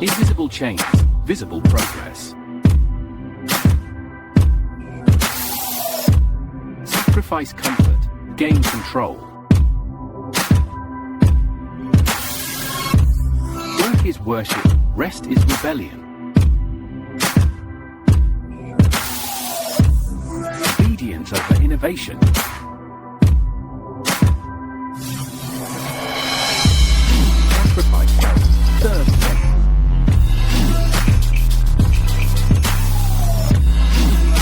Invisible change, visible progress. Sacrifice comfort, gain control. Work is worship, rest is rebellion. Obedience over innovation. Sacrifice health, serve faith.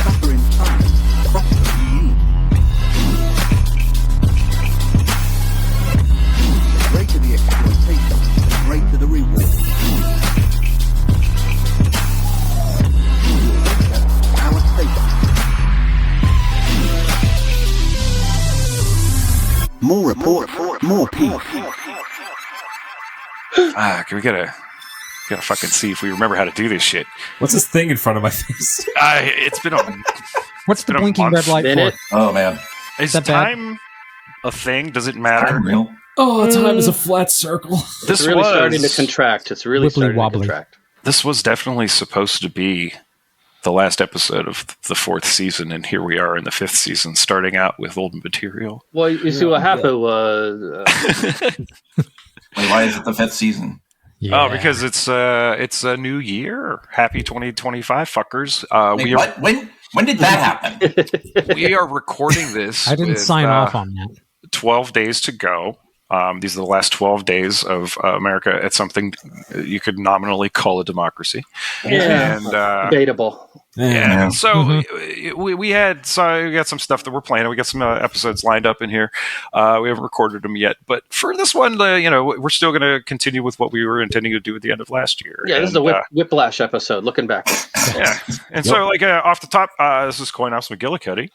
Suffer in silence, prosper in need. The greater the exploitation, the greater the reward. Our safety. More report, more peace. We gotta fucking see if we remember how to do this shit. What's this thing in front of my face? It's been a. What's the blinking red light for? Oh man, Is time a thing? Does it matter? time real. Oh, time is a flat circle. This It's really was starting to contract. It's really Wibbly starting wobbly. to contract. This was definitely supposed to be the last episode of the 4th season, and here we are in the 5th season, starting out with old material. Well, you see what happened was Wait, why is it the 5th season? Oh, because it's a new year. Happy 2025, fuckers. Wait, what? When did that happen? We are recording this. I didn't with, sign off on that. 12 days to go. These are the last 12 days of America at something you could nominally call a democracy. Yeah. And debatable. yeah. So we got some stuff that we're playing. We got some episodes lined up in here. We haven't recorded them yet, but for this one, we're still going to continue with what we were intending to do at the end of last year. Yeah, this is a Whiplash episode. Looking back. Yeah, and so off the top, this is Coinops McGillicuddy.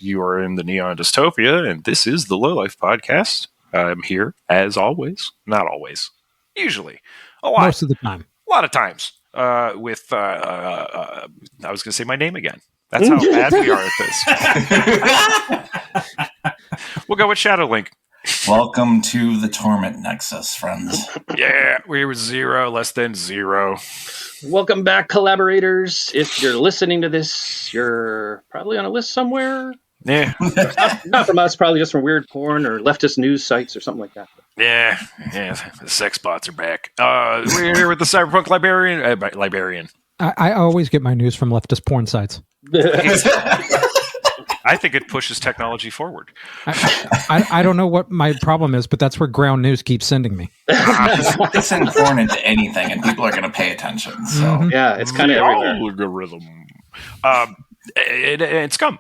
You are in the Neon Dystopia, and this is the Low Life Podcast. I'm here as always, not always, usually, a lot, Most of the time. a lot of times. With I was going to say my name again. That's how bad we are at this. We'll go with Shadowlink. Welcome to the Torment Nexus, friends. Yeah, we were 0, less than 0. Welcome back, collaborators. If you're listening to this, you're probably on a list somewhere. Yeah, Not from us, probably just from weird porn or leftist news sites or something like that. yeah. The sex bots are back. We're here with the Cyberpunk Librarian. I always get my news from leftist porn sites. I think it pushes technology forward. I don't know what my problem is, but that's where ground news keeps sending me. They send porn into anything, and people are going to pay attention. So Yeah, it's kind of everywhere. Algorithm. It's scum.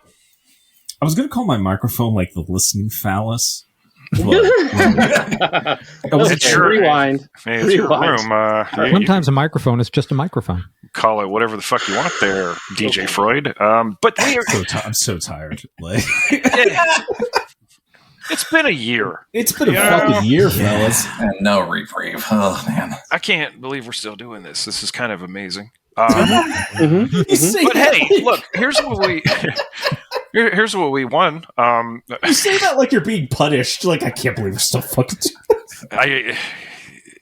I was going to call my microphone like the listening phallus. It's rewind. Hey, it's your Rewind. room. Sometimes a microphone is just a microphone. Call it whatever the fuck you want there, DJ Freud. But I'm so tired. Like, it's been a year. it's been a fucking year, fellas. and no reprieve. Oh man, I can't believe we're still doing this. This is kind of amazing. You say But that hey, like- look, here's what we won. You say that like you're being punished. Like, I can't believe we're still fucking doing this.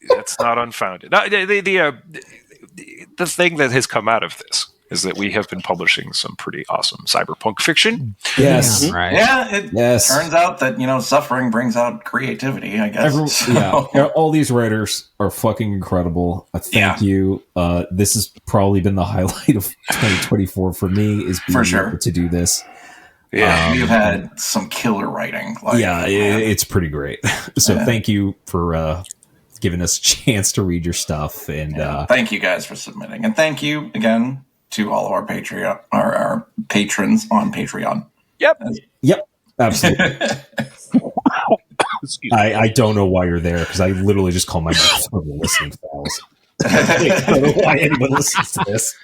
That's not unfounded. No, the thing that has come out of this is that we have been publishing some pretty awesome cyberpunk fiction. Yes. Yeah, right. yeah. It Yes. turns out that suffering brings out creativity. I guess. So- All these writers are fucking incredible. Thank you. This has probably been the highlight of 2024 for me, is being For sure. able to do this. Yeah, We've had some killer writing. It's pretty great. So thank you for giving us a chance to read your stuff. And thank you guys for submitting, and thank you again to all of our our patrons on Patreon. Yep. Yep, absolutely. I don't know why you're there, because I literally just call my microphone the listening files. I don't know why anyone listens to this.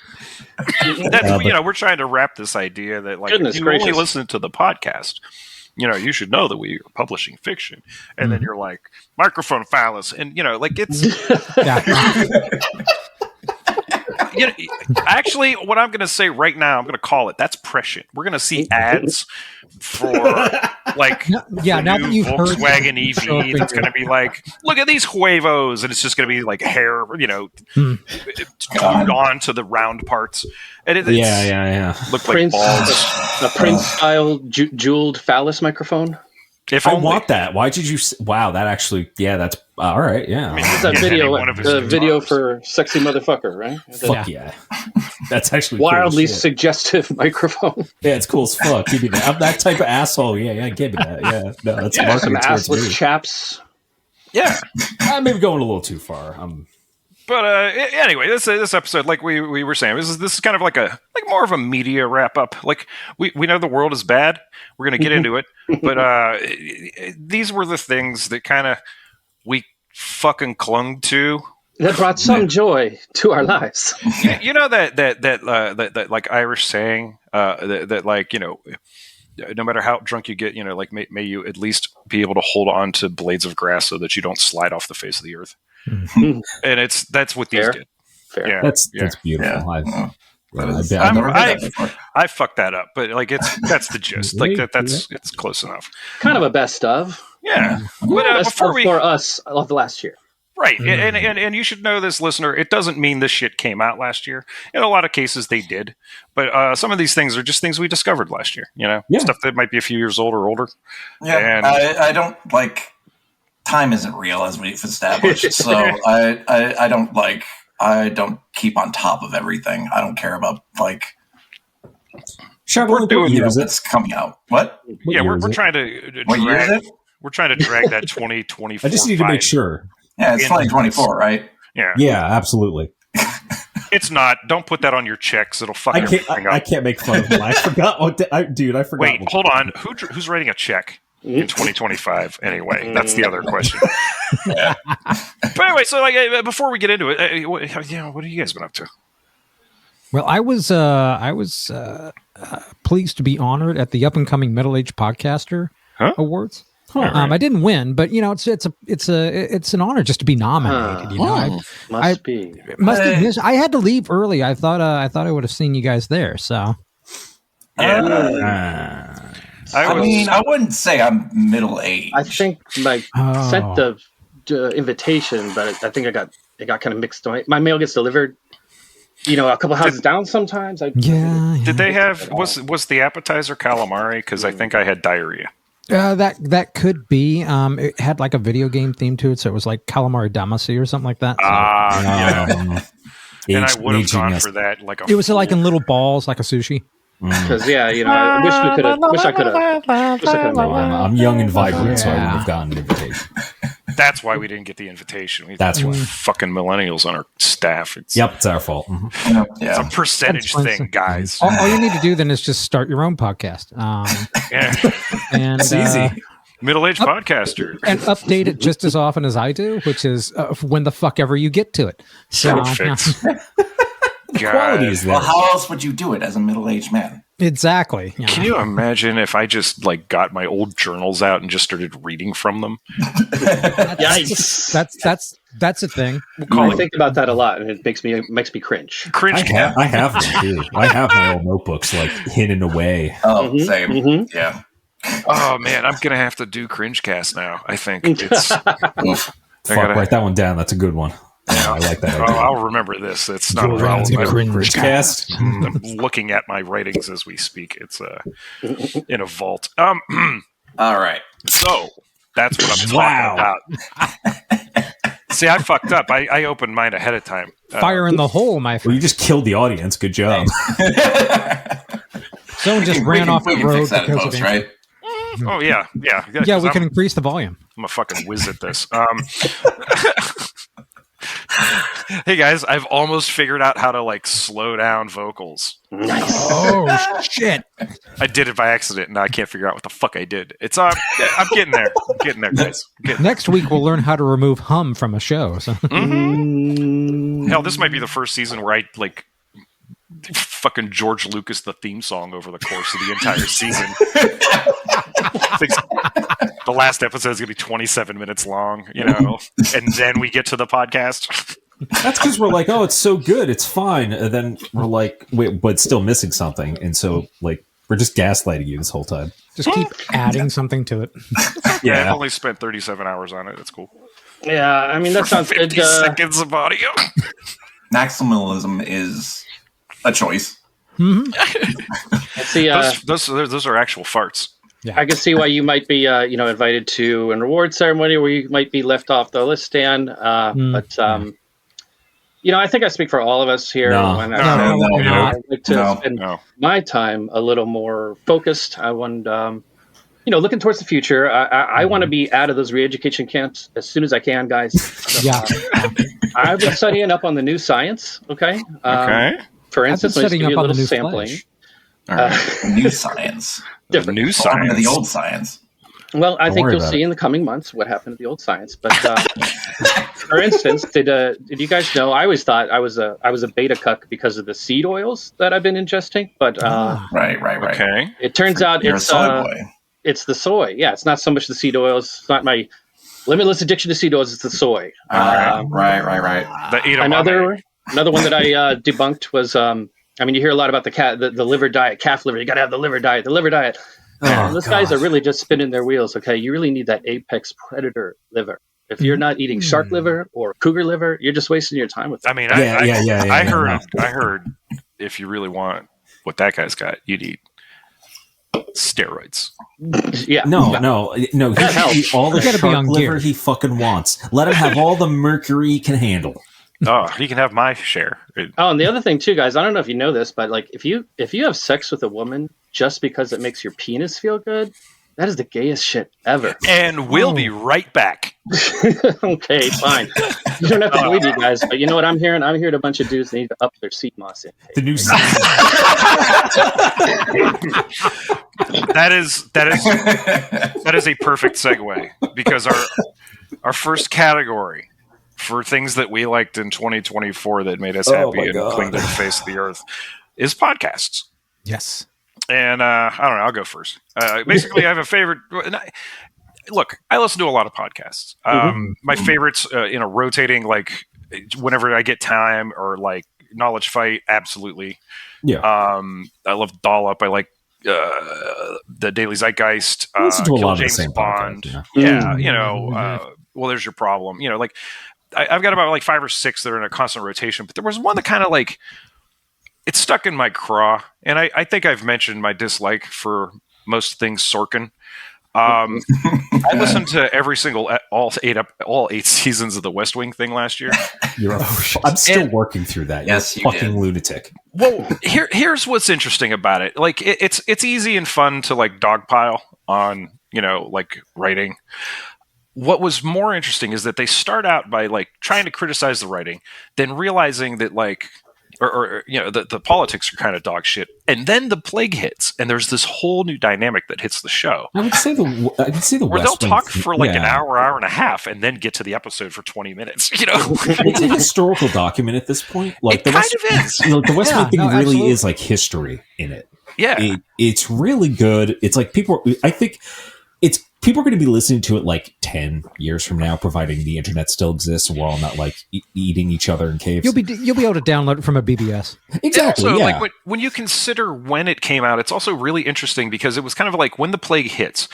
We're trying to wrap this idea that, like, Goodness if you gracious. only listen to the podcast, you should know that we are publishing fiction. And then you're like, microphone phallus. And, it's... Actually, what I'm going to say right now, I'm going to call it, that's prescient. We're going to see ads for like now new that you've heard Volkswagen EV that's going to be like, look at these huevos, and it's just going to be like hair, glued onto the round parts, and it's look like Prince, balls. a Prince-style jeweled phallus microphone. If I only. want that. Why did you? Wow, that actually. Yeah, that's all right. Yeah. I mean, It's a get video, any one of his the video guitars. for sexy motherfucker, right? Fuck yeah. That's actually Wildly cool as shit. suggestive microphone. Yeah, it's cool as fuck. Give me that. I'm that type of asshole. Yeah, give me that. Yeah, no, that's Some marketing towards assless me. chaps. Yeah. I may be going a little too far. But anyway, this episode, like we were saying, this is kind of like more of a media wrap up. Like we know the world is bad. We're gonna get into it, but these were the things that kind of we fucking clung to. That brought some joy to our lives. You know that like Irish saying that like no matter how drunk you get, like may you at least be able to hold on to blades of grass so that you don't slide off the face of the earth. Mm-hmm. And that's what these Fair. did. Fair. Yeah, That's Yeah. beautiful. I've never heard that before. I fucked that up, but like that's the gist. Like it's close enough. Kind of a best of. Yeah, but Best before of we for us of the last year. right, and you should know this, listener. It doesn't mean this shit came out last year. In a lot of cases, they did, but some of these things are just things we discovered last year. Stuff that might be a few years old or older. Yeah, And- I don't like. Time isn't real, as we've established. So I don't keep on top of everything. I don't care about We're doing that's coming out. What? We're trying to What year is drag. it? We're trying to drag that 2024. I just need to make sure. Yeah, it's 2024, right? Yeah, Yeah, absolutely. it's not. Don't put that on your checks. It'll fuck I everything up. can't make fun of them. I forgot. I forgot. Wait, hold on. Who's writing a check in 2025? Anyway, that's the other question. But anyway, so like before we get into it, what have you guys been up to? Well, I was pleased to be honored at the Up and Coming Middle Aged Podcaster Awards. I didn't win, but it's an honor just to be nominated. Must be. I had to leave early. I thought I would have seen you guys there. So Yeah. I wouldn't say I'm middle aged. I think sent the invitation, but I think it got kind of mixed. My mail gets delivered, a couple houses down sometimes. Did they have was the appetizer calamari? Because I think I had diarrhea. That could be. It had like a video game theme to it, so it was like calamari damacy or something like that. So. And I would have gone for that. It was like in little balls, like a sushi. Because I wish we could have. Wish I could have. I'm young and vibrant, so I wouldn't have gotten an invitation. That's why we didn't get the invitation. That's why. Fucking millennials on our staff. It's our fault. It's a percentage thing, guys. All you need to do then is just start your own podcast. And It's easy. Middle-aged podcaster. And update it just as often as I do, which is when the fuck ever you get to it. So, Perfect. Quality is there. Well, how else would you do it as a middle aged man? Exactly. Yeah. Can you imagine if I just got my old journals out and just started reading from them? Yikes! That's a thing. I think about that a lot, and it makes me cringe. Cringe. I have them too. I have my old notebooks hidden away. Oh, same. Mm-hmm. Yeah. Oh man, I'm gonna have to do cringe cast now. I think it's. Write that one down. That's a good one. Yeah, I like that idea. I'll remember this. It's not a problem. Cringe cast. I'm looking at my writings as we speak. It's in a vault. All right. So that's what I'm talking about. See, I fucked up. I opened mine ahead of time. Fire in the hole, my Well, friend. you just killed the audience. Good job. Someone just ran off the road that because post, of it. right? Oh yeah. Yeah, we can increase the volume. I'm a fucking whiz at this. Hey guys, I've almost figured out how to slow down vocals. Oh shit! I did it by accident, and now I can't figure out what the fuck I did. It's I'm getting there. I'm getting there, guys. Next week we'll learn how to remove hum from a show. So. Hell, this might be the first season where I fucking George Lucas the theme song over the course of the entire season. The last episode is going to be 27 minutes long, and then we get to the podcast. That's because we're oh, it's so good, it's fine. And then we're wait, but still missing something. And so, We're just gaslighting you this whole time. Just keep adding something to it. Yeah, I've only spent 37 hours on it. That's cool. Yeah, I mean, that sounds 50 good. seconds of audio. Maximalism is a choice. Let's see, those are actual farts. Yeah. I can see why you might be, invited to an award ceremony where you might be left off the list, Dan. But I think I speak for all of us here. When I'd like to spend my time a little more focused. I want, looking towards the future. I want to be out of those re-education camps as soon as I can, guys. I've been studying up on the new science. Okay. For instance, let's give you a little sampling. All right. New science. Different. New science. To the old science. Well, I think you'll see in the coming months what happened to the old science. But for instance, did you guys know? I always thought I was a beta cuck because of the seed oils that I've been ingesting. But right. Okay. It turns out You're a soy boy. It's the soy. Yeah, it's not so much the seed oils. It's not my limitless addiction to seed oils. It's the soy. Right. Another one that I debunked was. You hear a lot about the liver diet, calf liver. You got to have the liver diet. Those guys are really just spinning their wheels. Okay, you really need that apex predator liver. If you're not eating shark liver or cougar liver, you're just wasting your time with it. I mean, I heard if you really want what that guy's got, you'd eat steroids. Yeah. No. He can eat all the shark liver he fucking wants. Let him have all the mercury he can handle. Oh, he can have my share. And the other thing too, guys, I don't know if you know this, but like if you have sex with a woman just because it makes your penis feel good, that is the gayest shit ever. And we'll be right back. Okay, fine. You don't have to believe me, guys, but you know what I'm hearing? I'm hearing a bunch of dudes need to up their seat moss intake. The new That is a perfect segue because our first category for things that we liked in 2024 that made us happy and clinged to the face of the earth is podcasts. Yes. And I don't know, I'll go first. Basically, I have a favorite. Look, I listen to a lot of podcasts. My favorites in a rotating, like whenever I get time or like Knowledge Fight, absolutely. Yeah. I love Dollop. I like the Daily Zeitgeist. I listen to a lot of James the same Bond. Podcasts, Well, there's your problem. Like I've got about like 5 or 6 that are in a constant rotation, but there was one that kind of like it stuck in my craw, and I think I've mentioned my dislike for most things Sorkin. I listened to every single all 8 seasons of the West Wing thing last year. I'm still working through that. Yes, you fucking lunatic. Well, here's what's interesting about it. Like it's easy and fun to like dogpile on like writing. What was more interesting is that they start out by like trying to criticize the writing, then realizing that like the politics are kind of dog shit, and then the plague hits, and there's this whole new dynamic that hits the show. I would say the where West they'll Wing talk for like an hour and a half, and then get to the episode for 20 minutes. It's a historical document at this point. Like it kind of is. The West Wing thing really is like history in it. Yeah, it's really good. It's like people are going to be listening to it like 10 years from now, providing the internet still exists and we're all not like eating each other in caves. You'll be able to download it from a BBS. Exactly. Also, yeah. like when you consider when it came out, it's also really interesting because it was kind of like when the plague hits,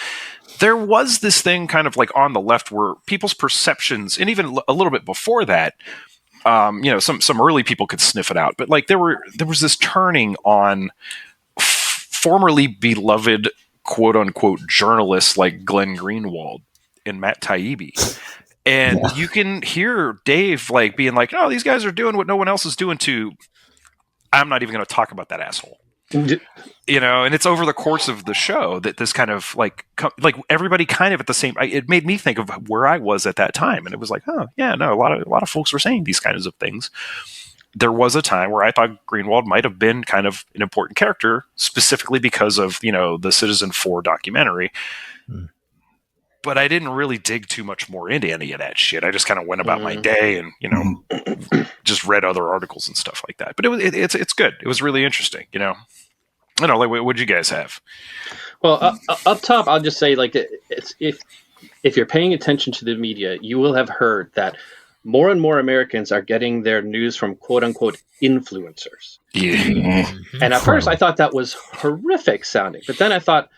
there was this thing kind of like on the left where people's perceptions, and even a little bit before that, some early people could sniff it out, but like there was this turning on formerly beloved quote unquote journalists like Glenn Greenwald and Matt Taibbi. And you can hear Dave like being like, "Oh, these guys are doing what no one else is doing to I'm not even going to talk about that asshole." And it's over the course of the show that this kind of like everybody kind of at the same, it made me think of where I was at that time. And it was like, oh yeah, no, a lot of folks were saying these kinds of things. There was a time where I thought Greenwald might have been kind of an important character, specifically because of, the Citizen 4 documentary. But I didn't really dig too much more into any of that shit. I just kind of went about my day and, just read other articles and stuff like that. But it's good. It was really interesting, I don't know, like, what'd you guys have? Well, up top, I'll just say, like, it's if you're paying attention to the media, you will have heard that more and more Americans are getting their news from quote unquote influencers. Yeah. And at first I thought that was horrific sounding. But then I thought,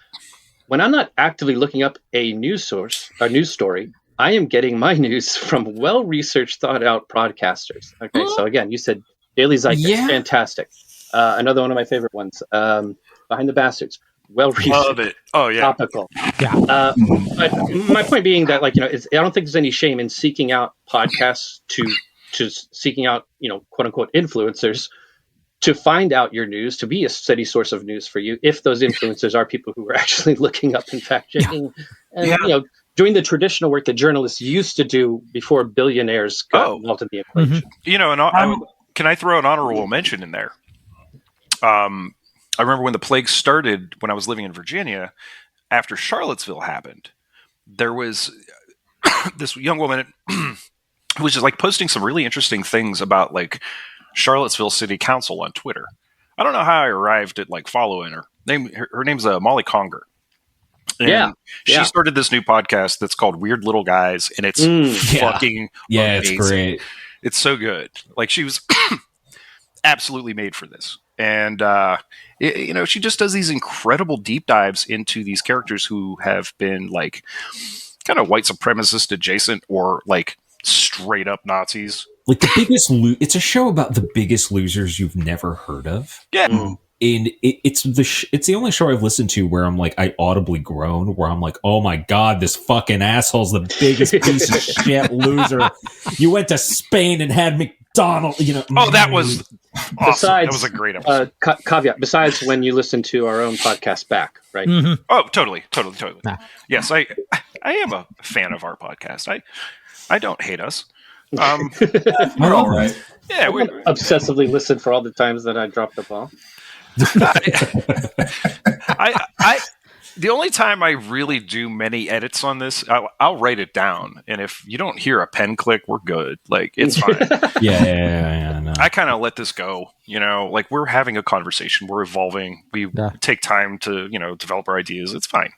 when I'm not actively looking up a news story, I am getting my news from well-researched, thought-out broadcasters. Okay, so again, you said Daily Zeitgeist, fantastic. Another one of my favorite ones, Behind the Bastards, well-researched. Love it. Oh, yeah. Topical. Yeah. But my point being that, I don't think there's any shame in seeking out podcasts to seeking out, quote unquote influencers to find out your news, to be a steady source of news for you, if those influencers are people who are actually looking up and fact checking, and doing the traditional work that journalists used to do before billionaires got involved in the equation. And can I throw an honorable mention in there? I remember when the plague started, when I was living in Virginia, after Charlottesville happened, there was this young woman who was just posting some really interesting things about Charlottesville City Council on Twitter. I don't know how I arrived at following her. Her name's Molly Conger. And she started this new podcast that's called Weird Little Guys, and it's fucking amazing. It's great. It's so good. She was absolutely made for this. And, she just does these incredible deep dives into these characters who have been kind of white supremacist adjacent or straight up Nazis. The biggest it's a show about the biggest losers you've never heard of. Yeah. And it's the only show I've listened to where I'm I audibly groan, where I'm oh my God, this fucking asshole's the biggest piece of shit loser. You went to Spain and had McDonald's, Oh, that was awesome. Besides, that was a great episode. Caveat, besides when you listen to our own podcast back, right? Mm-hmm. Oh, totally. Nah. Yes, I am a fan of our podcast. I don't hate us. We're all right. Yeah, we obsessively listen for all the times that I dropped the ball. The only time I really do many edits on this, I'll write it down, and if you don't hear a pen click, we're good. It's fine. No. I kind of let this go. We're having a conversation, we're evolving, we take time to develop our ideas. It's fine.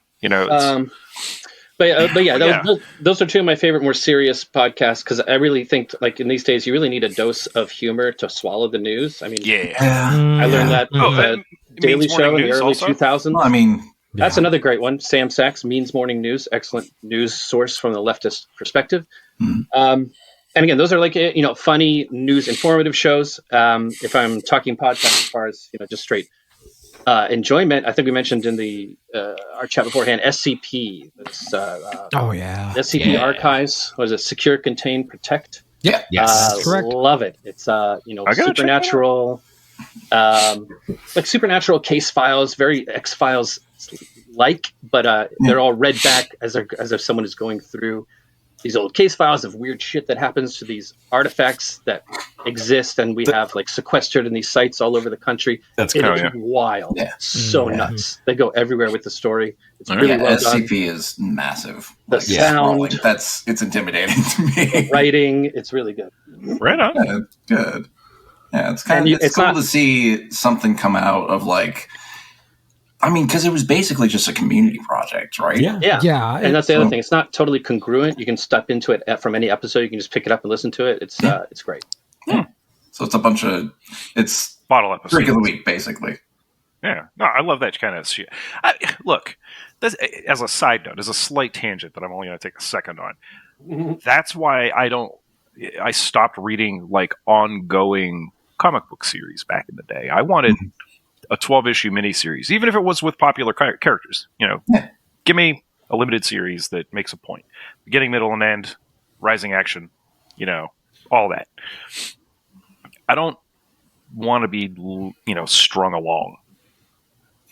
Those are two of my favorite, more serious podcasts, because I really think, in these days, you really need a dose of humor to swallow the news. I mean, I learned that Daily Show in the early 2000s. Well, I mean, that's another great one. Sam Sachs, Means Morning News, excellent news source from the leftist perspective. And again, those are funny news, informative shows. If I'm talking podcast as far as just straight enjoyment, I think we mentioned in our chat beforehand, SCP. SCP Archives. Was it Secure, Contain, Protect? Yeah. Yes. Correct. Love it. It's supernatural, supernatural case files, very X-Files but they're all read back as if someone is going through these old case files of weird shit that happens to these artifacts that exist, and we have sequestered in these sites all over the country. That's wild. Yeah. So nuts. They go everywhere with the story. It's really well done. SCP is massive. The sound, it's intimidating to me. The writing, it's really good. Right on. Yeah, good. Yeah, it's cool to see something come out of because it was basically just a community project, right? Yeah. And that's the other thing. It's not totally congruent. You can step into it from any episode. You can just pick it up and listen to it. It's great. So it's a bunch of bottle episodes. Drink of the week, basically. Yeah. No, I love that kind of shit. Look, as a side note, as a slight tangent that I'm only going to take a second on, that's why I stopped reading ongoing comic book series back in the day. I wanted a 12-issue miniseries, even if it was with popular characters. Give me a limited series that makes a point. Beginning, middle, and end, rising action, all that. I don't want to be, strung along.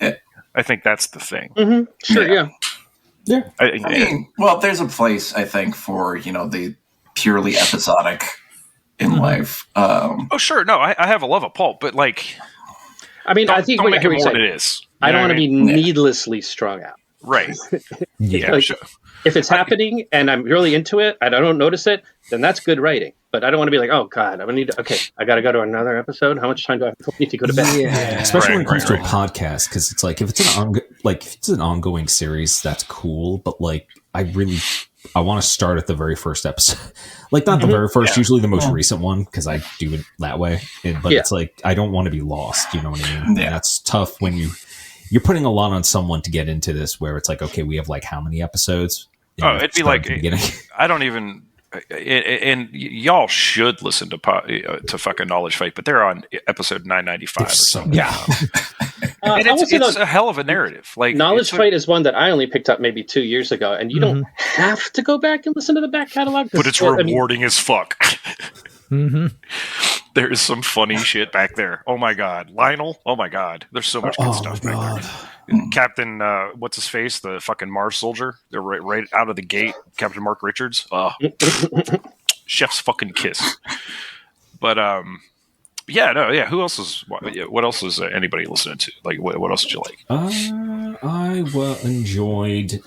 Yeah. I think that's the thing. Mm-hmm. Sure, yeah. I mean, there's a place, I think, for, the purely episodic in life. Sure. No, I have a love of pulp, but I mean, I think don't make it more than it is. I don't want to be needlessly strung out. Right. Yeah. Like, sure. if it's happening and I'm really into it and I don't notice it, then that's good writing. But I don't want to be like, oh God, I got to go to another episode. How much time do I need to go to bed? Yeah, especially when it comes to a right. podcast, because it's like if it's an ongoing series, that's cool. But like, I want to start at the very first episode, like not the very first, usually the most recent one, because I do it that way. But it's like I don't want to be lost. You know what I mean? Yeah. And that's tough when you're putting a lot on someone to get into this, where it's like, okay, we have like how many episodes? Oh, it'd be like I don't even. And y'all should listen to fucking Knowledge Fight, but they're on episode 995 or something. Yeah. And it's a hell of a narrative. Like Knowledge Fight is one that I only picked up maybe 2 years ago, and you don't have to go back and listen to the back catalog. But it's rewarding as fuck. Mm-hmm. There's some funny shit back there. Oh my God. Lionel. Oh my God. There's so much good stuff back there. Captain, what's his face? The fucking Mars soldier. They're right out of the gate. Captain Mark Richards. Chef's fucking kiss. But, who else what else is anybody listening to? Like, what else did you like? I enjoyed,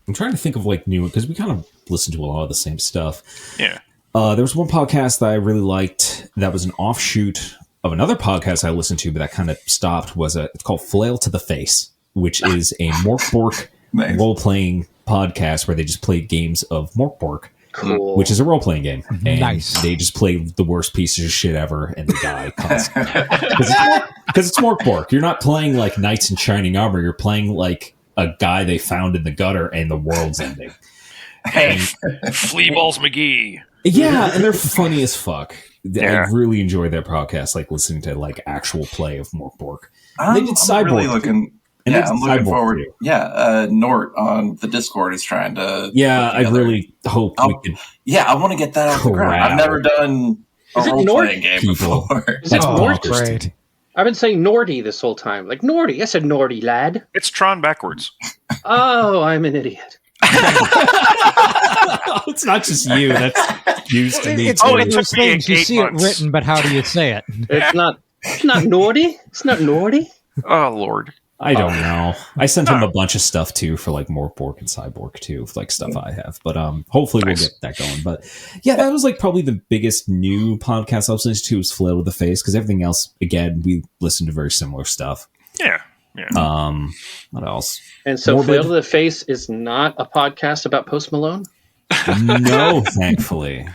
I'm trying to think of like new, because we kind of listen to a lot of the same stuff. Yeah. There was one podcast that I really liked that was an offshoot of another podcast I listened to, but that kind of stopped. It's called Flail to the Face, which is a Mork Bork role-playing podcast where they just play games of Mork Bork, which is a role-playing game. And they just play the worst pieces of shit ever, and they die constantly. Because it's Mork Bork. You're not playing like knights in shining armor. You're playing like a guy they found in the gutter and the world's ending. Hey, Fleaballs McGee. Yeah, and they're funny as fuck. I really enjoy their podcast, like listening to like actual play of Mork Bork. They did Cyborg. Really looking forward. Nort on the Discord is trying to. Yeah, I really hope we could. Yeah, I want to get that off the ground. I've never done a role-playing game before. That's great. I've been saying Nordy this whole time. Like Nordy. I said Nordy, lad. It's Tron backwards. Oh, I'm an idiot. It's not just you. That's used to me. It's one of those things. You see it written, but how do you say it? It's not Nordy. It's not Nordy. Oh Lord. I don't know. I sent him a bunch of stuff too for like Mork Bork and Cyborg too, like stuff I have. But hopefully we'll get that going. But yeah, that was like probably the biggest new podcast I was listening to was Flail with the Face, because everything else, again, we listen to very similar stuff. Yeah. What else? And so Flail to the Face is not a podcast about Post Malone? No, thankfully.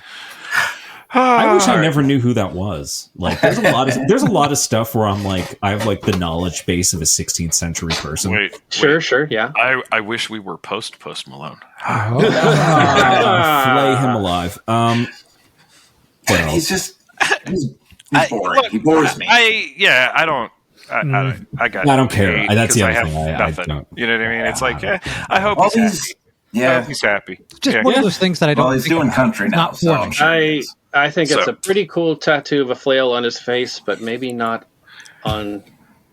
I wish I never knew who that was. Like, there's a lot of stuff where I'm like, I have like the knowledge base of a 16th century person. Sure, yeah. I wish we were Post Malone. Flay him alive. He's boring. He bores me. I don't care. That's the other thing. I don't. You know what I mean? It's like, I hope he's happy. Yeah, I hope he's happy. It's just one of those things that I don't. Well, he's doing country now. So I'm sure I think it's a pretty cool tattoo of a flail on his face, but maybe not on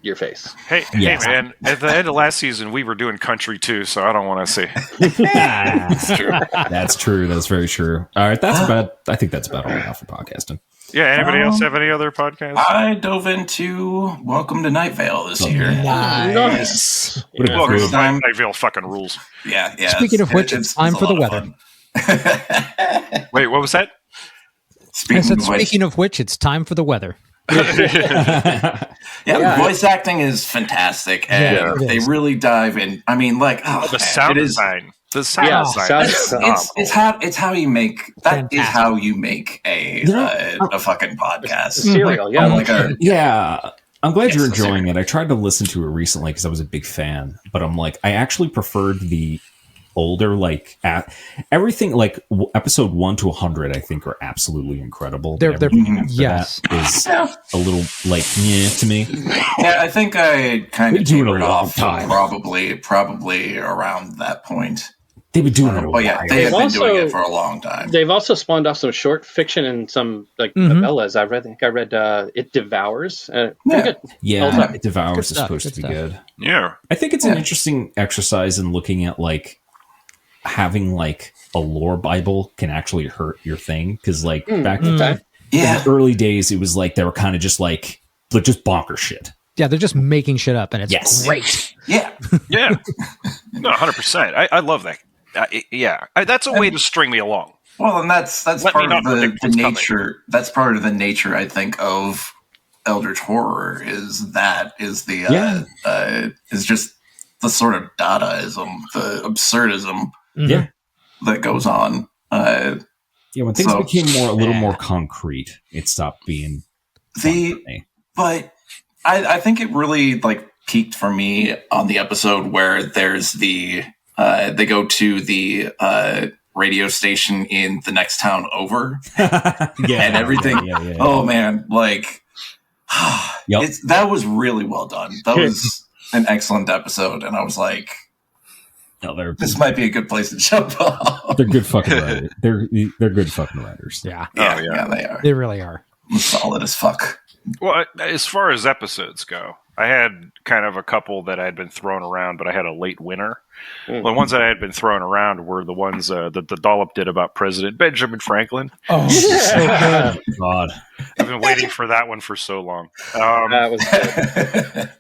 your face. Hey, man! At the end of last season, we were doing country too, so I don't want to say. That's true. That's true. That's very true. All right, I think that's about all we have for podcasting. Yeah. Anybody else have any other podcasts? I dove into Welcome to Night Vale this year. Nice. Welcome to Night Vale fucking rules. Yeah. Speaking of which, it's time for the weather. Wait, what was that? Speaking of which, it's time for the weather. Voice acting is fantastic, and they really dive in. I mean, like the sound design. The sound design. It's how you make that. Fantastic. Is how you make a fucking podcast. Serial, yeah. I'm glad you're enjoying it. I tried to listen to it recently because I was a big fan, but I'm like, I actually preferred the older, like everything, like episode 1 to 100. I think are absolutely incrable. They're that is a little like to me. Yeah, I think I kind of tapered off probably around that point. They've been doing it. They have been doing it for a long time. They've also spawned off some short fiction and some like novellas. I think I read It Devours. It Devours is supposed to be good. Yeah, I think it's an interesting exercise in looking at like having like a lore Bible can actually hurt your thing, because like back in the early days, it was like they were kind of just like just bonker shit. Yeah, they're just making shit up, and it's great. Yeah. Yeah. No, 100%. I love that. That's a way to string me along. Well, and that's Let part me of not predict the what's nature. coming. That's part of the nature, I think, of Eldritch horror is just the sort of Dadaism, the absurdism that goes on. When things became a little more concrete, it stopped being But I think it really like peaked for me on the episode where there's they go to the radio station in the next town over, and everything. Oh man, like that was really well done. That was an excellent episode, and I was like, this might be a good place to jump off. They're good fucking writers. They're good fucking writers. Yeah, yeah, they are. They really are. Solid as fuck. Well, as far as episodes go, I had kind of a couple that I had been thrown around, but I had a late winner. The ones that I had been thrown around were the ones that the Dollop did about President Benjamin Franklin. Oh, so good. God. I've been waiting for that one for so long. That was good.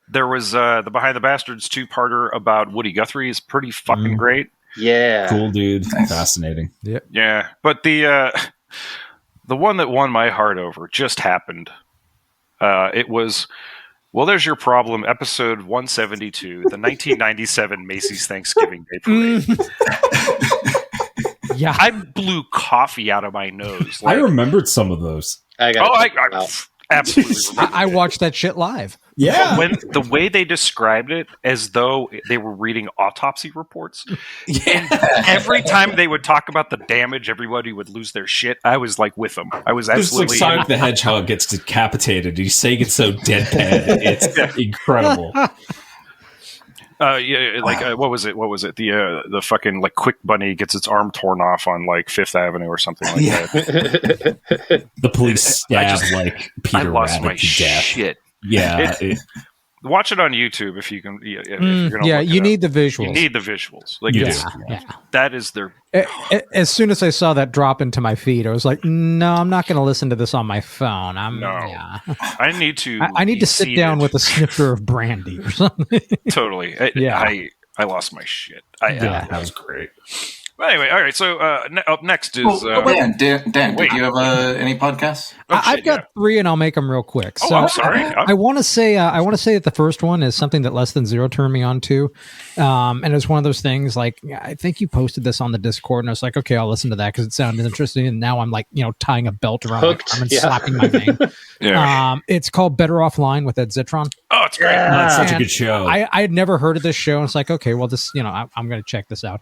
There was the Behind the Bastards 2-parter about Woody Guthrie is pretty fucking great. Yeah. Cool dude. Fascinating. Yep. Yeah. But the one that won my heart over just happened. It was, well, there's your problem, episode 172, the 1997 Macy's Thanksgiving Day Parade. Yeah. I blew coffee out of my nose. I remembered some of those. I absolutely remember I watched that shit live. Yeah. When the way they described it as though they were reading autopsy reports. And every time they would talk about the damage, everybody would lose their shit. I was like with them. I was absolutely. It's like Sonic the Hedgehog gets decapitated. He's saying it so deadpan. It's incredible. What was it? The fucking like Quick Bunny gets its arm torn off on like Fifth Avenue or something like that. The police stab Peter I lost Rabbit my to death. shit. Yeah. Watch it on YouTube if you can. If you're gonna you need the visuals. You need the visuals. That is their. As soon as I saw that drop into my feed, I was like, "No, I'm not going to listen to this on my phone." I need to. I need to sit down with a snifter of brandy or something. Totally. I lost my shit. That was great. But anyway, all right. So up next is Dan. Did you have any podcasts? I've got 3, and I'll make them real quick. So I'm sorry. I want to say that the first one is something that Less Than Zero turned me on to, and it's one of those things. Like I think you posted this on the Discord, and I was like, okay, I'll listen to that because it sounded interesting. And now I'm like, tying a belt around my arm and slapping my vein. It's called Better Offline with Ed Zitron. Oh, it's great. That's such a good show. I had never heard of this show, and it's like, okay, well, this, I'm going to check this out.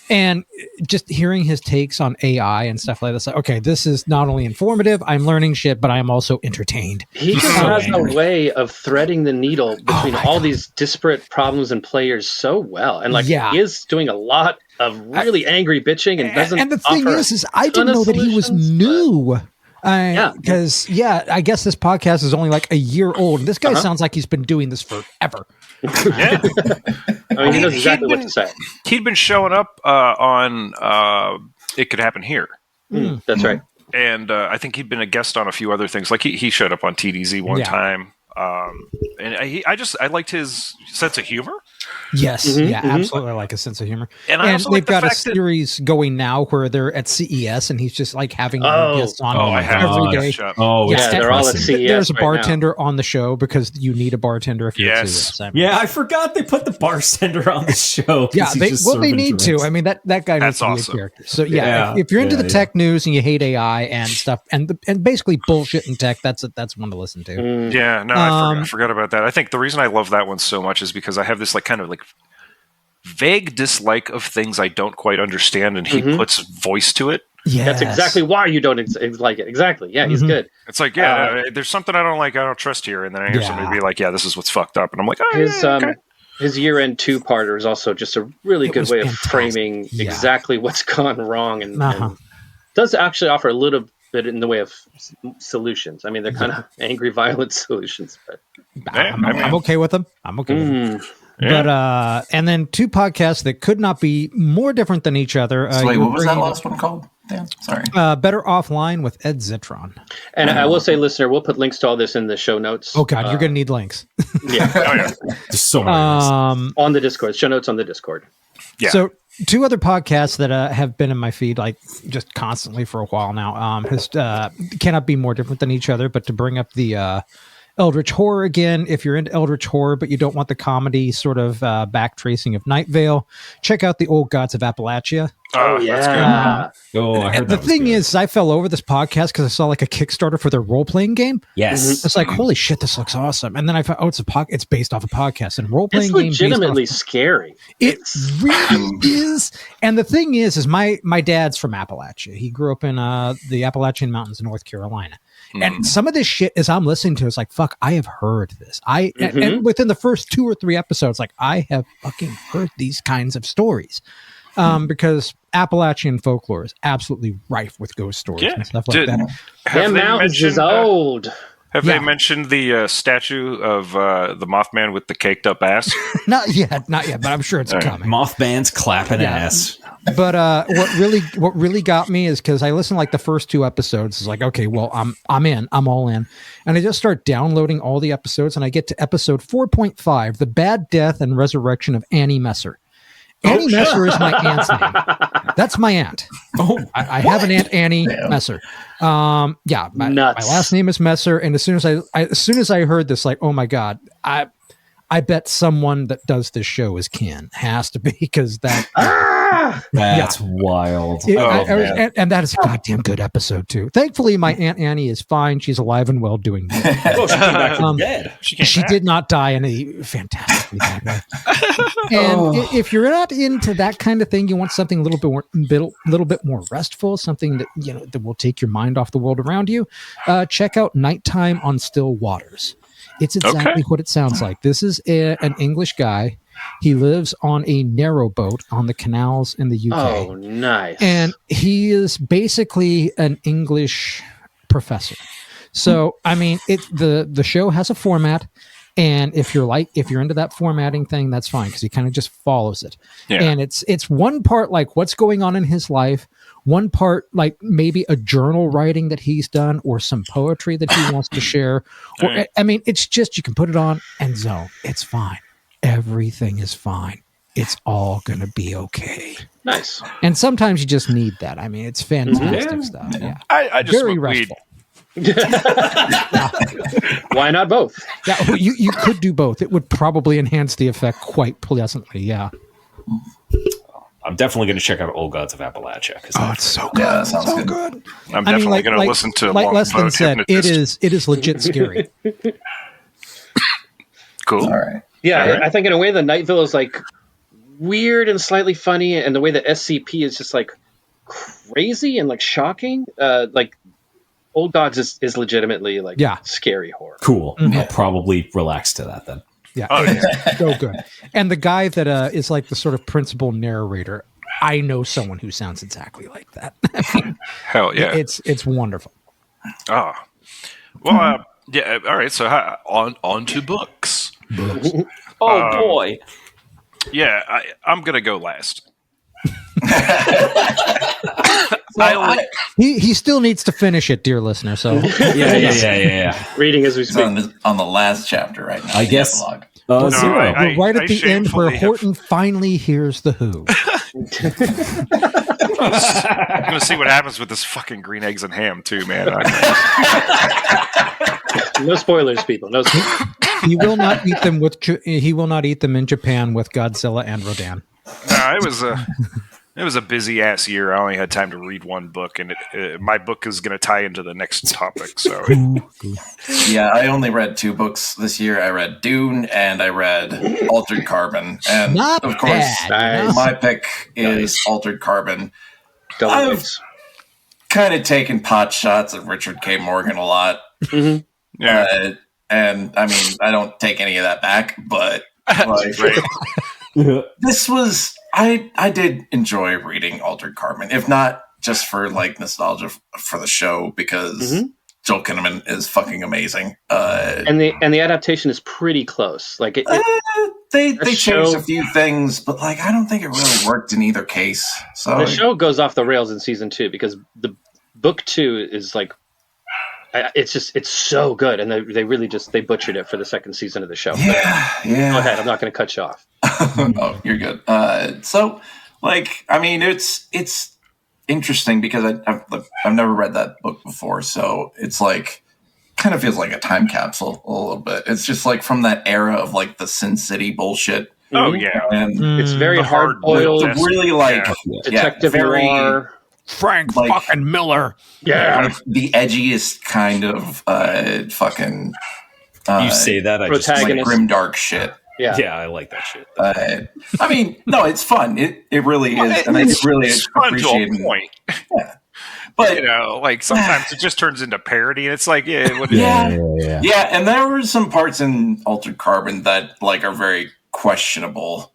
And just hearing his takes on AI and stuff like this, like, okay, this is not only informative, I'm learning shit, but I'm also entertained. He just has a way of threading the needle between all these disparate problems and players so well. And he is doing a lot of really angry bitching and doesn't. And the thing is I didn't know that he was new. Because I guess this podcast is only like a year old. This guy sounds like he's been doing this forever. Yeah. I mean, he knows exactly what to say. He'd been showing up on It Could Happen Here. That's right. And I think he'd been a guest on a few other things. Like he showed up on TDZ one time. And I liked his sense of humor. Yes, absolutely. I like a sense of humor. And they've got a series going now where they're at CES, and he's just like having guests on every day. They're all at CES. There's a bartender on the show because you need a bartender if you're at CES. I forgot they put the bartender on the show. Yeah, they need to. I mean, that guy needs to be a character. So if you're into the tech news and you hate AI and stuff, and basically bullshit in tech, that's one to listen to. I forgot about that. I think the reason I love that one so much is because I have this kind of vague dislike of things I don't quite understand, and he puts voice to it. Yeah, that's exactly why you don't like it. Exactly. Yeah, he's good. It's like, there's something I don't like. I don't trust here, and then I hear somebody be like, "Yeah, this is what's fucked up," and I'm like, "Oh, his year-end 2-parter is also just a really good way of framing exactly what's gone wrong, and does actually offer a little bit in the way of solutions. I mean, they're kind of angry, violent solutions, but I'm okay with them. I'm okay with them. But and then 2 podcasts that could not be more different than each other. Wait, what was that last one called? Dan? Sorry. Better Offline with Ed Zitron. And I will say, listener, we'll put links to all this in the show notes. Oh God, you're gonna need links. Yeah. Oh, yeah. There's so many. On the Discord. Show notes on the Discord. Yeah. So 2 other podcasts that have been in my feed like just constantly for a while now cannot be more different than each other, but to bring up the Eldritch Horror again, if you're into Eldritch Horror but you don't want the comedy sort of back tracing of Night Vale, check out the Old Gods of Appalachia. Oh, yeah. That's good. I heard And the thing is, I fell over this podcast because I saw like a Kickstarter for their role-playing game. yes. It's like, holy shit, this looks awesome. And then I found, it's based off a podcast and role-playing It's game. legitimately scary. It really is. And the thing is my dad's from Appalachia. He grew up in the Appalachian Mountains in North Carolina. And some of this shit, as I'm listening to, it's like, fuck, I have heard this. And within the first 2 or 3 episodes, like, I have fucking heard these kinds of stories. Because Appalachian folklore is absolutely rife with ghost stories and stuff like that. Them mountains is old. Have they mentioned the statue of the Mothman with the caked up ass? Not yet, but I'm sure it's coming. Mothman's clapping ass. But what really got me is because I listened like the first 2 episodes. It's like, okay, well, I'm in, I'm all in, and I just start downloading all the episodes, and I get to episode 4.5, the bad death and resurrection of Annie Messer. Annie Messer is my aunt's name. That's my aunt. Oh, I have an aunt, Annie Messer. My last name is Messer, and as soon as I heard this, like, oh my God, I bet someone that does this is kin. Has to be, because That's wild. And that is a goddamn good episode too. Thankfully, my Aunt Annie is fine. She's alive and well, doing good. Well, she came back from dead. She did not die in a fantastically bad way. And if you're not into that kind of thing, you want something a little bit more restful, something that that will take your mind off the world around you. Check out Nighttime on Still Waters. It's exactly what it sounds like. This is an English guy. He lives on a narrowboat on the canals in the UK. Oh, nice. And he is basically an English professor. So, I mean, the show has a format, and if you're into that formatting thing, that's fine, because he kind of just follows it. Yeah. And it's one part like what's going on in his life, one part like maybe a journal writing that he's done, or some poetry that he wants to share. Or I mean, it's just, you can put it on and zone. It's fine. Everything is fine. It's all going to be okay. Nice. And sometimes you just need that. I mean, it's fantastic stuff. Yeah. I just very restful. Why not both? Yeah, well, you could do both. It would probably enhance the effect quite pleasantly. Yeah. I'm definitely going to check out Old Gods of Appalachia. It's so good. Yeah, sounds so good. I'm definitely going to listen to like Leslie said, it is legit scary. Cool. All right. Yeah, all right. I think in a way the Night Vale is like weird and slightly funny, and the way the SCP is just like crazy and like shocking. Like Old Gods is legitimately like scary horror. Cool. Mm-hmm. I'll probably relax to that then. Yeah, it's so good. And the guy that is like the sort of principal narrator, I know someone who sounds exactly like that. Hell yeah, it's wonderful. Oh, well, yeah. All right, so on to books. Oh boy. Yeah, I'm gonna go last. He still needs to finish it, dear listener. So yeah. Reading as we speak. On the last chapter right now. I guess. Epilogue. We're right at the end where Horton finally hears the Who. I'm gonna see what happens with this fucking green eggs and ham too, man. No spoilers, people. No spoilers. He will not eat them in Japan with Godzilla and Rodan. No, it was a busy ass year. I only had time to read one book, and my book is going to tie into the next topic. So, yeah, I only read 2 books this year. I read Dune and I read Altered Carbon, and not of course, bad. my pick is Altered Carbon. I've kind of taken pot shots at Richard K. Morgan a lot. Mm-hmm. Yeah. And I mean, I don't take any of that back, but like, this was, I did enjoy reading Altered Carbon, if not just for like nostalgia for the show, because Joel Kinnaman is fucking amazing. And the adaptation is pretty close. Like they changed a few things, but like I don't think it really worked in either case. So the show goes off the rails in season 2 because the book 2 is like it's so good, and they really they butchered it for the second season of the show. Yeah. Go ahead. I'm not going to cut you off. Oh, you're good. So like I mean it's interesting because I've never read that book before, so it's like kind of feels like a time capsule a little bit. It's just like from that era of like the Sin City bullshit. Oh yeah, and it's very hard boiled, really like detective noir. Frank fucking Miller. Like the edgiest kind of fucking. You say that I just like grimdark shit. Yeah, I like that shit. I mean, no, it's fun. It really is, and it's really appreciated. To a point. Yeah. But you know, like sometimes it just turns into parody, and it's like, yeah, and there were some parts in Altered Carbon that like are very questionable.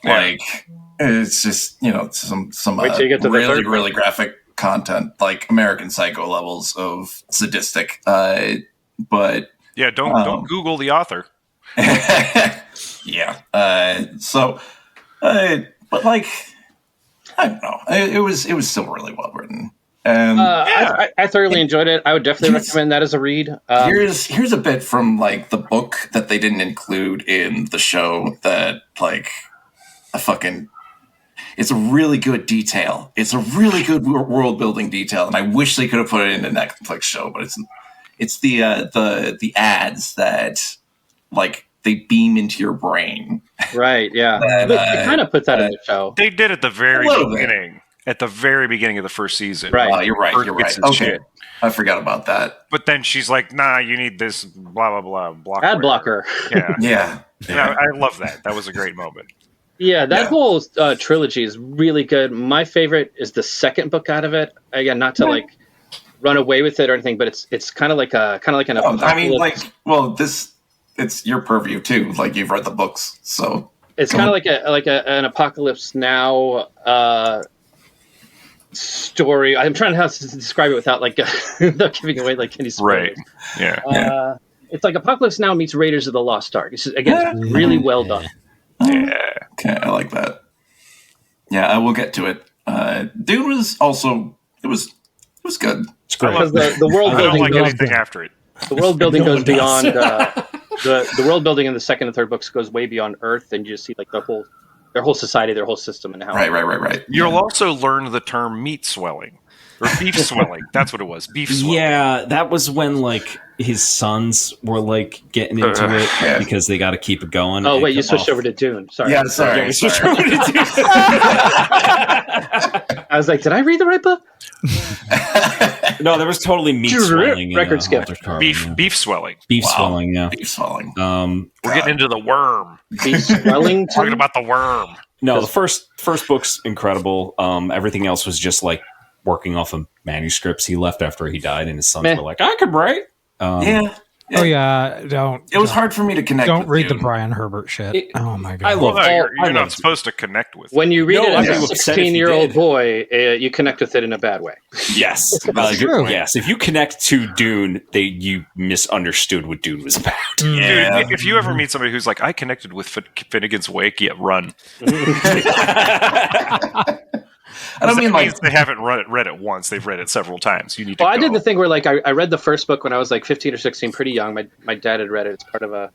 Like it's just some Wait till you get to really really graphic content, like American Psycho levels of sadistic. But yeah, don't Google the author. Yeah. But like I don't know, it was still really well written. I thoroughly enjoyed it. I would definitely recommend that as a read. Here's a bit from like the book that they didn't include in the show that like it's a really good detail. It's a really good world building detail, and I wish they could have put it in the Netflix show, but it's the ads that like they beam into your brain. Right, yeah. They kind of put that in the show. They did at the very beginning. At the very beginning of the first season. Right. You're right. Okay. Shit. I forgot about that. But then she's like, nah, you need this blah, blah, blah. Ad blocker. Yeah. Yeah. I love that. That was a great moment. Yeah, that whole trilogy is really good. My favorite is the second book out of it. Again, not to like run away with it or anything, but it's kind of like an I mean, like, well, it's your purview too. Like you've read the books, so it's kind of like an Apocalypse Now story. I'm trying to describe it without without giving away like any spoilers. Right. Yeah. It's like Apocalypse Now meets Raiders of the Lost Ark. It's really well done. Yeah. Okay, I like that. Yeah, I will get to it. Dune was also it was good. It's great. Because the world building I don't like anything after it. The world building goes beyond the world building in the second and third books goes way beyond Earth, and you just see like their whole society, their whole system, and how. Right. You'll also learn the term meat swelling or beef swelling. That's what it was. Beef swelling. Yeah, that was when like his sons were like getting into it because they got to keep it going. Oh wait, you switched over to Dune. Sorry. Yeah, sorry. We switched over to Dune. I was like, did I read the right book? No, there was totally meat swelling. Record skip. Beef swelling. Beef swelling. Yeah. Beef swelling. We're getting into the worm. Beef swelling. Talking about the worm. No, the first book's incredible. Everything else was just like working off of manuscripts he left after he died, and his sons were like, "I could write." Oh yeah, don't. It was hard for me to connect. Don't with read Dune. the Brian Herbert shit. Oh my god! I love. You're not supposed to connect with. When you read it as I'd a be upset if you 16-year-old did. boy, you connect with it in a bad way. Yes, true. yes. If you connect to Dune, you misunderstood what Dune was about. Yeah. Dude, if you ever meet somebody who's like, I connected with Finnegan's Wake, run. I don't mean like they haven't read it once; they've read it several times. You need to. Well, I did the thing where like I read the first book when I was like 15 or 16, pretty young. My dad had read it. It's part of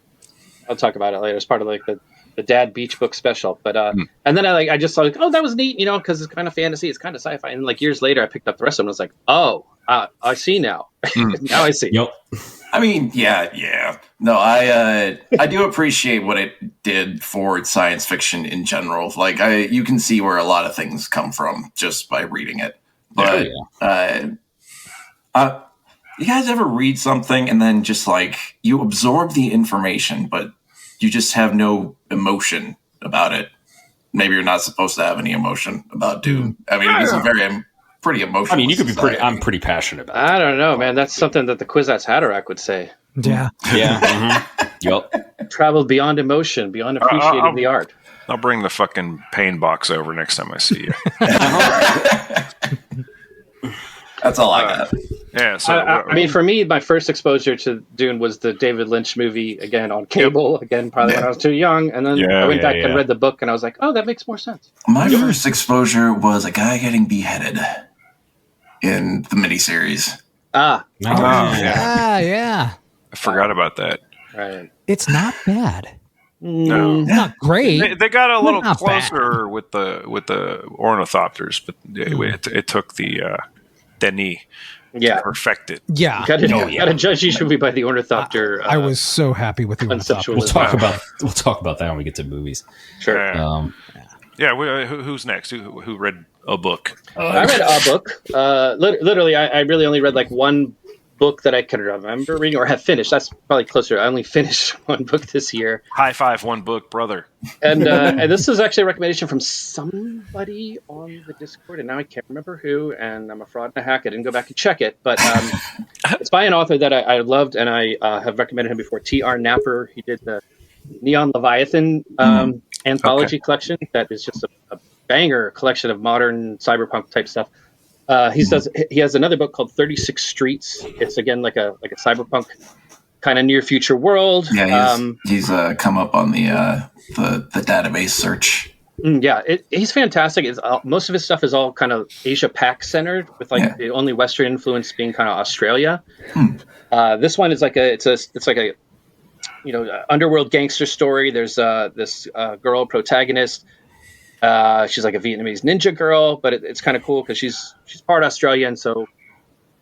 I'll talk about it later. It's part of like the dad beach book special. But and then I just thought like, oh, that was neat, because it's kind of fantasy, it's kind of sci-fi. And like years later, I picked up the rest of them. And I was like, oh, I see now. Now I see. Yep. I mean, yeah. No, I do appreciate what it did for science fiction in general. Like, you can see where a lot of things come from just by reading it. But you guys ever read something and then just like you absorb the information, but you just have no emotion about it? Maybe you're not supposed to have any emotion about Dune. I mean, it's a pretty emotional. I mean, you could be society. I'm pretty passionate about it. I don't know, man. That's something that the Kwisatz Haderach would say. Yeah. Yeah. Yep. Traveled beyond emotion, beyond appreciating the art. I'll bring the fucking pain box over next time I see you. That's all I got. Yeah. So I mean, for me, my first exposure to Dune was the David Lynch movie again on cable. Again, probably when I was too young, and then I went back and read the book, and I was like, "Oh, that makes more sense." My first exposure was a guy getting beheaded in the miniseries. Yeah. I forgot about that. Right. It's not bad. No, It's not great. They got a little not closer with the ornithopters, but it took the Denis to perfect it. Yeah. Got to judge each movie by the ornithopter. I was so happy with the ornithopter. We'll talk about that when we get to movies. Sure. Who's next? Who read a book? I read a book. Literally, I really only read like one book that I can remember reading or have finished. That's probably closer. I only finished one book this year. High five, one book, brother. And this is actually a recommendation from somebody on the Discord, and now I can't remember who, and I'm a fraud and a hack. I didn't go back and check it, but it's by an author that I loved, and I have recommended him before, T.R. Napper. He did the Neon Leviathan anthology collection that is just a banger collection of modern cyberpunk type stuff. He has another book called 36 Streets. It's again like a cyberpunk kind of near future world. Yeah, he's come up on the database search. He's fantastic. Most of his stuff is all kind of Asia Pac centered, with the only Western influence being kind of Australia. This one is like a underworld gangster story. There's this girl protagonist. She's like a Vietnamese ninja girl, but it's kind of cool because she's part Australian. So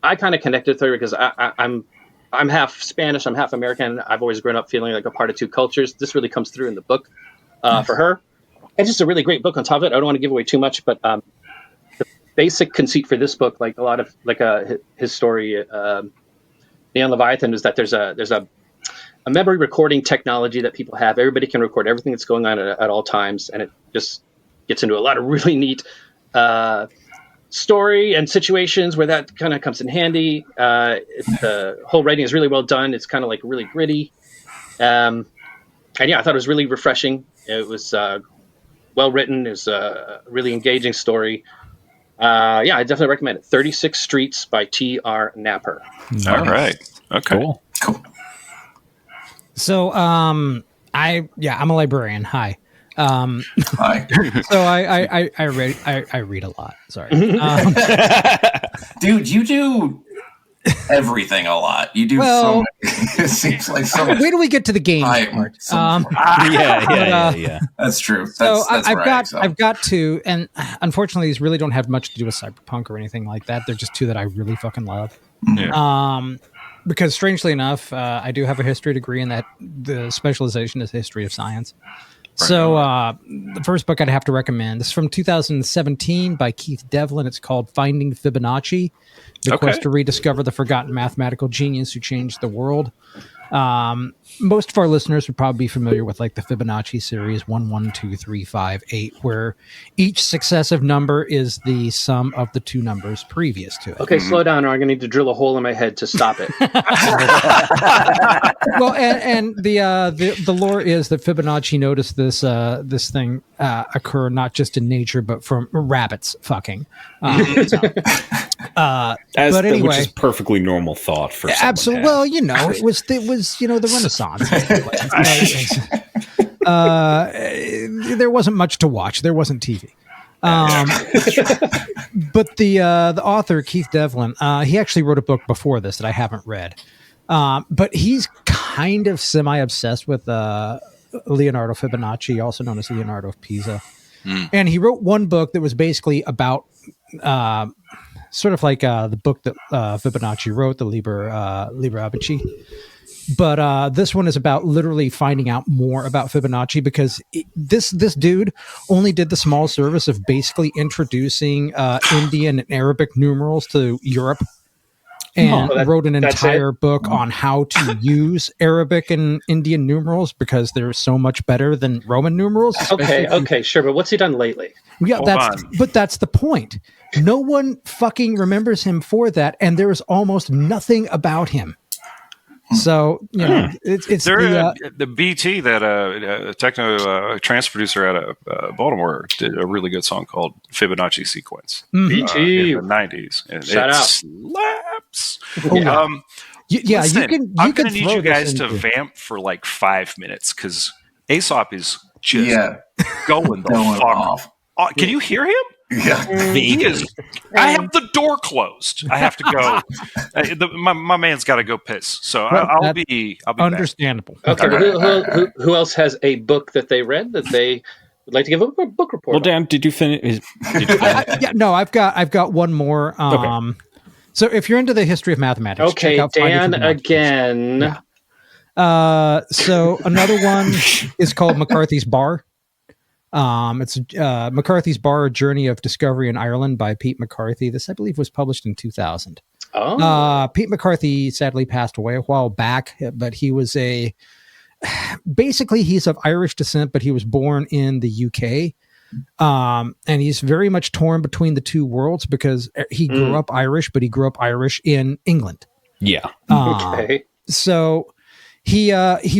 I kind of connected with her because I'm half Spanish, I'm half American. I've always grown up feeling like a part of two cultures. This really comes through in the book for her. And just a really great book on top of it. I don't want to give away too much, but the basic conceit for this book, like a lot of his story, Neon Leviathan, is that there's a memory recording technology that people have. Everybody can record everything that's going on at all times, and it just gets into a lot of really neat story and situations where that kind of comes in handy. The whole writing is really well done. It's kind of like really gritty. And I thought it was really refreshing. It was well written. It was a really engaging story. I definitely recommend it. 36 Streets by T.R. Napper. All right. Okay. Cool. So, I'm a librarian. Hi. Hi. So I read a lot. Sorry. Dude, you do everything a lot. You do so much. It seems like so much. Wait till we get to the games part. Yeah. That's true. So That's I've got to, and unfortunately, these really don't have much to do with cyberpunk or anything like that. They're just two that I really fucking love. Yeah. Because strangely enough, I do have a history degree, and that the specialization is history of science. Right. So the first book I'd have to recommend, this is from 2017 by Keith Devlin. It's called Finding Fibonacci, The Quest to Rediscover the Forgotten Mathematical Genius Who Changed the World. Most of our listeners would probably be familiar with like the Fibonacci series 1, 1, 2, 3, 5, 8, where each successive number is the sum of the two numbers previous to it. Okay, slow down, or I'm going to need to drill a hole in my head to stop it. Well, and the lore is that Fibonacci noticed this thing occur not just in nature but from rabbits fucking. Which is perfecly normal thought for someone. Absolutely. Well, it was the Renaissance. There wasn't much to watch. There wasn't TV. But the author Keith Devlin, he actually wrote a book before this that I haven't read. But he's kind of semi-obsessed with Leonardo Fibonacci, also known as Leonardo of Pisa. And he wrote one book that was basically about sort of like the book that Fibonacci wrote, the Liber Abaci. But this one is about literally finding out more about Fibonacci, because this dude only did the small service of basically introducing Indian and Arabic numerals to Europe, and wrote an entire book on how to use Arabic and Indian numerals because they're so much better than Roman numerals. Okay, sure. But what's he done lately? Yeah, that's the point. No one fucking remembers him for that, and there is almost nothing about him. So it's the BT that techno trance producer out of Baltimore did a really good song called Fibonacci Sequence. BT in the 90s. And Shout it out. slaps. Listen, I'm going to need you guys to vamp for like 5 minutes because Aesop is just going the fuck off. Can you hear him? Yeah, he is. I have the door closed. I have to go. My man's got to go piss. So I'll be understandable. Back. Okay. Who else has a book that they read that they would like to give a book report? Well, Dan, did you finish? No, I've got one more. Okay. So if you're into the history of mathematics, okay, check out Dan again. Yeah. So another one is called McCarthy's Bar. It's McCarthy's Bar: A Journey of Discovery in Ireland by Pete McCarthy. This, I believe, was published in 2000. Pete McCarthy sadly passed away a while back, but he was basically he's of Irish descent, but he was born in the UK. And he's very much torn between the two worlds because he grew up Irish, but he grew up Irish in England. Yeah. Okay. So he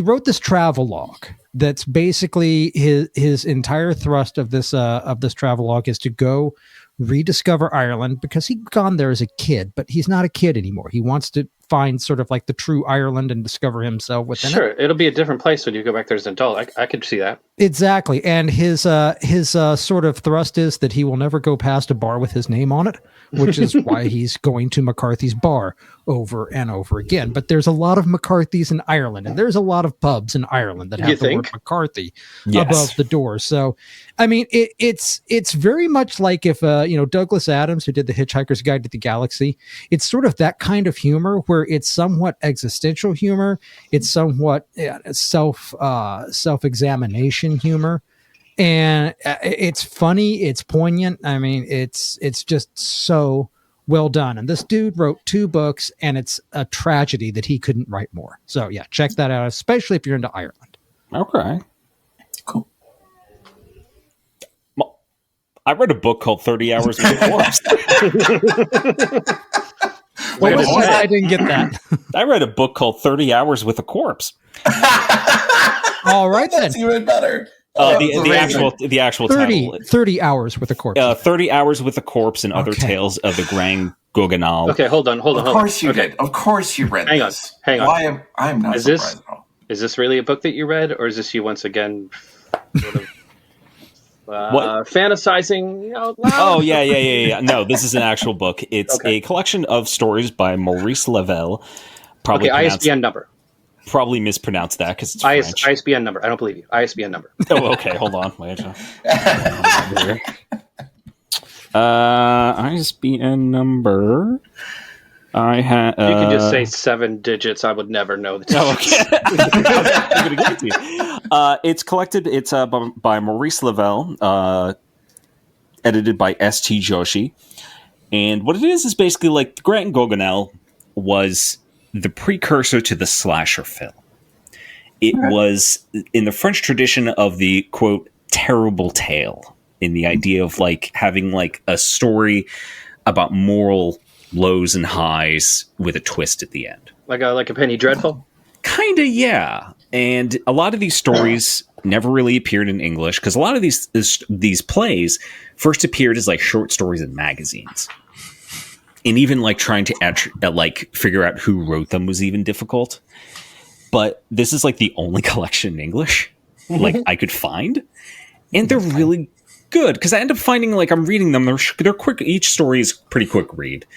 wrote this travel log. That's basically his entire thrust of this travelogue is to go rediscover Ireland because he'd gone there as a kid, but he's not a kid anymore. He wants to find sort of like the true Ireland and discover himself within it. Sure, it'll be a different place when you go back there as an adult. I could see that. Exactly. And his sort of thrust is that he will never go past a bar with his name on it, which is why he's going to McCarthy's Bar over and over again. But there's a lot of McCarthy's in Ireland, and there's a lot of pubs in Ireland that have the word McCarthy above the door. So, I mean, it's very much like if Douglas Adams, who did The Hitchhiker's Guide to the Galaxy, it's sort of that kind of humor where it's somewhat existential humor, it's somewhat self-examination humor, and it's funny, it's poignant. I mean, it's just so well done. And this dude wrote 2 books, and it's a tragedy that he couldn't write more. So yeah, check that out, especially if you're into Ireland. Okay, cool. Well, I read a book called 30 Hours with a Corpse. Wait, I didn't get that. I read a book called 30 Hours with a Corpse. All right, that's then. even better. The actual 30 hours with a corpse. 30 Hours with a Corpse and Other Tales of the Grand Goguenal. Okay, hold on. Of course you did. Of course you read this. Hang on. Why I'm not surprised at all. Is this really a book that you read, or is this you once again sort of fantasizing out loud? Oh, yeah. No, this is an actual book. It's a collection of stories by Maurice Lavelle. ISBN number. Probably mispronounced that because it's French. ISBN number. I don't believe you. ISBN number. Oh, okay. Hold on. Wait. ISBN number. I have. You can just say 7 digits. I would never know the digits. It's collected. It's by Maurice Lavelle, edited by S.T. Joshi. And what it is basically like the Grand Goguenal was the precursor to the slasher film. It was in the French tradition of the, quote, terrible tale, in the idea of like having like a story about moral lows and highs with a twist at the end. Like a Penny Dreadful? Kinda, yeah. And a lot of these stories never really appeared in English because a lot of these plays first appeared as like short stories in magazines. And even like trying to figure out who wrote them was even difficult. But this is like the only collection in English like I could find, and they're really good because I end up finding like I'm reading them. They're quick. Each story is pretty quick read,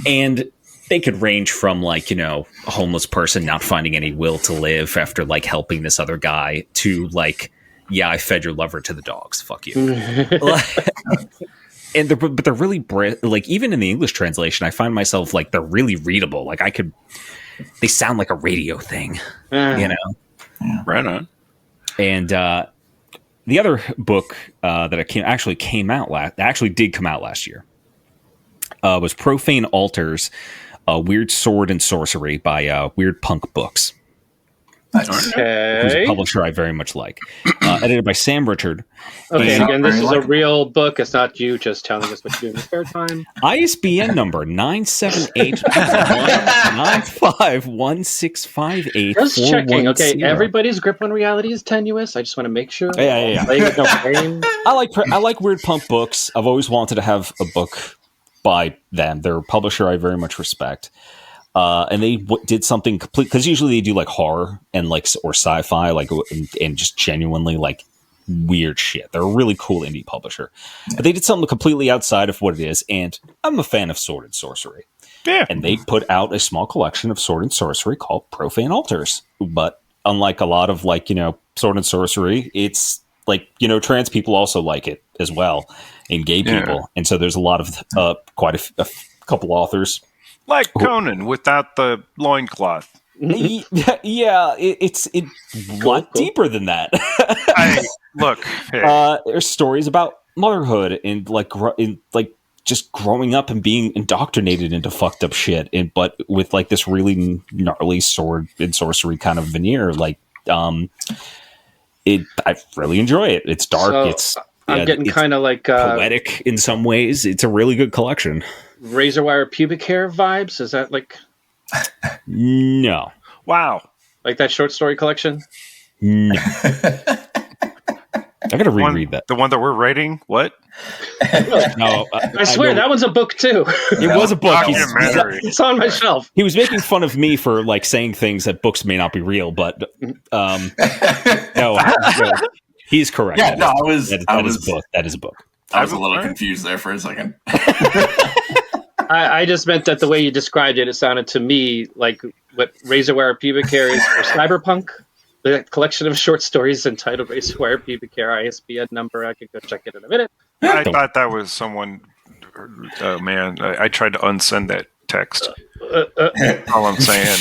and they could range from like a homeless person not finding any will to live after like helping this other guy to like, yeah, I fed your lover to the dogs. Fuck you. And they're really like even in the English translation, I find myself like they're really readable. Like they sound like a radio thing, Yeah, right on. And the other book that actually did come out last year was Profane Altars, Weird Sword and Sorcery by Weird Punk Books. Okay. Who's a publisher I very much like. Edited by Sam Richard. Okay, And again, this is a real book. It's not you just telling us what you do in your spare time. ISBN number 978-195-1658. Just checking. Okay, everybody's grip on reality is tenuous. I just want to make sure. Yeah. No pain. I like weird punk books. I've always wanted to have a book by them. They're a publisher I very much respect. And they did something complete, because usually they do like horror and like or sci-fi, like and just genuinely like weird shit. They're a really cool indie publisher, but they did something completely outside of what it is. And I'm a fan of sword and sorcery. Yeah, and they put out a small collection of sword and sorcery called Profane Altars. But unlike a lot of like sword and sorcery, it's like trans people also like it as well, and gay people, and so there's a lot of quite a couple authors. Like Conan without the loincloth. Yeah, it's a lot deeper than that. There's stories about motherhood and just growing up and being indoctrinated into fucked up shit, but with like this really gnarly sword and sorcery kind of veneer. I really enjoy it. It's dark. I'm getting kind of like poetic in some ways. It's a really good collection. Razor wire pubic hair vibes? Is that like... No. Wow. Like that short story collection? No. I gotta reread that. The one that we're writing? What? No. I swear, that one's a book too. It was a book. It's on my shelf. He was making fun of me for like saying things that books may not be real, but no, he's correct. Yeah, that is a book. I was a little confused there for a second. I just meant that the way you described it, it sounded to me like what Razor Wire Pubic Hair is for cyberpunk. The collection of short stories entitled Razor Wire Pubic Hair, ISBN number. I could go check it in a minute. I thought that was someone. Oh man, I tried to unsend that text. All I'm saying.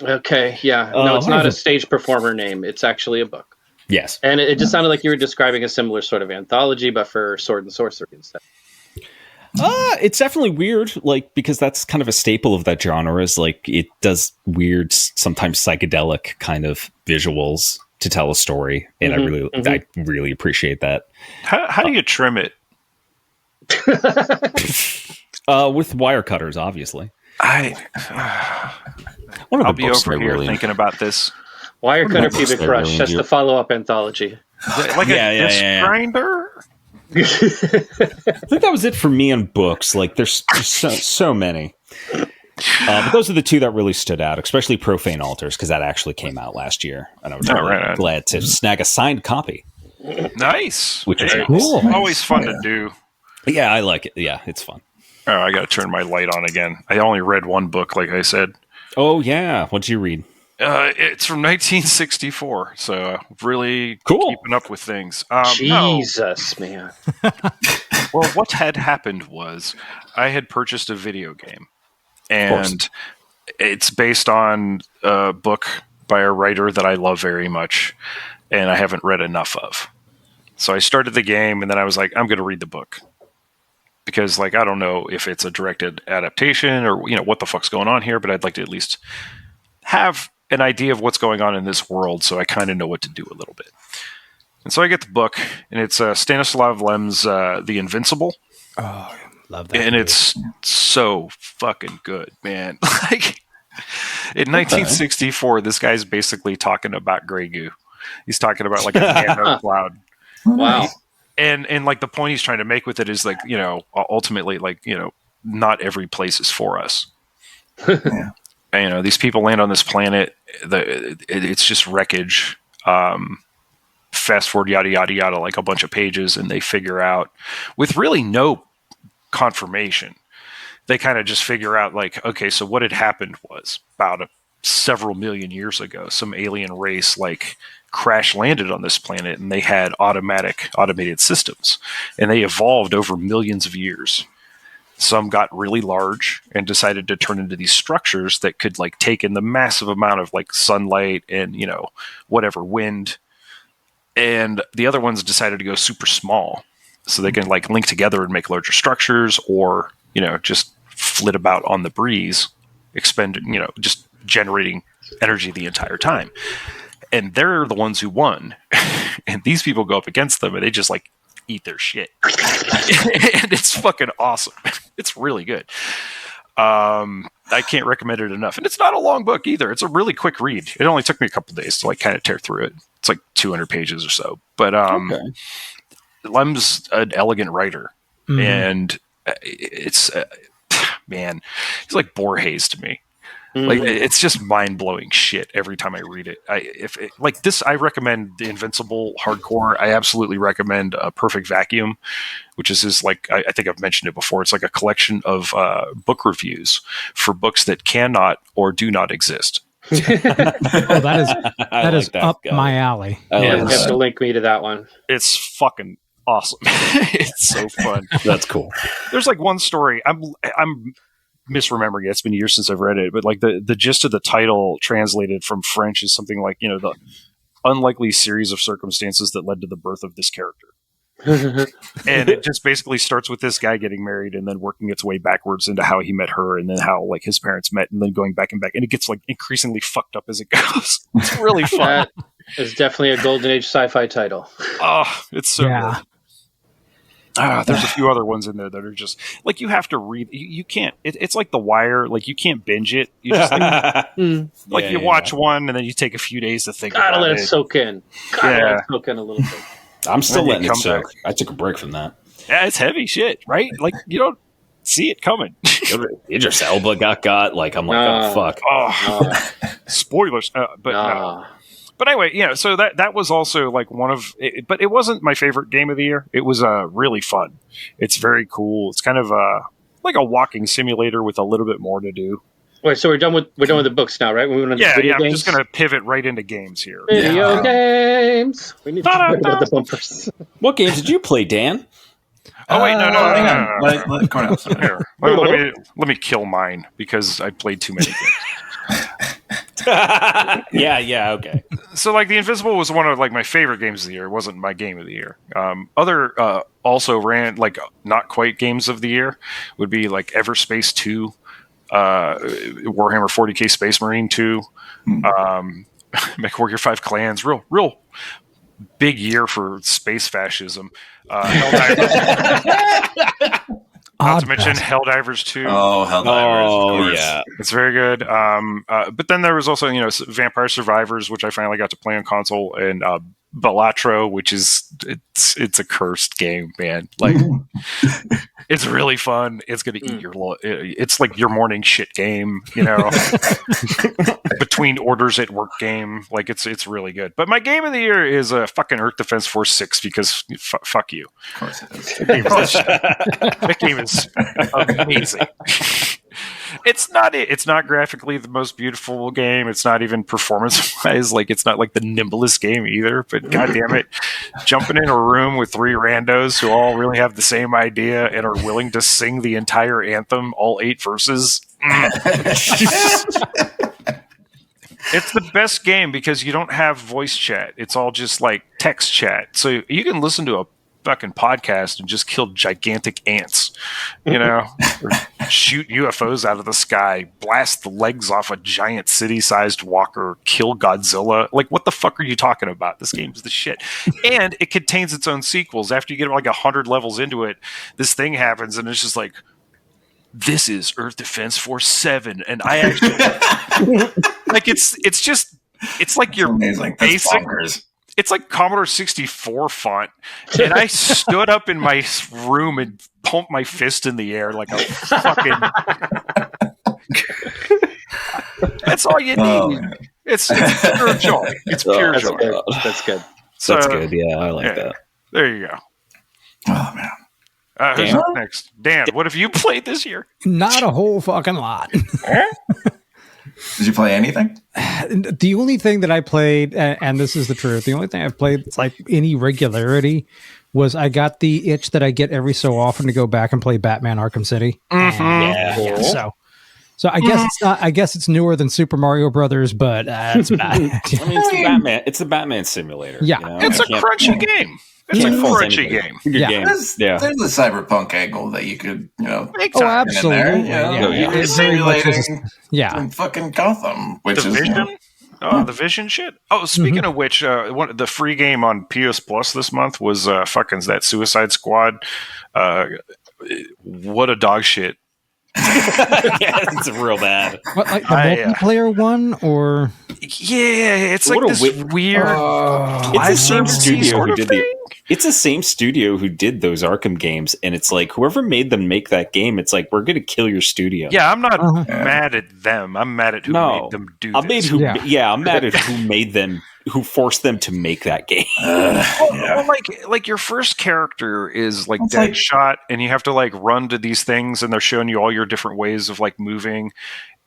Okay, yeah. No, it's not a stage performer name. It's actually a book. Yes. And it just sounded like you were describing a similar sort of anthology, but for sword and sorcery instead. It's definitely weird, like, because that's kind of a staple of that genre, is like it does weird, sometimes psychedelic kind of visuals to tell a story, and I really appreciate that. How do you trim it? With wire cutters, obviously. I'll be over here thinking about this. Wire cutter pubic brush. That's the follow-up anthology. Like a disc grinder. I think that was it for me on books. Like, there's so many. But those are the two that really stood out, especially Profane Altars, because that actually came out last year, and I was really glad to snag a signed copy. Nice, which is cool. Always fun to do. Yeah, I like it. Yeah, it's fun. Oh, I got to turn my light on again. I only read one book, like I said. Oh yeah, what'd you read? It's from 1964, so really keeping up with things. Jesus, man. Well, what had happened was I had purchased a video game, and it's based on a book by a writer that I love very much, and I haven't read enough of. So I started the game, and then I was like, I'm going to read the book. Because, like, I don't know if it's a directed adaptation or, what the fuck's going on here, but I'd like to at least have an idea of what's going on in this world, so I kind of know what to do a little bit. And so I get the book, and it's Stanislav Lem's The Invincible. Oh, I love that. And it's so fucking good, man. Like, in 1964, this guy's basically talking about Grey Goo. He's talking about, like, a nano cloud. Wow. And like the point he's trying to make with it is like, ultimately, like, not every place is for us. Yeah. And, these people land on this planet. It's just wreckage. Fast forward, yada, yada, yada, like a bunch of pages. And they figure out, with really no confirmation, they kind of just figure out like, okay, so what had happened was about several million years ago, some alien race like crash landed on this planet, and they had automated systems, and they evolved over millions of years. Some got really large and decided to turn into these structures that could like take in the massive amount of like sunlight and, whatever wind. And the other ones decided to go super small so they can like link together and make larger structures, or, just flit about on the breeze, just generating energy the entire time. And they're the ones who won. And these people go up against them and they just like eat their shit. And it's fucking awesome. It's really good. I can't recommend it enough. And it's not a long book either. It's a really quick read. It only took me a couple days to like kind of tear through it. It's like 200 pages or so. But Lem's an elegant writer. And it's man, he's like Borges to me. Like it's just mind-blowing shit every time I read it. I recommend the Invincible hardcore. I absolutely recommend Perfect Vacuum, which is his, like, I think I've mentioned it before. It's like a collection of book reviews for books that cannot or do not exist. that is up my alley. You have to link me to that one. It's fucking awesome. It's so fun. That's cool. There's like one story. I'm misremembering it. It's been years since I've read it, but like the gist of the title translated from French is something like, the unlikely series of circumstances that led to the birth of this character. And it just basically starts with this guy getting married and then working its way backwards into how he met her and then how like his parents met and then going back and back. And it gets like increasingly fucked up as it goes. It's really fun. That is definitely a golden age sci-fi title. Oh, it's so good. There's a few other ones in there that are just like you have to read. You can't. It's like The Wire. Like you can't binge it. You just like, you watch one and then you take a few days to think. Gotta let it soak in. Let it soak in a little bit. I'm still letting it soak. I took a break from that. Yeah, it's heavy shit, right? Like you don't see it coming. Idris Elba got. Like I'm like, oh fuck. Spoilers. But anyway, so that was also like one of, but it wasn't my favorite game of the year. It was really fun. It's very cool. It's kind of like a walking simulator with a little bit more to do. Wait, so we're done with the books now, right? We went video games? I'm just going to pivot right into games here. Video games. We need to put the bumpers. What games did you play, Dan? Oh wait, no. Let me kill mine because I played too many games. Yeah, okay. So like The Invincible was one of like my favorite games of the year. It wasn't my game of the year. Other also ran like not quite games of the year would be like Everspace 2, Warhammer 40K Space Marine 2, MechWarrior 5 Clans. Real big year for space fascism. Not to mention Helldivers 2. Oh, Helldivers. Yeah. It's very good. But then there was also, Vampire Survivors, which I finally got to play on console, and Balatro, which is it's a cursed game, man. Like it's really fun. It's going to eat your it's like your morning shit game, between orders at work game. Like it's really good. But my game of the year is a fucking Earth Defense Force 6 because fuck you. Of course it is. That game is amazing. It's not graphically the most beautiful game. It's not even performance-wise. Like, it's not like the nimblest game either. But goddamn it, jumping in a room with 3 randos who all really have the same idea and are willing to sing the entire anthem, all 8 verses. It's the best game because you don't have voice chat. It's all just like text chat. So you can listen to a fucking podcast and just kill gigantic ants, or shoot UFOs out of the sky, blast the legs off a giant city-sized walker, kill Godzilla. Like, what the fuck are you talking about? This game's the shit. And it contains its own sequels. After you get like 100 levels into it, this thing happens and it's just like, this is Earth Defense Force 7. And I actually like it's like your amazing. basic. It's like Commodore 64 font. And I stood up in my room and pumped my fist in the air like a fucking... That's all you need. It's pure joy. It's pure joy. Good. That's good. So, that's good. Yeah, I like that. There you go. Oh, man. Who's up next? Dan, what have you played this year? Not a whole fucking lot. Did you play anything? The only thing that I played, and this is the truth, the only thing I've played that's like any regularity was I got the itch that I get every so often to go back and play Batman Arkham City. Yeah. So I guess it's not. I guess it's newer than Super Mario Brothers, but it's bad. I mean, it's the Batman simulator. Yeah, it's a crunchy game. It's a Can't fault crunchy anybody. game. Good Yeah. game. There's Yeah. a cyberpunk angle that you could, Big Oh, time. absolutely. Yeah. Yeah. It's It's very much simulating yeah. in fucking Gotham, which The is Vision? Oh, the Vision shit. Oh, speaking of which, the free game on PS Plus this month was fucking that Suicide Squad. What a dog shit. Yeah, it's real bad. What, like the multiplayer one, or Yeah, it's like What a this It's weird. the live same service studio sort who of did thing. It's the same studio who did those Arkham games, and it's like whoever made them make that game. It's like we're gonna kill your studio. Yeah, I'm not mad at them. I'm mad at who made them do I'm mad this. I'm mad at who made them, who forced them to make that game. Well, like your first character is like It's like- Deadshot, and you have to like run to these things, and they're showing you all your different ways of like moving,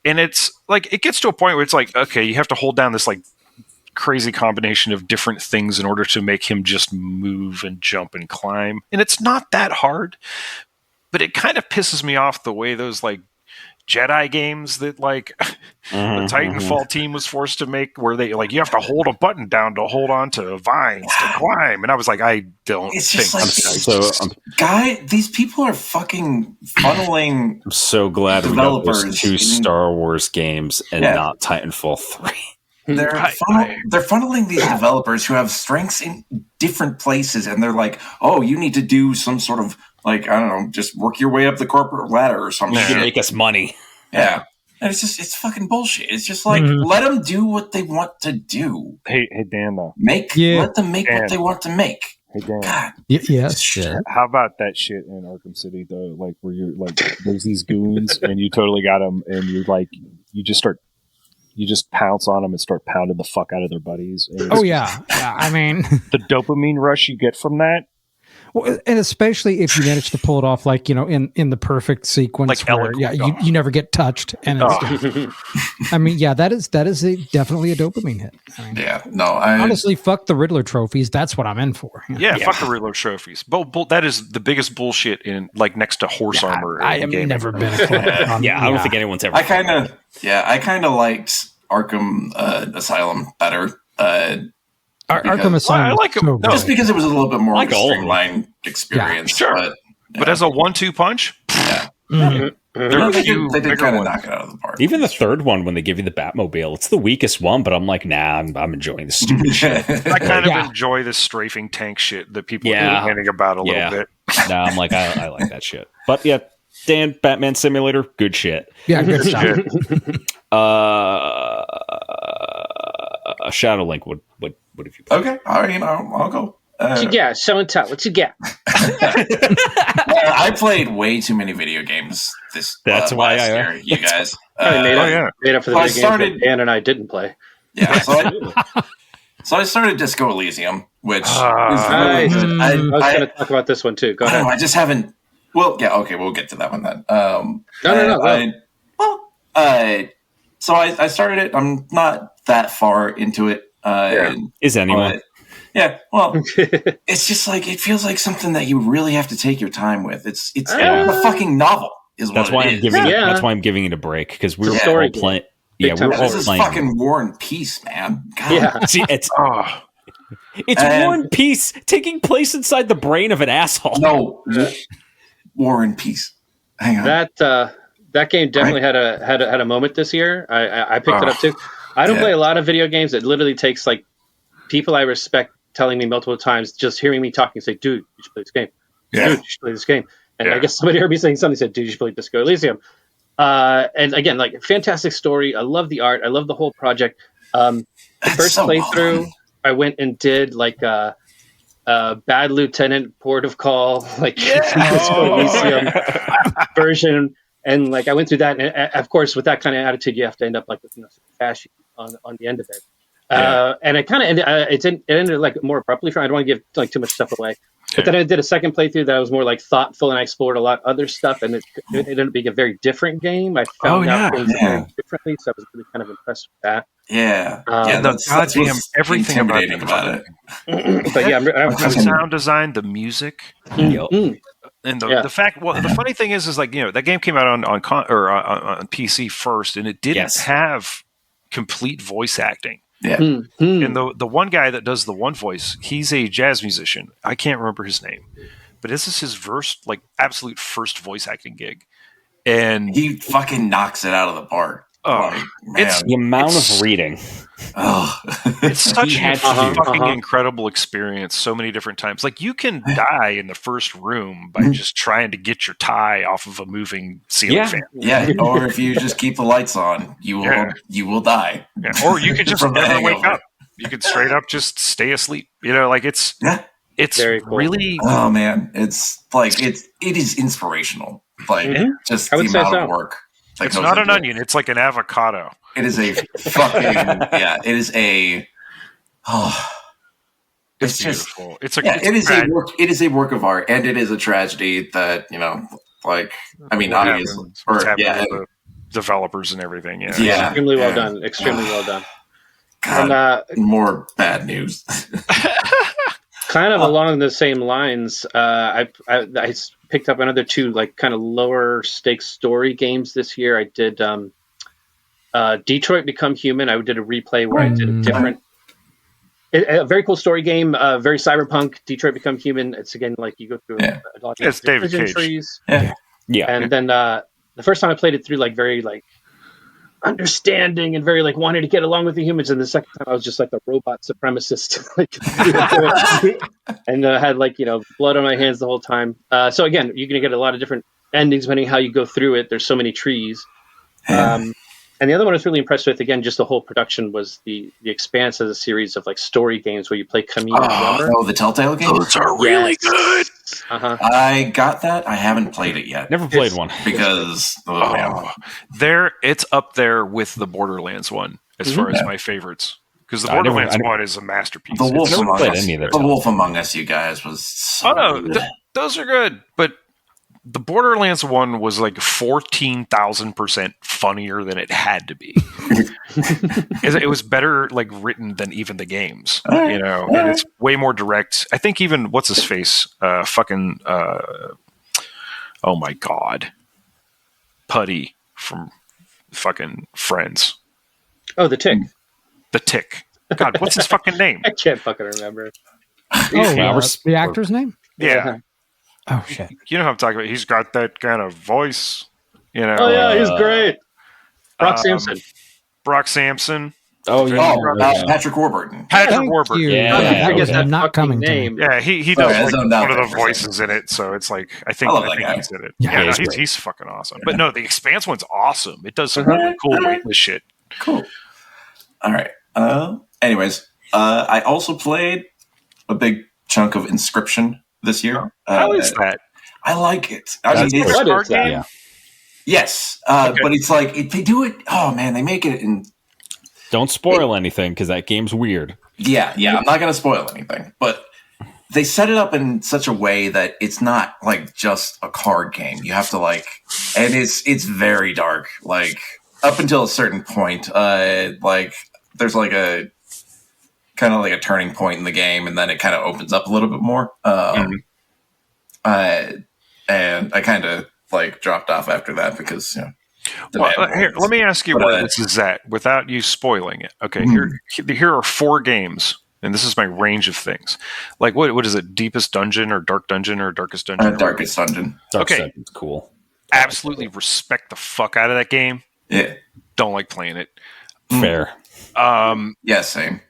and it's like it gets to a point where it's like, okay, you have to hold down this like crazy combination of different things in order to make him just move and jump and climb, and it's not that hard, but it kind of pisses me off the way those like Jedi games that like the Titanfall team was forced to make, where they like you have to hold a button down to hold on to vines to climb, and I was like, I don't It's think just like these people are fucking funneling. I'm so glad we got those Developers 2 in- Star Wars games and not Titanfall 3. They're funneling these developers who have strengths in different places, and they're like, "Oh, you need to do some sort of like I don't know, just work your way up the corporate ladder or something." You can make us money. Yeah, and it's fucking bullshit. It's just like let them do what they want to do. Hey Dan, though. Let them make what they want to make. Hey Dan. God, yes. shit. How about that shit in Arkham City though? Like where you're like, there's these goons, and you totally got them, and you're like, you just pounce on them and start pounding the fuck out of their buddies. Oh yeah. I mean, the dopamine rush you get from that. well, and especially if you manage to pull it off, like in the perfect sequence, Like where you never get touched, and it's, I mean, that is definitely a dopamine hit. I mean, honestly, fuck the Riddler trophies. That's what I'm in for. Yeah, fuck the Riddler trophies. That is the biggest bullshit in like next to horse armor. I have never been a fan. I don't think anyone's ever. I kind of liked Arkham Asylum better. Arkham Asylum. I like it just because it was a little bit more like of a streamlined experience. Sure. But as a 1-2 punch, Yeah. there are a They few did bigger kind of ones. knock it out of the park. Even the third one, when they give you the Batmobile, it's the weakest one, but I'm like, nah, I'm enjoying the stupid shit. I kind of enjoy this strafing tank shit that people are complaining about a little bit. Nah, I'm like, I like that shit. But yeah, Dan, Batman Simulator, good shit. Yeah, good stuff. Shadow Link, what have you played? Okay, all right, I'll go. What you got? Show and tell. What you got? I played way too many video games this That's why last I year, you guys. Made up for the I video games started- that Dan and I didn't play. Yeah, so I started Disco Elysium, which is really Nice. good. I was going to talk about this one too. Go I don't ahead. know, I just haven't. Well, yeah, okay, we'll get to that one then. So I started it. I'm not that far into it. Is anyone? Yeah, well, it's just like it feels like something that you really have to take your time with. It's a fucking novel. That's why I'm giving. That's why I'm giving it a break, because we were all playing. Yeah, we were all This is playing. fucking War and Peace, man. God. Yeah. See, it's War and Peace taking place inside the brain of an asshole. No, War and Peace. Hang on. That game definitely had a moment this year. I picked it up too. I don't play a lot of video games. It literally takes like people I respect telling me multiple times, just hearing me talking, say, "Dude, you should play this game. Yeah. Dude, you should play this game." And I guess somebody heard me saying something, said, "Dude, you should play Disco Elysium." And again, like fantastic story. I love the art. I love the whole project. The first playthrough, I went and did like Bad Lieutenant Port of Call, like Disco Elysium version. And like I went through that, and of course, with that kind of attitude, you have to end up like with some cash on the end of it. And it kind of ended. It ended like more abruptly. I don't want to give like too much stuff away. But then I did a second playthrough that was more like thoughtful, and I explored a lot of other stuff, and it ended up being a very different game. I found out things very differently, so I was really kind of impressed with that. Yeah, that's goddamn everything about it. But yeah, the sound design, the music. And the fact, the funny thing is like, you know, that game came out on PC first, and it didn't have complete voice acting. Yeah. And the one guy that does the one voice, he's a jazz musician. I can't remember his name, but this is his absolute first voice acting gig. And he fucking knocks it out of the park. It's the amount of reading. It's such a fucking incredible experience so many different times. Like, you can die in the first room by just trying to get your tie off of a moving ceiling fan. Yeah, or if you just keep the lights on, you will die. Yeah. Or you could just never wake up. You could straight up just stay asleep. Like it's very cool. Really. Oh man, it's like it is inspirational. Like just the amount of work. It's not an onion. It's like an avocado. It is a fucking It is a. It's beautiful. It is a work of art, and it is a tragedy that obviously, the developers and everything. Yeah, extremely well done. Extremely well done. God, and, more bad news. Kind of along the same lines, I picked up another 2 kind of lower stakes story games this year. I did Detroit Become Human. I did a replay where I did a different, a very cool story game, very cyberpunk. Detroit Become Human. It's again like you go through a lot of decision trees. Yeah. And then the first time I played it through very understanding and very wanting to get along with the humans, and the second time I was just like a robot supremacist, and had blood on my hands the whole time. So again, you're gonna get a lot of different endings depending how you go through it. There's so many trees. And the other one I was really impressed with, again, just the whole production, was the Expanse as a series of story games where you play Camille and Drummer. Oh, the Telltale games? Those are really good. I got that. I haven't played it yet. Never played one. Because it's up there with the Borderlands one as far as my favorites. Because the Borderlands one is a masterpiece. The Wolf Among Us, you guys, was so good. Those are good, but the Borderlands one was 14,000% funnier than it had to be. It was better written than even the games, and it's way more direct. I think even what's his face, oh my god, Putty from fucking Friends. Oh, the Tick. The Tick. God, what's his fucking name? I can't fucking remember. The actor's name? Yeah. Oh shit! You know what I'm talking about. He's got that kind of voice, Oh yeah, he's great. Brock Sampson. Patrick Warburton. Patrick Warburton. Yeah, that was not coming name. Yeah, he does one of the voices in it, so it's I think he's in it. Yeah, he's fucking awesome. But no, the Expanse one's awesome. It does some really cool weightless shit. Cool. All right. Anyways, I also played a big chunk of Inscription this year. How is that? I like it. It's a card game? Yeah. Yes, but it's they do it. Oh man, they make it in. Don't spoil anything because that game's weird. Yeah. I'm not gonna spoil anything, but they set it up in such a way that it's not just a card game. You have to and it's very dark. Up until a certain point, there's a kind of a turning point in the game, and then it kind of opens up a little bit more. And I kind of dropped off after that because here, let me ask you what this is at without you spoiling it. Okay, here are 4 games, and this is my range of things. What is it? Deepest Dungeon or Dark Dungeon or Darkest Dungeon? Darkest Dungeon. Dungeon's cool. Absolutely respect the fuck out of that game. Yeah, don't like playing it. Fair. Yeah, same.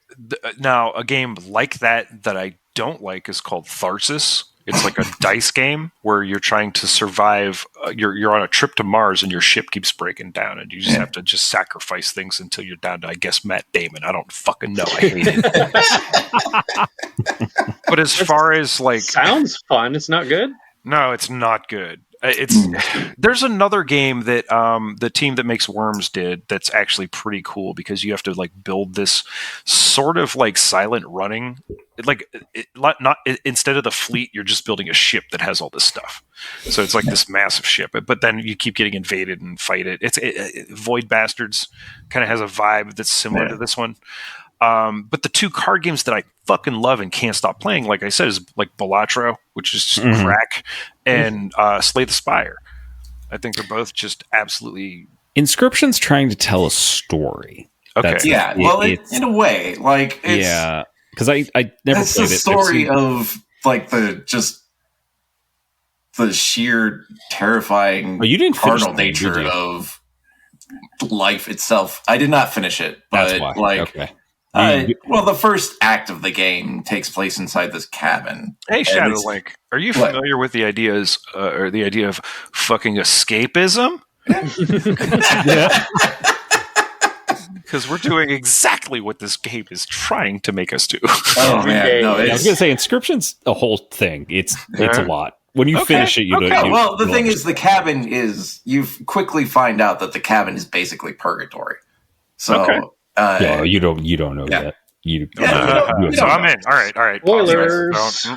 Now, a game like that I don't like is called Tharsis. It's like a dice game where you're trying to survive. You're on a trip to Mars and your ship keeps breaking down, and you just have to sacrifice things until you're down to, I guess, Matt Damon. I don't fucking know. I hate it. But as far as sounds fun. It's not good. No, it's not good. There's another game that the team that makes Worms did that's actually pretty cool because you have to build this sort of silent running. Instead of the fleet, you're just building a ship that has all this stuff. So it's this massive ship, but then you keep getting invaded and fight it. Void Bastards kind of has a vibe that's similar to this one. But the 2 card games that I fucking love and can't stop playing, like I said, is Balatro, which is just crack, and Slay the Spire. I think they're both just absolutely. Inscription's trying to tell a story. Okay. Yeah. Well, in a way, like it's because I never it's played the it. story of like the sheer terrifying you didn't carnal finish the game, nature did you? of life itself. I did not finish it, but That's why. like, Okay. well, the first act of the game takes place inside this cabin. Hey, Shadow Link, are you familiar with the ideas or the idea of fucking escapism? Yeah. Because we're doing exactly what this game is trying to make us do. Oh man, no, I was going to say Inscription's a whole thing. It's a lot. When you finish it, you don't. Well, the thing is, the cabin is. You quickly find out that the cabin is basically purgatory. So, you don't know yet. So I'm in. All right. Spoilers.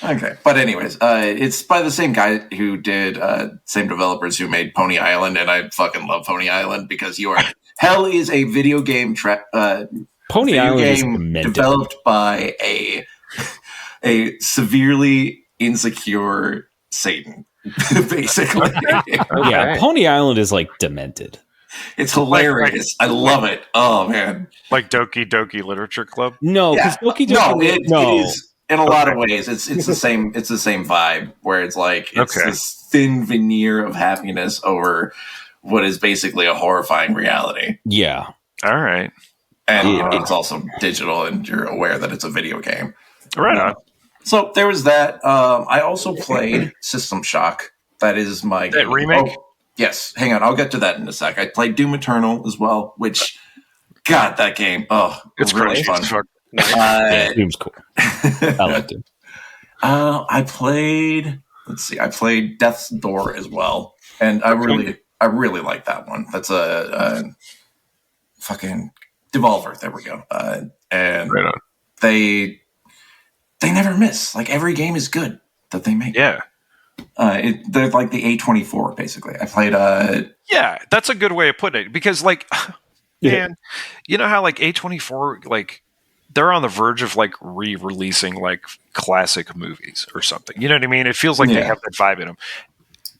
Okay, but anyways, it's by the same guy who did, same developers who made Pony Island, and I fucking love Pony Island because Hell is a video game Pony Island is developed by a severely insecure Satan, basically. Yeah, Pony Island is like demented. It's hilarious. I love it. Oh man, like Doki Doki Literature Club. No, because Doki Doki. It is in a lot of ways. It's the same. It's the same vibe where it's like it's this thin veneer of happiness over what is basically a horrifying reality. Yeah. All right. And it's also digital, and you're aware that it's a video game. Right on. So there was that. I also played System Shock. That is my that remake. Oh, yes. Hang on. I'll get to that in a sec. I played Doom Eternal as well, which, God, that game. Oh, it's really fun. Doom's cool. I liked it. I played. Let's see. I played Death's Door as well, and I really like that one. That's a fucking Devolver. There we go. And right on. They never miss. Like every game is good that they make. Yeah. They're like the A24 basically. I played yeah, that's a good way of putting it because like man, you know how like A24 like they're on the verge of like re-releasing like classic movies or something. You know what I mean? It feels like they have that vibe in them.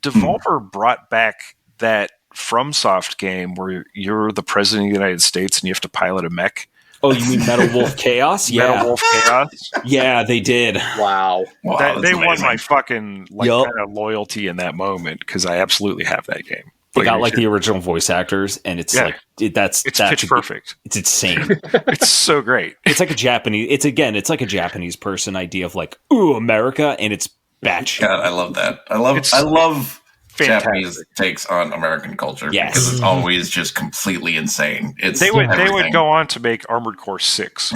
Devolver brought back that FromSoft game where you're the president of the United States and you have to pilot a mech. Oh, you mean Metal Wolf Chaos? Yeah. Metal Wolf Chaos? Yeah, they did. Wow. They won my fucking kind of loyalty in that moment because I absolutely have that game. They got like the original voice actors, and it's like that's pitch perfect. It's insane. It's so great. It's like a Japanese. It's like a Japanese person idea of like, ooh, America, and it's batshit. God, I love that. I love Japanese takes on American culture because it's always just completely insane. They would go on to make Armored Core 6.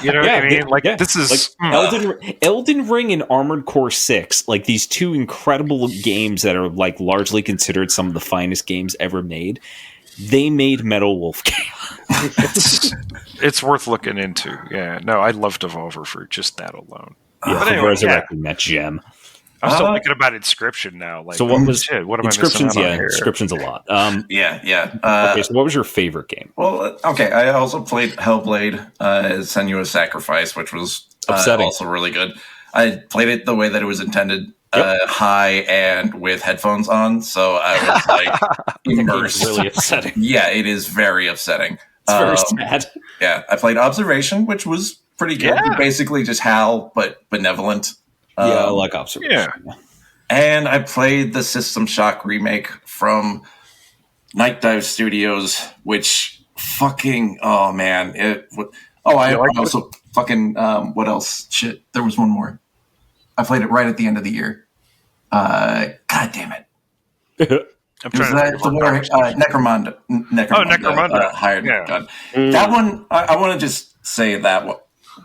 You know what I mean? This is like Elden Ring and Armored Core 6, like these two incredible games that are like largely considered some of the finest games ever made. They made Metal Wolf Chaos. It's worth looking into. Yeah, no, I love Devolver for just that alone. Yeah, but anyway, resurrecting that gem. I'm still thinking about Inscription now. Like, so what was what am Inscription's? I missing out on here? Inscription's a lot. Okay, so what was your favorite game? Well, okay, I also played Hellblade: Senua's Sacrifice, which was also really good. I played it the way that it was intended, high and with headphones on, so I was like immersed. Really upsetting. Yeah, it is very upsetting. It's very sad. Yeah, I played Observation, which was pretty good. Yeah. Basically, just HAL but benevolent. I like Observation. Yeah. And I played the System Shock remake from Night Dive Studios, which fucking, oh man. I also fucking, what else? Shit, there was one more. I played it right at the end of the year. God damn it. I'm trying to Necromunda. Necromunda. Hired gun. That one, I want to just say that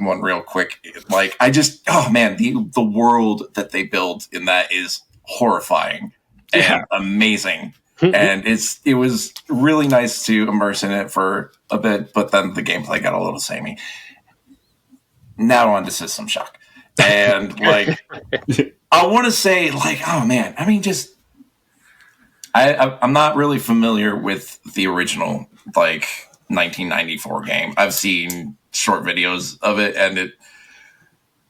one real quick. Like, I just, oh man, the world that they build in that is horrifying and amazing. And it was really nice to immerse in it for a bit, but then the gameplay got a little samey. Now on to System Shock. And like, I want to say like, oh man, I mean, just, I'm not really familiar with the original, like 1994 game. I've seen short videos of it, and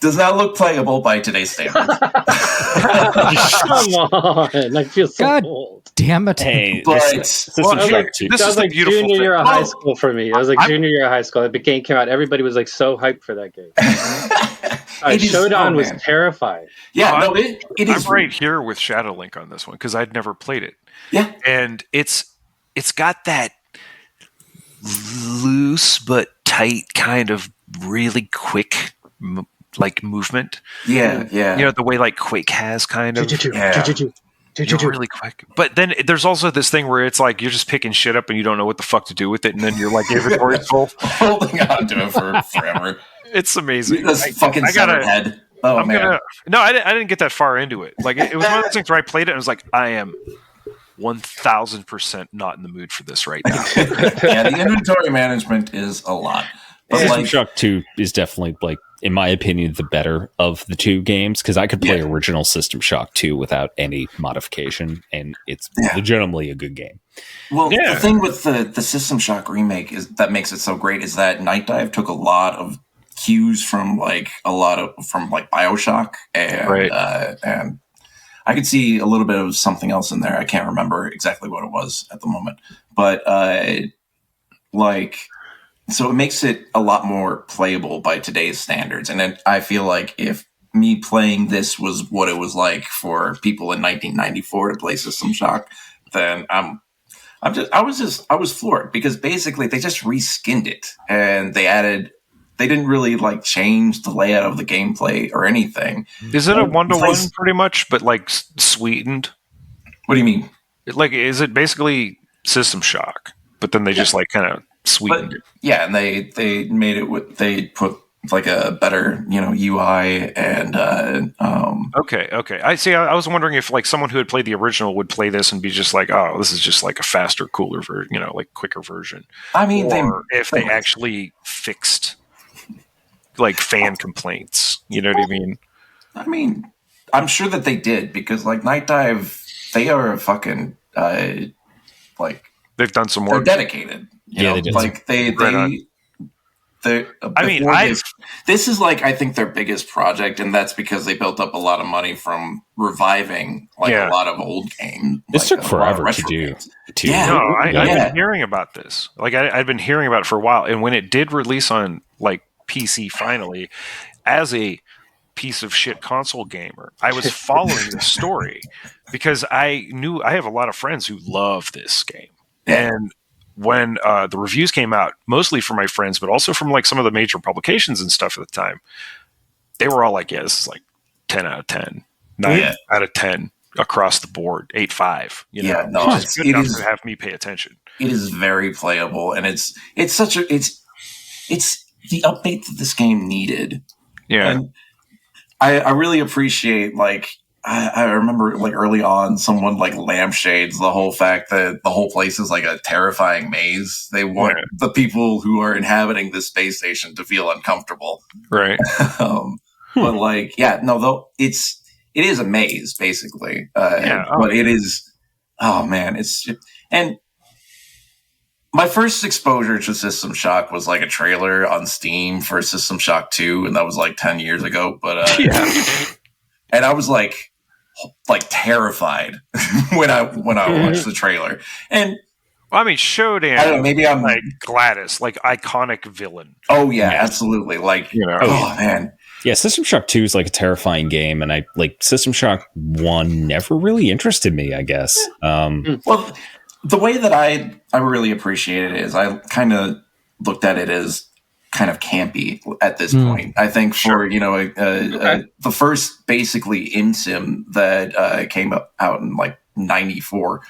does not look playable by today's standards. Come on, I feel so God old. damn it! Hey, But Well, That was like junior year of high thing. school for me. It was like junior year of high school. The game came out. Everybody was like so hyped for that game. Showdown was terrifying. Yeah, no, it is. I'm right here with Shadowlink on this one because I'd never played it. Yeah, and it's got that loose but tight kind of really quick movement. Yeah. You know, the way like Quake has kind of. You're really quick. But then there's also this thing where it's like you're just picking shit up and you don't know what the fuck to do with it, and then you're like inventory's full. Holding on to it for forever. It's amazing. This fucking severed head. Oh, man. No, I didn't get that far into it. Like it was one of those things where I played it and I was like, I am 1,000% not in the mood for this right now. Yeah, the inventory management is a lot. But System Shock 2 is definitely, like, in my opinion, the better of the two games, because I could play original System Shock 2 without any modification, and it's legitimately a good game. Well, the thing with the System Shock remake is that makes it so great is that Night Dive took a lot of cues from BioShock, and I could see a little bit of something else in there. I can't remember exactly what it was at the moment, but so it makes it a lot more playable by today's standards. And then I feel like if me playing this was what it was like for people in 1994 to play System Shock, then I was floored because basically they just reskinned it and they didn't really like change the layout of the gameplay or anything. Is it a 1-to-1 pretty much, but like sweetened? What do you mean? Is it basically System Shock, but then they just like kind of sweetened it? Yeah, and they made it they put like a better, UI and Okay. I see. I was wondering if like someone who had played the original would play this and be just like, oh, this is just like a faster, cooler version, like quicker version. I mean, if they actually fixed like fan complaints, you know what I mean? I mean, I'm sure that they did because like Night Dive, they are a fucking like they've done some work. They're dedicated. They did. Like this is like I think their biggest project, and that's because they built up a lot of money from reviving a lot of old games. This took forever to do. I've been hearing about this. Like I've been hearing about it for a while, and when it did release on like PC finally, as a piece of shit console gamer, I was following the story because I knew I have a lot of friends who love this game, and when the reviews came out, mostly from my friends, but also from like some of the major publications and stuff at the time, they were all like, yeah, this is like 10 out of 10, 9 out of 10 across the board, 8.5. It's good enough to have me pay attention. It is very playable, and it's the update that this game needed. Yeah. And I really appreciate I remember like early on someone like lampshades the whole fact that the whole place is like a terrifying maze. They want the people who are inhabiting this space station to feel uncomfortable. Right. But it is a maze basically. But it is, oh man, and my first exposure to System Shock was like a trailer on Steam for System Shock 2, and that was like 10 years ago. But and I was like terrified when I watched the trailer. And Showdown. I don't know, maybe I'm like Gladys, like iconic villain. Oh yeah, absolutely. Like oh man. Yeah, System Shock 2 is like a terrifying game, and I like System Shock 1 never really interested me, I guess. Well, the way that I really appreciate it is I kind of looked at it as kind of campy at this point. I think for the first basically InSim that came out in like 94,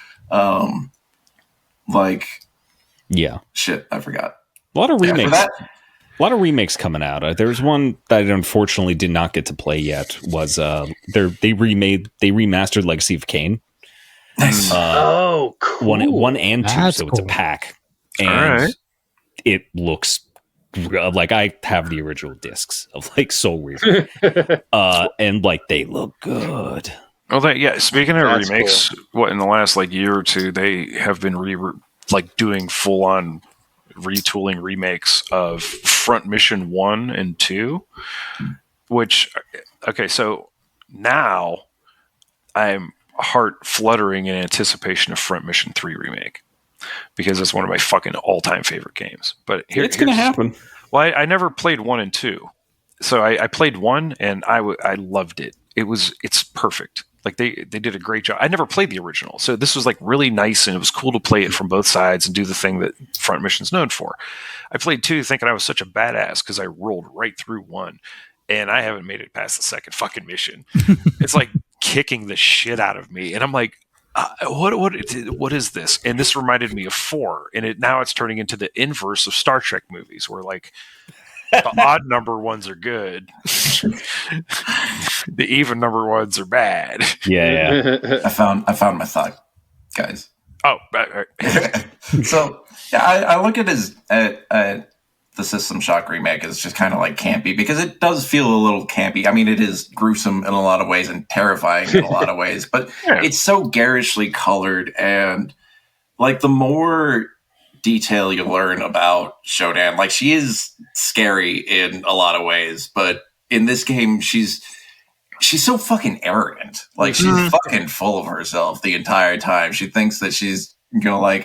shit, I forgot. A lot of remakes. A lot of remakes coming out. There was one that I unfortunately did not get to play yet. Was they remastered Legacy of Kain? Nice. Oh, cool. One and 2, That's so it's a pack, and it looks like I have the original discs of like Soul Reaver, and like they look good. Well, speaking of remakes, what in the last like year or two they have been doing full on retooling remakes of Front Mission 1 and 2, So now I'm heart fluttering in anticipation of Front Mission 3 remake because it's one of my fucking all-time favorite games. But it's going to happen. Well, I never played 1 and 2. So I played 1 and I loved it. It's perfect. Like they did a great job. I never played the original. So this was like really nice and it was cool to play it from both sides and do the thing that Front Mission's known for. I played 2 thinking I was such a badass because I rolled right through 1 and I haven't made it past the second fucking mission. It's like kicking the shit out of me. And I'm like, what is this? And this reminded me of 4. And now it's turning into the inverse of Star Trek movies where like the odd number ones are good. The even number ones are bad. Yeah. I found my thought, guys. Oh, right. So yeah, I look at the System Shock remake as just kind of like campy because it does feel a little campy. I mean, it is gruesome in a lot of ways and terrifying in a lot of ways, but it's so garishly colored, and like the more detail you learn about Shodan, like she is scary in a lot of ways, but in this game she's so fucking arrogant. Like she's fucking full of herself the entire time. She thinks that she's gonna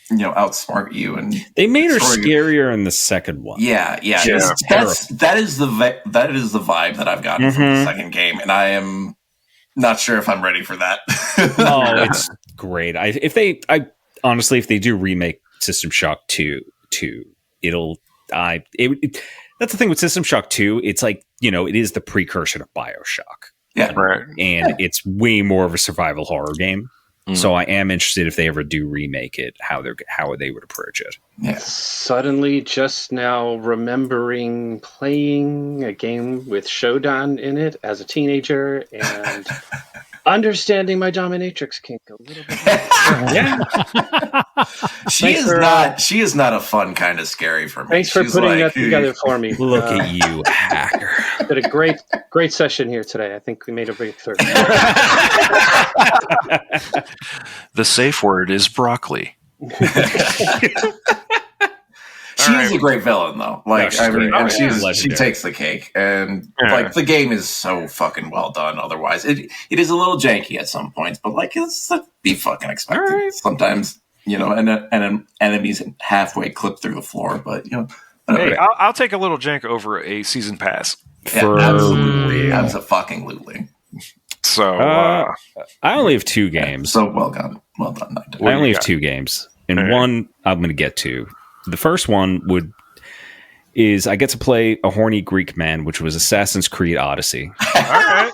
outsmart you, and they made her scarier in the second one. Yeah. That is the vibe that I've gotten from the second game, and I am not sure if I'm ready for that. Oh, it's great. If they do remake System Shock 2, that's the thing with System Shock 2. It's like, it is the precursor to BioShock. Yeah, right. And it's way more of a survival horror game. So I am interested if they ever do remake it, how they would approach it. Yeah. Suddenly, just now remembering playing a game with Shodan in it as a teenager and understanding my dominatrix kink a little bit. Yeah. She is not a fun kind of scary for me. Thanks for putting that together for me. Look at you, hacker. Did a great session here today. I think we made a breakthrough. The safe word is broccoli. She is a great villain, though. Like, she takes the cake, and like the game is so fucking well done. Otherwise, it is a little janky at some points, but like it's to be fucking expected. Right. Sometimes, and an enemy's halfway clipped through the floor, but hey, I'll take a little jank over a season pass. Yeah, absolutely. So I only have 2 games. So well done. I only have 2 games, and one I'm going to get to. The first one is I get to play a horny Greek man, which was Assassin's Creed Odyssey. All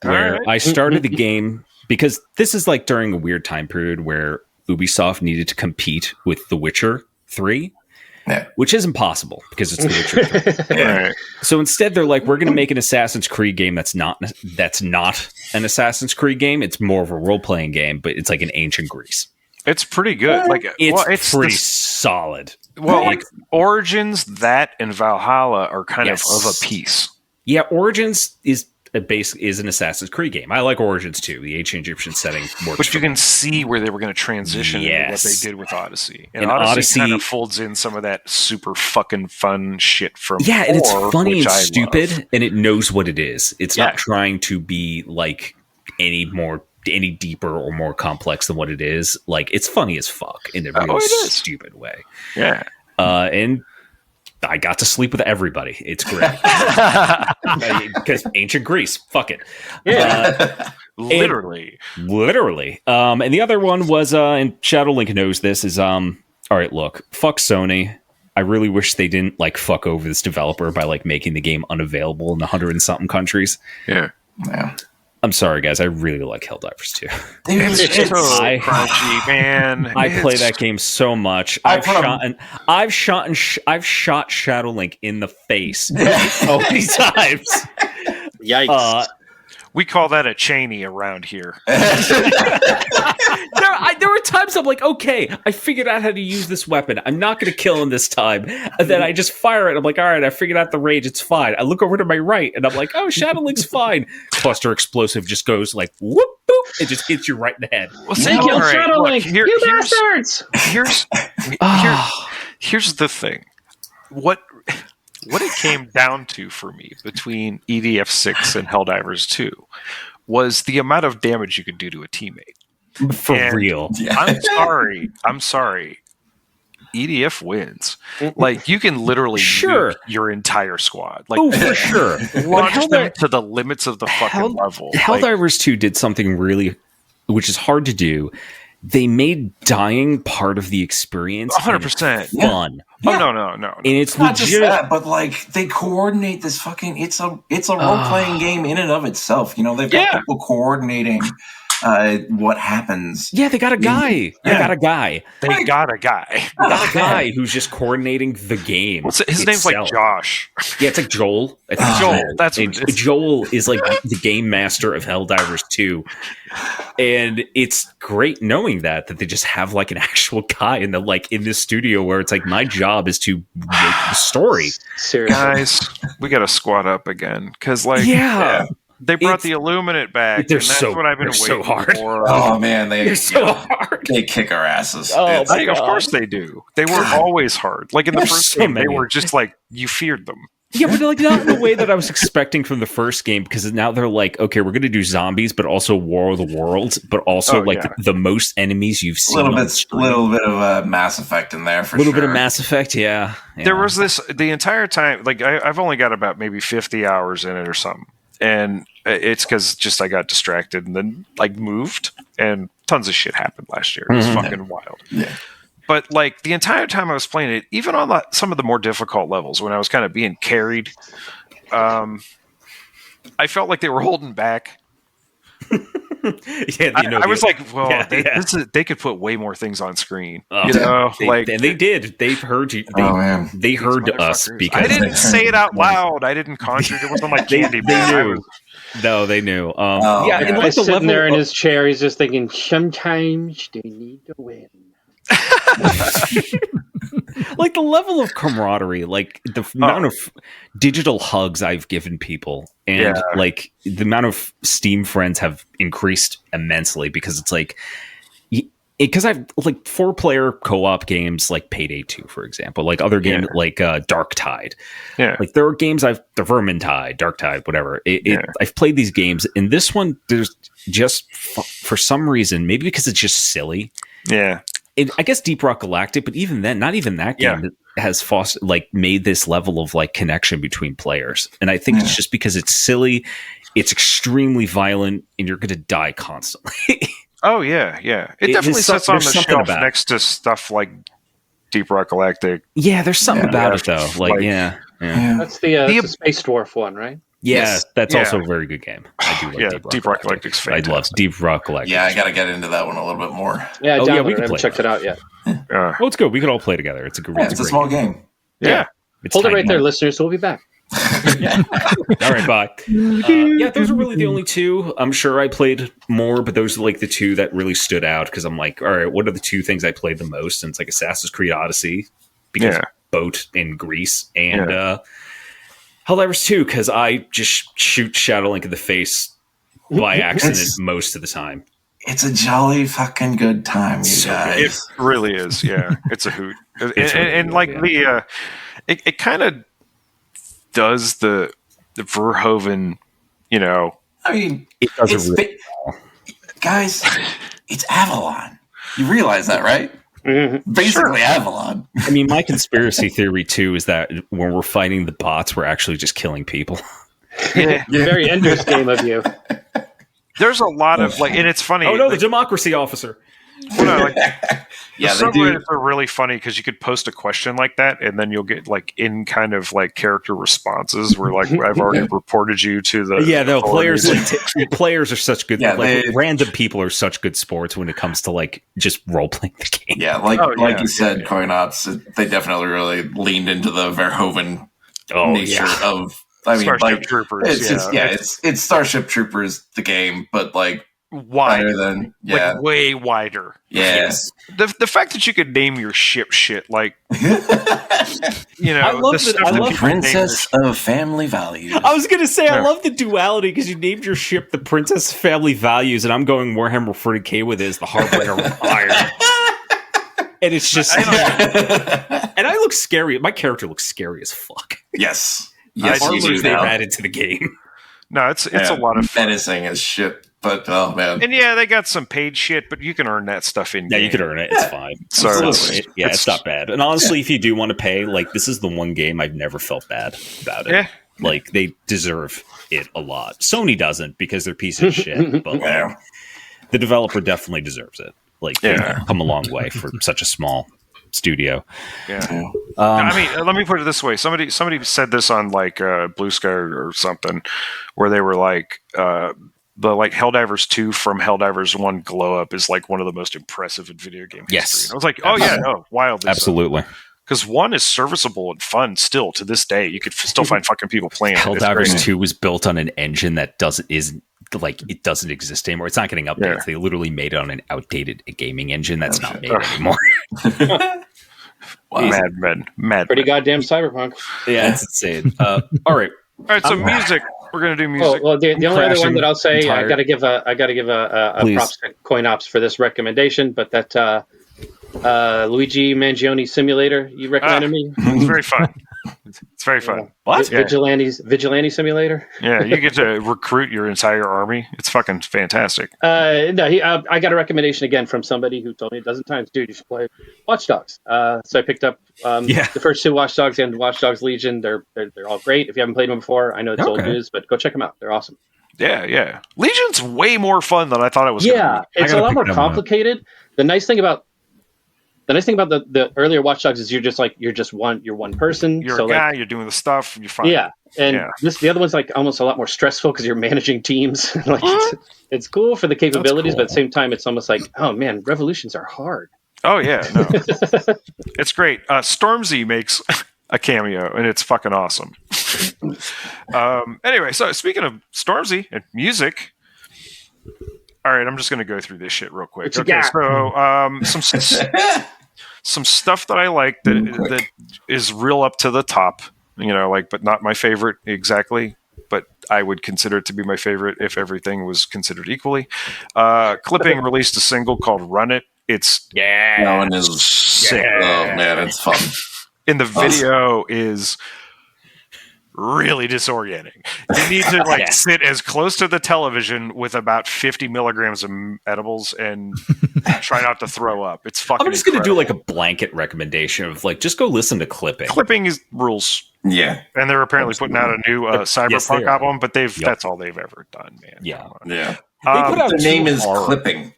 right. I started the game because this is like during a weird time period where Ubisoft needed to compete with The Witcher 3. Yeah. Which isn't possible because it's The Witcher 3. Right. So instead, they're like, we're going to make an Assassin's Creed game that's not an Assassin's Creed game. It's more of a role-playing game, but it's like in ancient Greece. It's pretty good. Like it's pretty solid. Well, like Origins, that and Valhalla are kind of a piece. Yeah, Origins is an Assassin's Creed game. I like Origins too. The ancient Egyptian setting works. But you can see where they were going to transition into what they did with Odyssey. And Odyssey kind of folds in some of that super fucking fun shit from and it's funny and stupid, and it knows what it is. It's not trying to be like any deeper or more complex than what it is. Like, it's funny as fuck in a real stupid way. Yeah. And I got to sleep with everybody. It's great. Because ancient Greece. Fuck it. Yeah. Literally. And the other one was, and Shadowlink knows this, is, all right, look, fuck Sony. I really wish they didn't, like, fuck over this developer by, like, making the game unavailable in 100 and something countries. Yeah. I'm sorry, guys. I really like Helldivers 2. It's so crunchy, man. I play that game so much. I've shot Shadowlink in the face so many times. Yikes. We call that a Cheney around here. There were times I'm like, okay, I figured out how to use this weapon. I'm not going to kill him this time. And then I just fire it. I'm like, all right, I figured out the range. It's fine. I look over to my right, and I'm like, oh, Shadowlink's fine. Cluster explosive just goes like, whoop, boop. It just hits you right in the head. Well, thank you, Shadowlink. You bastards. Here's the thing. what it came down to for me between EDF6 and Helldivers 2 was the amount of damage you could do to a teammate. For real. Yeah. I'm sorry. EDF wins. Like, you can literally nuke your entire squad. Like, for sure. Launch them to the limits of the fucking level. Helldivers 2 did something really, which is hard to do. They made dying part of the experience. 100% fun. Yeah. Oh no. And it's not just that, but like they coordinate this fucking. It's a role playing game in and of itself. You know, they've got people coordinating what happens. Yeah, they got a guy. They got a guy who's just coordinating the game. His name's like Josh. Yeah, it's like Joel. I think Joel. That's what it is. Joel is like the game master of Helldivers 2. And it's great knowing that they just have like an actual guy in this studio where it's like, my job is to make the story. Seriously. Guys, we got to squat up again. Because they brought the Illuminate back. They're and that's what I've been waiting so hard. for. Oh man, they're so hard. They kick our asses. Oh, of course they do. They were always hard. Like in the first game, they were just like, you feared them. Yeah, but like not in the way that I was expecting from the first game, because now they're like, okay, we're going to do zombies, but also War of the Worlds, but also the most enemies you've seen. A little bit of Mass Effect in there for sure. A little bit of Mass Effect, yeah. There was this the entire time. Like I've only got about maybe 50 hours in it or something, and it's because I got distracted and then like moved, and tons of shit happened last year. It was fucking wild. Yeah. But like the entire time I was playing it, even on some of the more difficult levels, when I was kind of being carried, I felt like they were holding back. I was like, well, they could put way more things on screen. They did. They've heard you. They heard us because I didn't say it out loud. I didn't conjure. It wasn't like candy. They knew. No, they knew. And like sitting there in his chair, he's just thinking, sometimes they need to win. Like the level of camaraderie, like the amount of digital hugs I've given people, and like the amount of Steam friends have increased immensely, because it's like, because I've like 4-player co-op games like Payday 2, for example, like other games like Darktide. Yeah, like there are games the Vermintide, Darktide, whatever. I've played these games, and this one, there's just for some reason, maybe because it's just silly. Yeah. I guess Deep Rock Galactic, but even then, not even that game has made this level of like connection between players. And I think it's just because it's silly, it's extremely violent, and you're going to die constantly. Oh yeah. It definitely sits on the shelf next to stuff like Deep Rock Galactic. Yeah, there's something about it though. That's the Space Dwarf one, right? Yeah, that's also a very good game. I do like Deep Rock Galactic's fantastic. I love Deep Rock Galactic. Yeah, I got to get into that one a little bit more. Yeah, we haven't checked it out yet. It's good. We could all play together. It's a small game. Yeah. Hold it right there, listeners. We'll be back. All right, bye. Those are really the only two. I'm sure I played more, but those are like the two that really stood out, because I'm like, all right, what are the two things I played the most? And it's like Assassin's Creed Odyssey, because boat in Greece, and Helldivers 2, because I just shoot Shadowlink in the face by accident most of the time. It's a jolly fucking good time, you guys. It really is, yeah. It's a hoot. And like it kind of does the Verhoeven, I mean, it does guys, it's Avalon. You realize that, right? Mm-hmm. Basically, Avalon. I mean, my conspiracy theory too is that when we're fighting the bots, we're actually just killing people. Very Ender's Game of you. There's a lot of and it's funny. Oh no, the democracy officer. Well, they do. Are really funny because you could post a question like that, and then you'll get like in kind of like character responses where like I've already reported you to the players are such good. Random people are such good sports when it comes to like just role playing the game. Yeah, like you said, Coin Ops, they definitely really leaned into the Verhoeven nature of. I mean, Starship Troopers. It's Starship Troopers, the game, but like wider than like way wider. Yes, the fact that you could name your ship shit like I love the Princess of Family Values. I was gonna say I love the duality because you named your ship the Princess of Family Values, and I'm going Warhammer 40K with it as the Harbinger of Iron. And it's just, and I looks scary. My character looks scary as fuck. Yes. Yes, armors they've added to the game. No, it's a lot of fun. Menacing as shit. But oh man, and yeah, they got some paid shit, but you can earn that stuff in. Yeah, you can earn it. It's fine. So it's not bad. And honestly, if you do want to pay, like this is the one game I've never felt bad about it. Yeah. Like they deserve it a lot. Sony doesn't because they're pieces of shit, but like, the developer definitely deserves it. Like they've come a long way for such a small studio. Yeah. I mean, let me put it this way. Somebody said this on like Blue Sky or something, where they were like. The like Helldivers 2 from Helldivers 1 Glow Up is like one of the most impressive in video game history. Yes. And I was like, oh yeah, no, wildly absolutely. Because 1 is serviceable and fun still to this day. You could still find fucking people playing it. Helldivers 2 was built on an engine that doesn't exist anymore. It's not getting updates. Yeah. They literally made it on an outdated gaming engine that's not made anymore. Wow. Mad. Pretty goddamn cyberpunk. Yeah, it's insane. All right. All right, so music. We're gonna do music. Oh, well, the only other one that I'll say, I gotta give a props to CoinOps for this recommendation, but that Luigi Mangione Simulator you recommended me. It's very fun. It's very fun. What? Vigilante Simulator? Yeah, you get to recruit your entire army. It's fucking fantastic. No, I got a recommendation again from somebody who told me a dozen times, dude, you should play Watch Dogs. So I picked up the first 2 Watch Dogs and Watch Dogs Legion. They're all great. If you haven't played them before, I know it's old news, but go check them out. They're awesome. Yeah. Legion's way more fun than I thought it was. Yeah, it's a lot more complicated. The nice thing about the earlier Watch Dogs is you're one person. You're a guy. You're doing the stuff. You're fine. Yeah, and the other one's like almost a lot more stressful because you're managing teams. Like it's cool for the capabilities, but at the same time, it's almost like, oh man, revolutions are hard. Oh yeah, no, it's great. Stormzy makes a cameo, and it's fucking awesome. Anyway, so speaking of Stormzy and music. All right, I'm just going to go through this shit real quick. Okay, so some stuff that I like that is real up to the top, but not my favorite exactly, but I would consider it to be my favorite if everything was considered equally. Clipping released a single called "Run It." It's that one is sick. Oh man, it's fun. And the video is really disorienting. You need to sit as close to the television with about 50 milligrams of edibles and try not to throw up. It's fucking. I'm just going to do like a blanket recommendation of like just go listen to Clipping. Clipping is rules. Yeah, and they're apparently putting out a new cyberpunk album, but that's all they've ever done, man. Yeah. They put out the name is Clipping.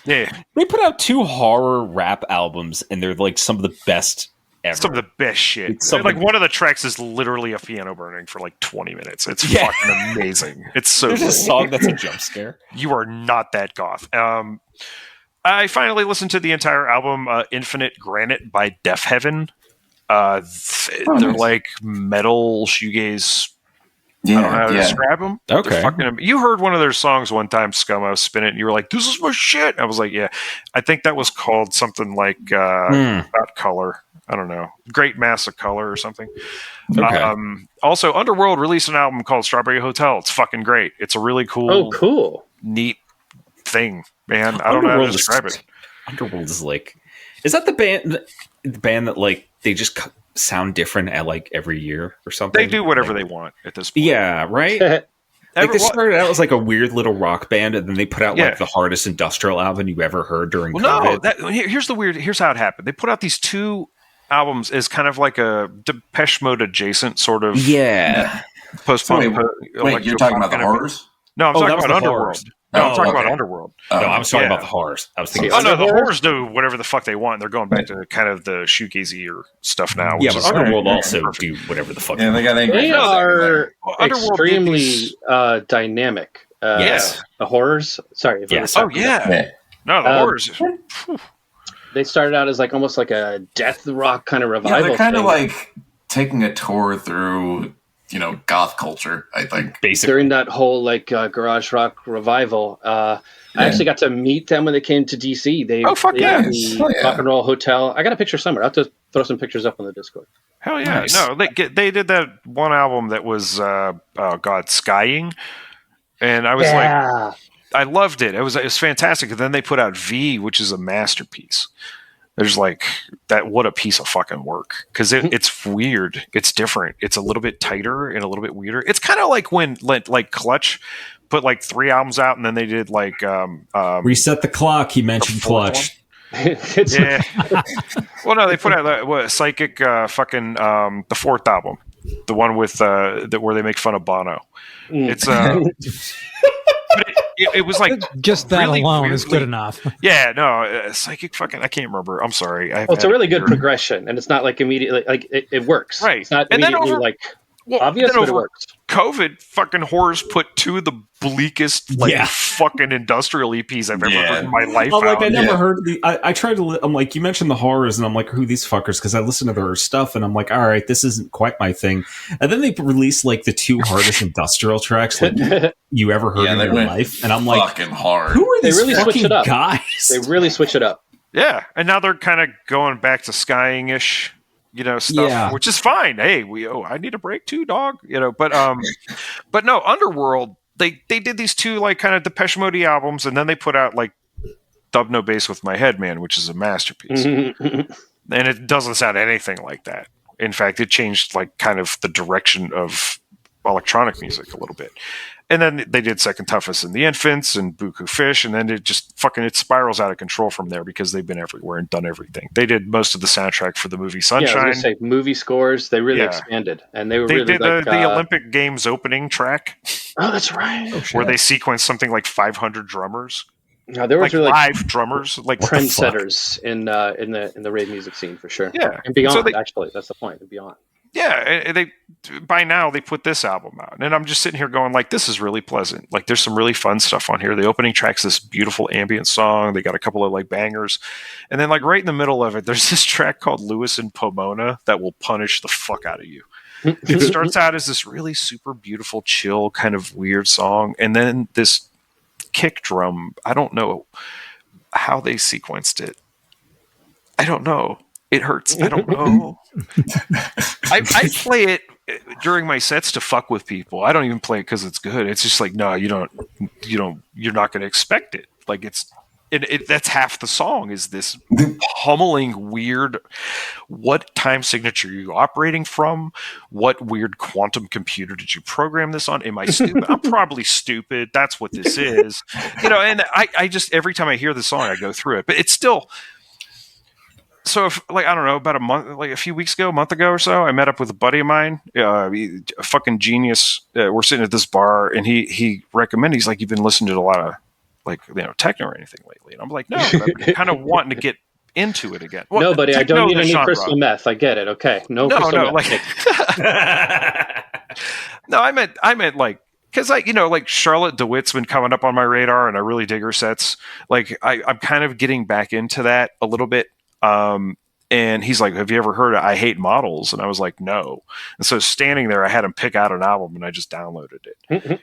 Yeah, they put out 2 horror rap albums, and they're like some of the best ever. Some of the best shit. Like one of the tracks is literally a piano burning for like 20 minutes. It's fucking amazing. It's so There's a song that's a jump scare. You are not that goth. I finally listened to the entire album, Infinite Granite by Deaf Heaven. They're like metal shoegaze. I don't know how to describe them. Okay. You heard one of their songs one time, Scum. I was spinning it, and you were like, "This is my shit." I was like, "Yeah." I think that was called something like about color. I don't know. Great Mass of Color or something. Okay. Also, Underworld released an album called Strawberry Hotel. It's fucking great. It's a really cool, neat thing, man. I don't know how to describe it. Underworld is like, is that the band that like they just sound different at like every year or something? They do whatever they want at this point. Yeah, right. Like they started out as like a weird little rock band, and then they put out like the hardest industrial album you ever heard during COVID. No, here's how it happened. They put out these 2 albums as kind of like a Depeche Mode adjacent sort of post-punk. Wait, you're talking about the horrors? No, I'm talking about Underworld. No, I'm talking about Underworld. No, I was talking about the horrors. I was thinking. The horrors do whatever the fuck they want. They're going back to kind of the shoegazier stuff now. Yeah, but Underworld also do whatever the fuck. Yeah, they are extremely dynamic. Yes, the horrors. Sorry. Yes. Oh yeah. No, the horrors. They started out as like almost like a death rock kind of revival. Yeah, they're kind of like taking a tour through, goth culture, I think. Basically. During that whole like garage rock revival, I actually got to meet them when they came to DC. They Rock and Roll Hotel. I got a picture somewhere. I'll have to throw some pictures up on the Discord. Hell yeah. Nice. No, they did that one album that was Skying. And I was like, I loved it. It was fantastic. And then they put out V, which is a masterpiece. There's like that. What a piece of fucking work. Because it's weird. It's different. It's a little bit tighter and a little bit weirder. It's kind of like when like Clutch put like 3 albums out, and then they did like Reset the Clock. He mentioned Clutch. Yeah. Well, no, they put out Psychic fucking the 4th album, the one with where they make fun of Bono. It's but it was like just that really alone weirdly, is good enough. Yeah, no, Psychic fucking I can't remember. I'm sorry. Well, it's a really good progression, and it's not like immediately like it works. Right. It's not immediately like obvious, but it works. COVID fucking horrors put 2 of the bleakest fucking industrial EPs I've ever heard in my life. I never heard I tried to I'm like, you mentioned the horrors, and I'm like, who are these fuckers? Because I listened to their stuff, and I'm like, all right, this isn't quite my thing. And then they released like the 2 hardest industrial tracks like you ever heard in your life, and I'm like, fucking hard. Who are these really fucking switch it up. guys? They really switch it up. Yeah, and now they're kind of going back to skying-ish, stuff, which is fine. Hey, I need a break too, dog. But no, Underworld. They did these 2 like kind of Depeche Mode albums, and then they put out like Dub No Bass with My Head Man, which is a masterpiece, and it doesn't sound anything like that. In fact, it changed like kind of the direction of electronic music a little bit. And then they did Second Toughest and the Infants and Buku Fish, and then it just it spirals out of control from there because they've been everywhere and done everything. They did most of the soundtrack for the movie Sunshine. Yeah, I was gonna say movie scores. They really expanded, and they really did like, the Olympic Games opening track. Oh, that's right. Where they sequenced something like 500 drummers. No, there was like really live drummers, like trendsetters in the rave music scene for sure. Yeah, and beyond. So actually, that's the point. And beyond. Yeah, they by now they put this album out, and I'm just sitting here going like, this is really pleasant. Like, there's some really fun stuff on here. The opening track's this beautiful ambient song. They got a couple of like bangers, and then like right in the middle of it, there's this track called "Lewis and Pomona" that will punish the fuck out of you. It starts out as this really super beautiful, chill kind of weird song, and then this kick drum. I don't know how they sequenced it. I don't know. It hurts. I don't know. I play it during my sets to fuck with people. I don't even play it because it's good. It's just like, no, you're not going to expect it. Like that's half the song is this pummeling weird, what time signature are you operating from? What weird quantum computer did you program this on? Am I stupid? I'm probably stupid. That's what this is. And I just, every time I hear the song, I go through it, but it's still, so if, like, I don't know, about a few weeks ago, a month ago or so, I met up with a buddy of mine, a fucking genius. We're sitting at this bar, and he recommended, he's like, you've been listening to a lot of techno or anything lately. And I'm like, no, but I'm kind of wanting to get into it again. Well, no, buddy, I don't need any crystal meth. I get it. Okay. No crystal meth. No, I meant like, because like Charlotte DeWitt's been coming up on my radar, and I really dig her sets. Like I'm kind of getting back into that a little bit. And he's like, have you ever heard of I Hate Models? And I was like, no. And so standing there, I had him pick out an album, and I just downloaded it. Mm-hmm.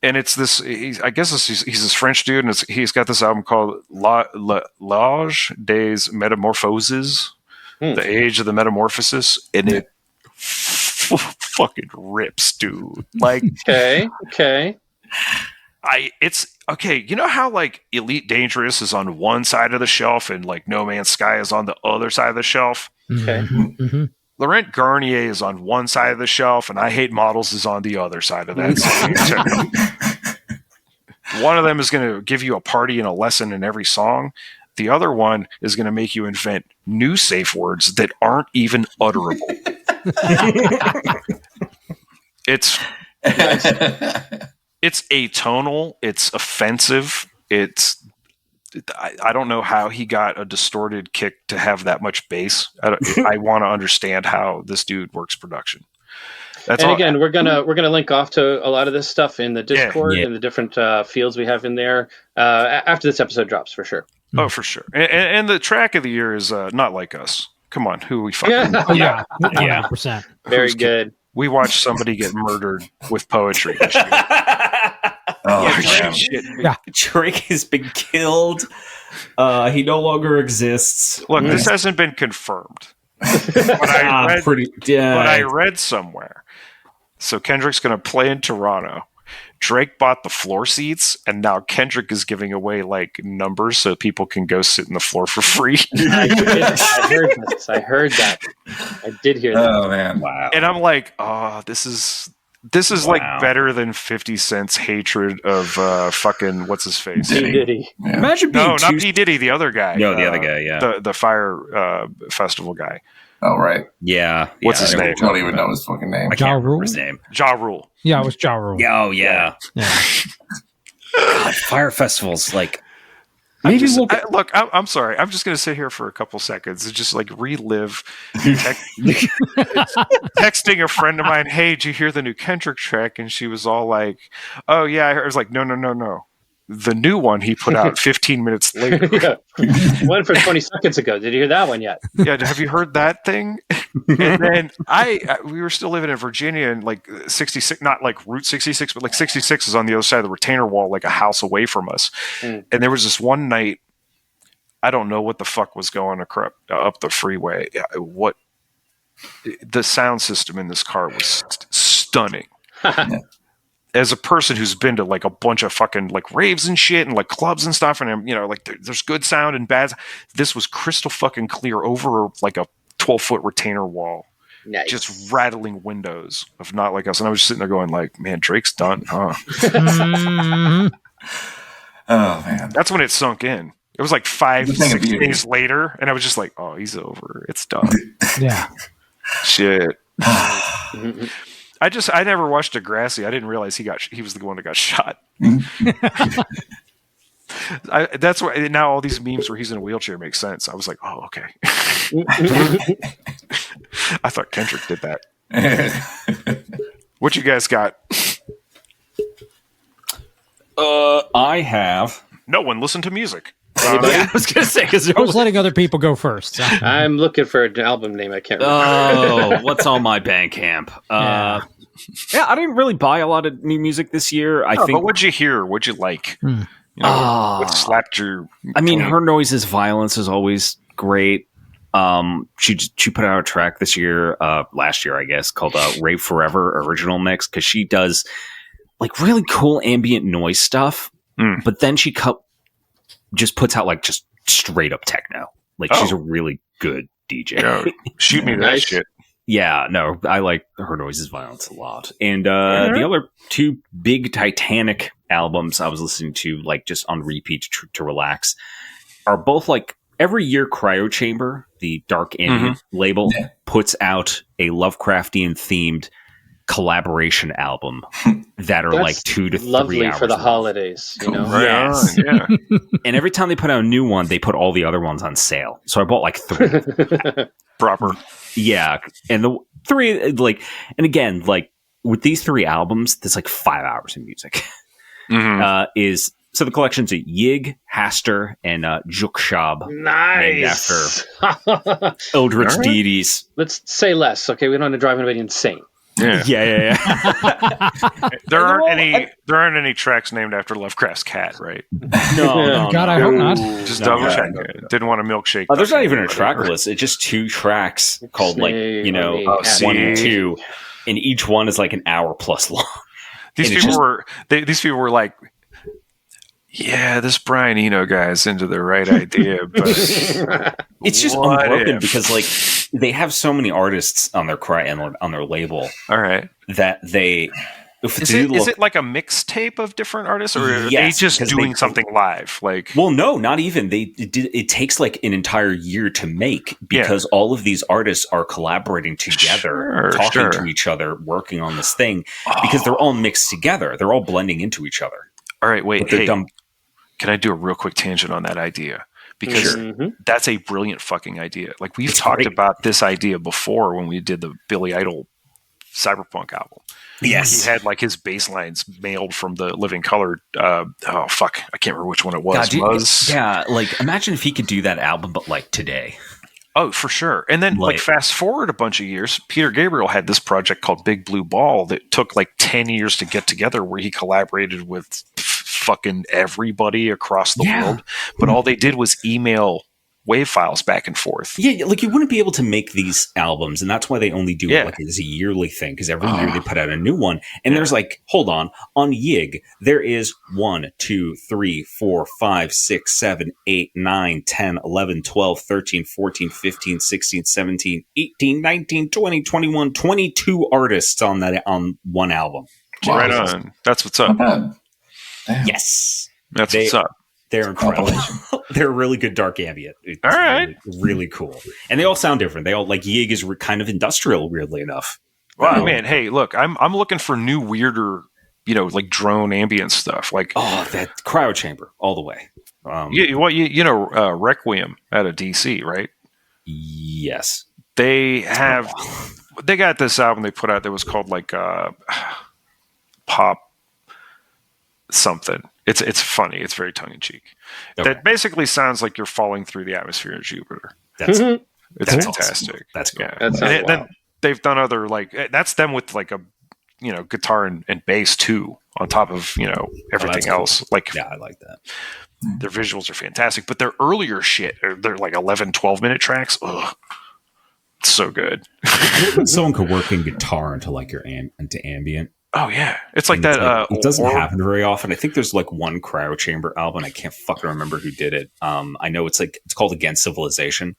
And it's this, he's this French dude, and he's got this album called L'Âge des Metamorphoses, The Age of the Metamorphosis, and it fucking rips, dude. Like, okay. It's okay. You know how like Elite Dangerous is on one side of the shelf and like No Man's Sky is on the other side of the shelf? Okay. Mm-hmm. Laurent Garnier is on one side of the shelf, and I Hate Models is on the other side of that. One of them is going to give you a party and a lesson in every song. The other one is going to make you invent new safe words that aren't even utterable. It's atonal. It's offensive. I don't know how he got a distorted kick to have that much bass. I want to understand how this dude works production. Again, we're gonna link off to a lot of this stuff in the Discord and the different fields we have in there after this episode drops for sure. Oh, for sure. And the track of the year is Not Like Us. Come on, who are we fucking? Yeah, 100%. Very good. We watched somebody get murdered with poetry this year. Drake has been killed. He no longer exists. Look, this hasn't been confirmed. But I read somewhere. So Kendrick's going to play in Toronto. Drake bought the floor seats, and now Kendrick is giving away like numbers so people can go sit in the floor for free. I heard this. I heard that. I did hear that. Oh man! Wow. And I'm like, oh, this is like better than 50 Cent's hatred of fucking what's his face? P. Diddy. Yeah. Imagine being No, not P. Diddy, the other guy. No, the other guy, yeah. The Fire Festival guy. Oh right. Yeah. What's his name? I don't even know his fucking name. I Ja can't remember Rule? his name. Ja Rule. Yeah, it was Ja Rule. Yeah, oh, yeah. Yeah. God, Fire Festivals, like... Maybe I'm sorry. I'm just going to sit here for a couple seconds and just like relive texting a friend of mine. Hey, did you hear the new Kendrick track? And she was all like, "Oh yeah." I was like, "No. The new one he put out 15 minutes later." Yeah. One from 20 seconds ago. Did you hear that one yet? Yeah. Have you heard that thing? And then we were still living in Virginia, and like 66, not like Route 66, but like 66 is on the other side of the retainer wall, like a house away from us. And there was this one night, I don't know what the fuck was going up the freeway. What the sound system in this car was stunning. As a person who's been to like a bunch of fucking like raves and shit and like clubs and stuff, and you know, like there's good sound and bad. This was crystal fucking clear over like a 12-foot retainer wall. Nice. Just rattling windows of Not Like Us. And I was sitting there going like, man, Drake's done, huh? Oh man. That's when it sunk in. It was like 5-6 days later, and I was just like, oh, he's over. It's done. Yeah. Shit. I never watched Degrassi. I didn't realize he was the one that got shot. That's why now all these memes where he's in a wheelchair make sense. I was like, oh, okay. I thought Kendrick did that. What you guys got? I have... No one listened to music. I was going to say, because I was letting other people go first. So. I'm looking for an album name. I can't remember. Oh, what's on my Bandcamp? Yeah, I didn't really buy a lot of new music this year. I think. But what'd you hear? What'd you like? You know, what slapped your? I mean, Her Noise's Violence is always great. She put out a track this year, last year, I guess, called Rave Forever Original Mix, because she does like really cool ambient noise stuff, but then she just puts out like just straight up techno. Like she's a really good DJ. Yeah, shoot me that shit. Yeah, no, I like Her Noise's Violence a lot. And the other two big Titanic albums I was listening to, like just on repeat to relax, are both like every year Cryo Chamber, the dark ambient label, puts out a Lovecraftian themed collaboration album that are like 2 to 3 hours lovely for the long. Holidays, you know. Yes. Yeah. And every time they put out a new one, they put all the other ones on sale. So I bought like 3. Proper. Yeah. And the 3, like, and again, like with these 3 albums, there's like 5 hours of music. So the collection's a Yig, Haster, and Jukshab. Nice. Named after Eldritch deities. Let's say less, okay? We don't want to drive anybody insane. Yeah. There aren't any tracks named after Lovecraft's cat, right? No. God, I hope not. Just double check. Didn't want a milkshake. There's not even a track list. It's just 2 tracks called like, 1 and 2, and each one is like an hour plus long. These people were like, yeah, this Brian Eno guy's into the right idea, but it's just unbroken because like they have so many artists on their on their label. All right, that they is it like a mixtape of different artists, or are they just doing something live? Like, well, no, not even. It takes like an entire year to make because all of these artists are collaborating together, talking to each other, working on this thing because they're all mixed together. They're all blending into each other. All right, wait, can I do a real quick tangent on that idea? Because that's a brilliant fucking idea. Like we've talked about this idea before when we did the Billy Idol Cyberpunk album. Yes. He had like his bass lines mailed from the Living Color. I can't remember which one it was. Like imagine if he could do that album, but like today. Oh, for sure. And then like fast forward a bunch of years, Peter Gabriel had this project called Big Blue Ball that took like 10 years to get together, where he collaborated with fucking everybody across the world. But all they did was email wave files back and forth. Yeah, like you wouldn't be able to make these albums, and that's why they only do it like as a yearly thing, because every year they put out a new one. And there's like, hold on Yig, there is 1, 2, 3, 4, 5, 6, 7, 8, 9, 10, 11, 12, 13, 14, 15, 16, 17, 18, 19, 20, 21, 22 artists on one album. Wow. Right on. That's what's up. Yes. That's what's up. They're incredible. They're really good dark ambient. It's all right. Really cool. And they all sound different. They all, like, Yig is kind of industrial, weirdly enough. Wow, man. Hey, look, I'm looking for new, weirder, like drone ambient stuff. Like, that cryo chamber all the way. Requiem out of DC, right? Yes. They got this album they put out that was called like Pop something. It's funny. It's very tongue in cheek. Okay. That basically sounds like you're falling through the atmosphere of Jupiter. It's fantastic. Awesome. That's cool. Yeah. Then they've done other that's them with like a guitar and bass too on top of everything else. Cool. Like, yeah, I like that. Their visuals are fantastic, but their earlier shit, they're like 11, 12-minute tracks. Ugh, it's so good. Someone could work in guitar into like into ambient. Oh yeah, it's like that. It doesn't happen very often. I think there's like one cryo chamber album. I can't fucking remember who did it. I know it's called Against Civilization,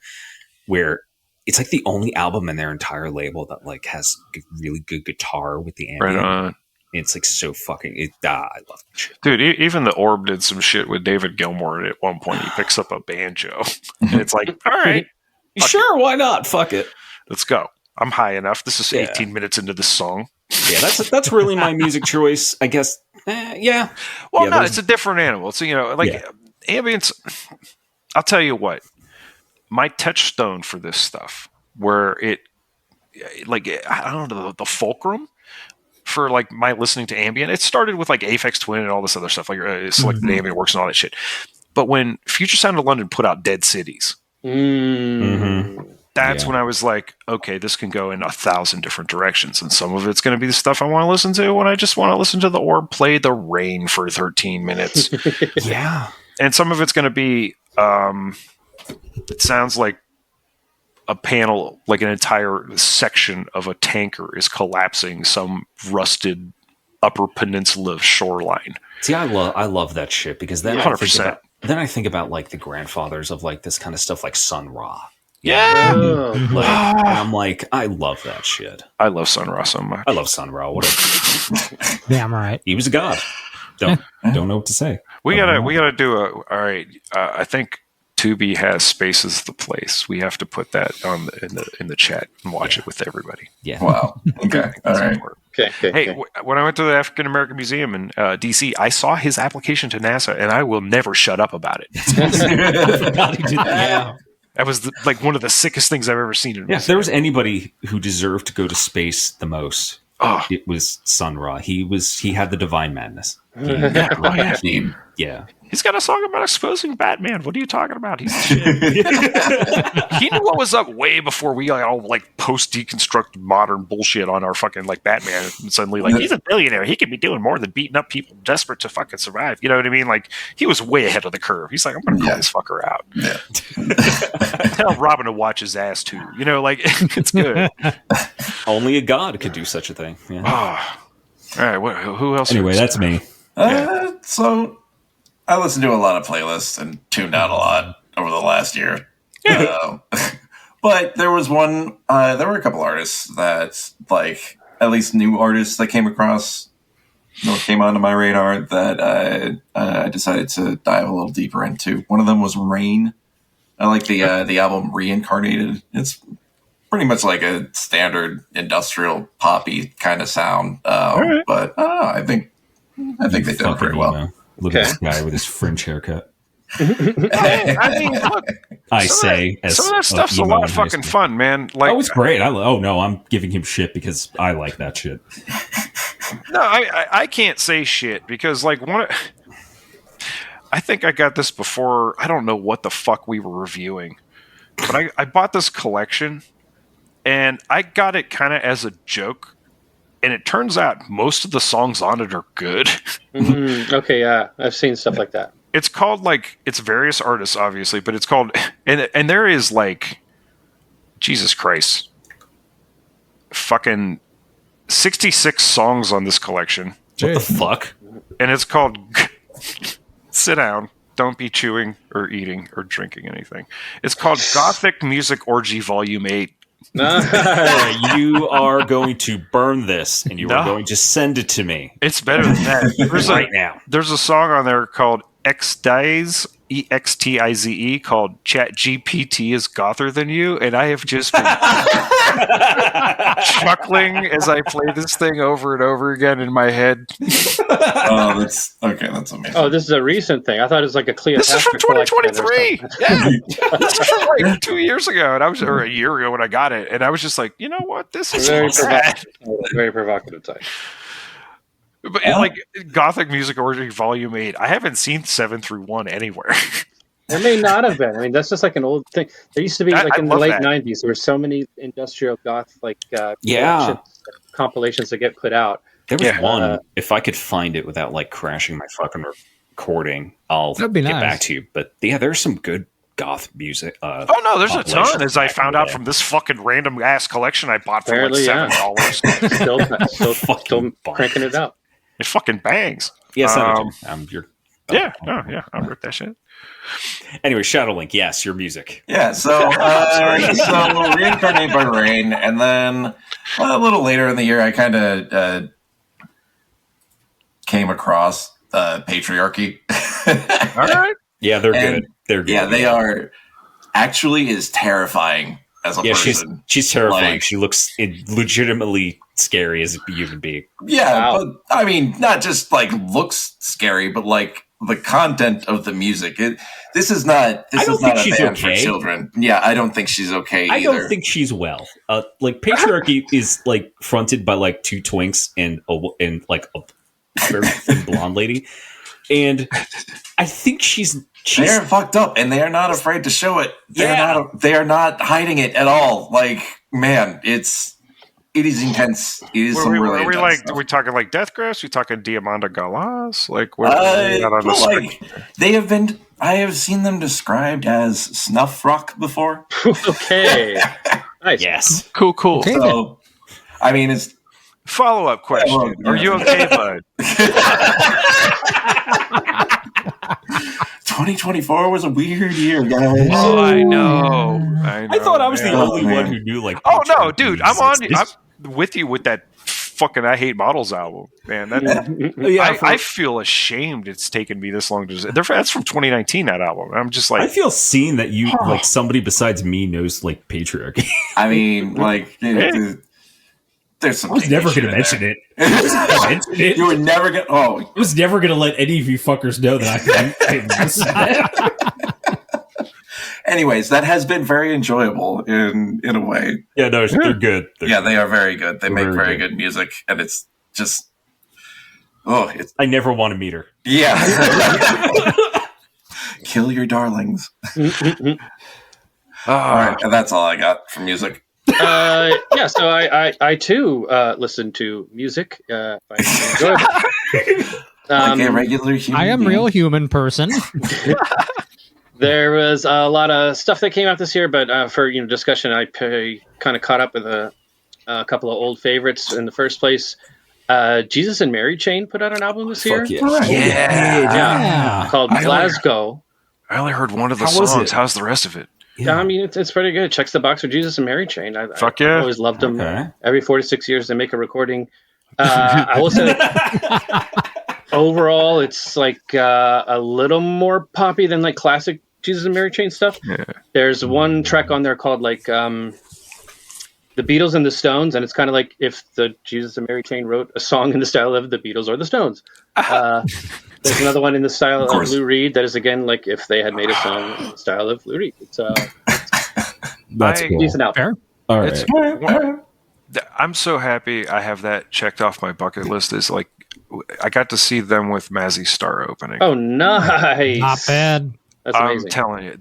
where it's like the only album in their entire label that like has really good guitar with the ambient. Right on. It's like so fucking. I love that shit, dude. Even the Orb did some shit with David Gilmour, and at one point he picks up a banjo, and it's like, all right, sure, why not? Fuck it, let's go. I'm high enough. This is 18 minutes into this song. Yeah, that's really my music choice, I guess. Yeah. Well, no, it's a different animal. So ambience. I'll tell you what, my touchstone for this stuff, where I don't know, the fulcrum for like my listening to ambient. It started with like Aphex Twin and all this other stuff, like Selected Ambient Works and all that shit. But when Future Sound of London put out Dead Cities. That's when I was like, okay, this can go in 1,000 different directions. And some of it's going to be the stuff I want to listen to when I just want to listen to the Orb play the rain for 13 minutes. Yeah. And some of it's going to be, it sounds like a panel, like an entire section of a tanker is collapsing some rusted Upper Peninsula shoreline. See, I love that shit, because then 100%. I think about like the grandfathers of like this kind of stuff, like Sun Ra. Yeah. And I'm like, I love that shit. I love Sun Ra so much. I love Sun Ra. Damn right. He was a god. Don't know what to say. We gotta do all right. I think Tubi has Spaces the Place. We have to put that in the chat and watch it with everybody. Yeah. Wow. Okay. All right. Okay. When I went to the African American Museum in DC, I saw his application to NASA, and I will never shut up about it. I forgot he did that. Yeah. That was like one of the sickest things I've ever seen. If there was anybody who deserved to go to space the most, it was Sun Ra. He had the divine madness. Yeah. He's got a song about exposing Batman. What are you talking about? He's the shit. He knew what was up way before we all like post-deconstruct modern bullshit on our fucking like Batman. And suddenly like, he's a billionaire. He could be doing more than beating up people desperate to fucking survive. You know what I mean? Like, he was way ahead of the curve. He's like, I'm going to call this fucker out. Yeah. Tell Robin to watch his ass too. Like, it's good. Only a god could do such a thing. Yeah. All right. Who else? Anyway, that's me. So I listened to a lot of playlists and tuned out a lot over the last year. Yeah. But there was one, there were a couple artists that, like, at least new artists that came across, came onto my radar that I decided to dive a little deeper into. One of them was Rain. I like the album Reincarnated. It's pretty much like a standard industrial poppy kind of sound. Right. But I think they did it pretty well. Look at this guy with his fringe haircut. I mean, look. Some of that stuff's a lot of fucking fun, man. Like, it's great. I'm giving him shit because I like that shit. No, I can't say shit because like I think I got this before. I don't know what the fuck we were reviewing, but I bought this collection and I got it kind of as a joke. And it turns out most of the songs on it are good. Okay, yeah. I've seen stuff like that. It's called like it's various artists, obviously, but it's called and there is like Jesus Christ, fucking 66 songs on this collection. What the fuck? And it's called Sit Down, Don't Be Chewing or Eating or Drinking Anything. It's called Gothic Music Orgy Volume 8. You are going to burn this, and you are going to send it to me. It's better than that. Right now. There's a song on there called Extize, EXTIZE, called Chat GPT is Gother Than You, and I have just been chuckling as I play this thing over and over again in my head. Oh, that's okay. That's amazing. Oh, this is a recent thing. I thought it was like a Cleopatra. This is from 2023. Yeah, this is from like 2 years ago, and or a year ago when I got it, and I was just like, you know what, this is very provocative type. But like Gothic Music Orgy Volume 8, I haven't seen 7 through 1 anywhere. There may not have been. I mean, that's just like an old thing. There used to be in the late 90s, there were so many industrial goth compilations that get put out. There was one. If I could find it without like crashing my fucking recording, I'll get back to you. But yeah, there's some good goth music. Oh no, there's a ton. As I found out from this fucking random ass collection I bought for like $7. Still cranking it out. It fucking bangs. Yes, I'll rip that shit. Anyway, Shadow Link, yes, your music. Yeah, so Reincarnate by Rain, and then a little later in the year, I kind of came across Patriarchy. All right. Yeah, they're good. They're good. Yeah, they are. Actually, is terrifying as a person. She's terrifying. She looks legitimately scary as a human being. Yeah, but I mean, not just like looks scary, but like the content of the music. This is not a band for children. Yeah, I don't think she's okay either. I don't think she's well. Like Patriarchy is like fronted by like two twinks and like a very thin blonde lady, and I think they're fucked up, and they are not afraid to show it. They are not hiding it at all. Like, man, it is intense. It is some really intense stuff. Are we talking like Deathgrass? Are we talking Diamanda Galas? Like, they have been. I have seen them described as snuff rock before. Okay, nice. Yes, cool. Okay, so, I mean, it's follow-up question. Are you okay, bud? 2024 was a weird year, guys. Oh, I know. I thought I was the only one who knew like. Oh no, dude! I'm with you with that fucking I Hate Models album, man. I feel ashamed it's taken me this long to. That's from 2019. That album. I'm just like. I feel seen that you like somebody besides me knows like Patriarchy. I mean, like. There's some. I was never going to mention it. You were never going. Oh, I was never going to let any of you fuckers know that I. Anyways, that has been very enjoyable in a way. Yeah, no, they're good. They are very good. They make very good music, and it's just. I never want to meet her. Yeah. Kill your darlings. All right, and that's all I got for music. So I too listen to music. I enjoy it. Like a regular human. I am real human person. There was a lot of stuff that came out this year, but for discussion, I kind of caught up with a couple of old favorites. In the first place, Jesus and Mary Chain put out an album this year. Yeah. Called Glasgow. I only heard one of the songs. How's the rest of it? Yeah, I mean, it's pretty good. Checks the box for Jesus and Mary Chain. I always loved them. Okay. Every 4 to 6 years, they make a recording. I will say, overall, it's like a little more poppy than like classic Jesus and Mary Chain stuff. Yeah. There's one track on there called like The Beatles and the Stones, and it's kind of like if the Jesus and Mary Chain wrote a song in the style of the Beatles or the Stones. There's another one in the style of Lou Reed that is, again, like if they had made a song in the style of Lou Reed. It's that's cool. decent out. Fair. All right. I'm so happy I have that checked off my bucket list. Is like I got to see them with Mazzy Star opening. Oh, nice. Not bad. That's amazing. I'm telling you.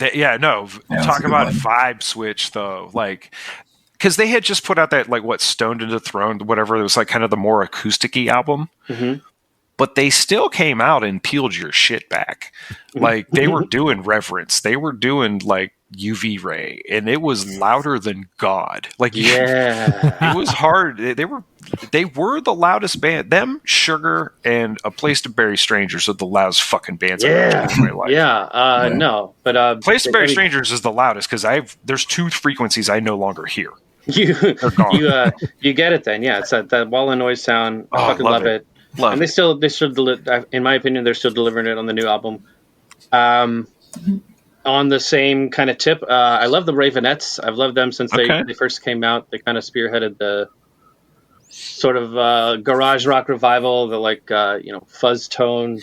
Talk about vibe switch, though. Like, because they had just put out that, like, Stoned into Throne, whatever. It was, like, kind of the more acoustic-y album. Mm-hmm. but they still came out and peeled your shit back. Like they were doing reverence. They were doing like UV ray, and it was louder than God. Like it was hard. They were the loudest band. Them, Sugar, and A Place to Bury Strangers are the loudest fucking bands I've ever heard in my life. No, but Place to Bury Strangers is the loudest because there's two frequencies I no longer hear. You get it then. Yeah, it's that wall of noise sound. I fucking love it. And they still in my opinion, they're still delivering it on the new album. On the same kind of tip, I love the Ravenettes. I've loved them since they first came out. They kind of spearheaded the sort of garage rock revival, the fuzz tone,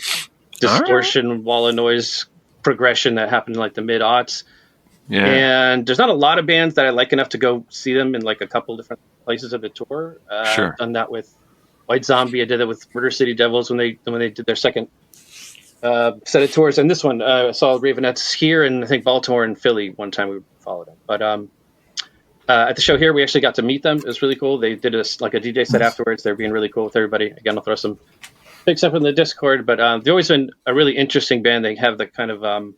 distortion, wall of noise progression that happened in like the mid-aughts. Yeah. And there's not a lot of bands that I like enough to go see them in like a couple different places of the tour. I've done that with White Zombie. I did that with Murder City Devils when they did their second set of tours. And this one, I saw Ravenettes here in I think Baltimore and Philly one time. We followed them. But at the show here, we actually got to meet them. It was really cool. They did a DJ set afterwards. They're being really cool with everybody. Again, I'll throw some pics up in the Discord. But they've always been a really interesting band. They have the kind of 50s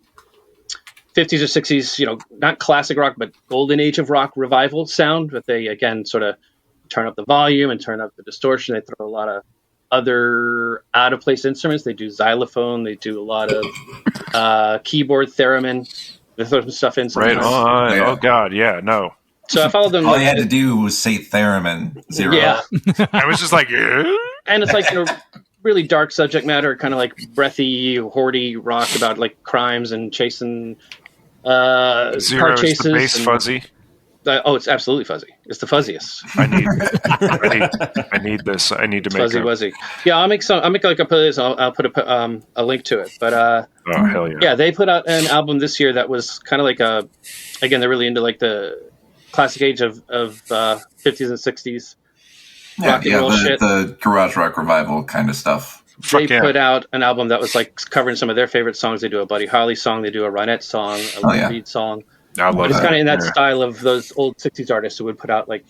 or 60s, not classic rock, but golden age of rock revival sound. But they, again, sort of turn up the volume and turn up the distortion. They throw a lot of other out-of-place instruments. They do xylophone. They do a lot of keyboard, theremin. They throw some stuff in. Right on. Yeah. Oh, God. Yeah, no. So I followed them. All you had to do was say theremin. 0. Yeah. I was just like, yeah. And it's like, really dark subject matter, kind of like breathy, hoardy rock about like crimes and chasing car chases. Is the bass fuzzy? It's absolutely fuzzy. It's the fuzziest. I need this. I need to make fuzzy. Yeah, I'll make like a playlist. I'll put a link to it. But oh hell yeah! Yeah, they put out an album this year that was kind of like again, they're really into like the classic age of 50s and 60s. The garage rock revival kind of stuff. They put out an album that was like covering some of their favorite songs. They do a Buddy Holly song, they do a Ronette song, a Lou Reed song. I love it's kind of in that style of those old 60s artists who would put out like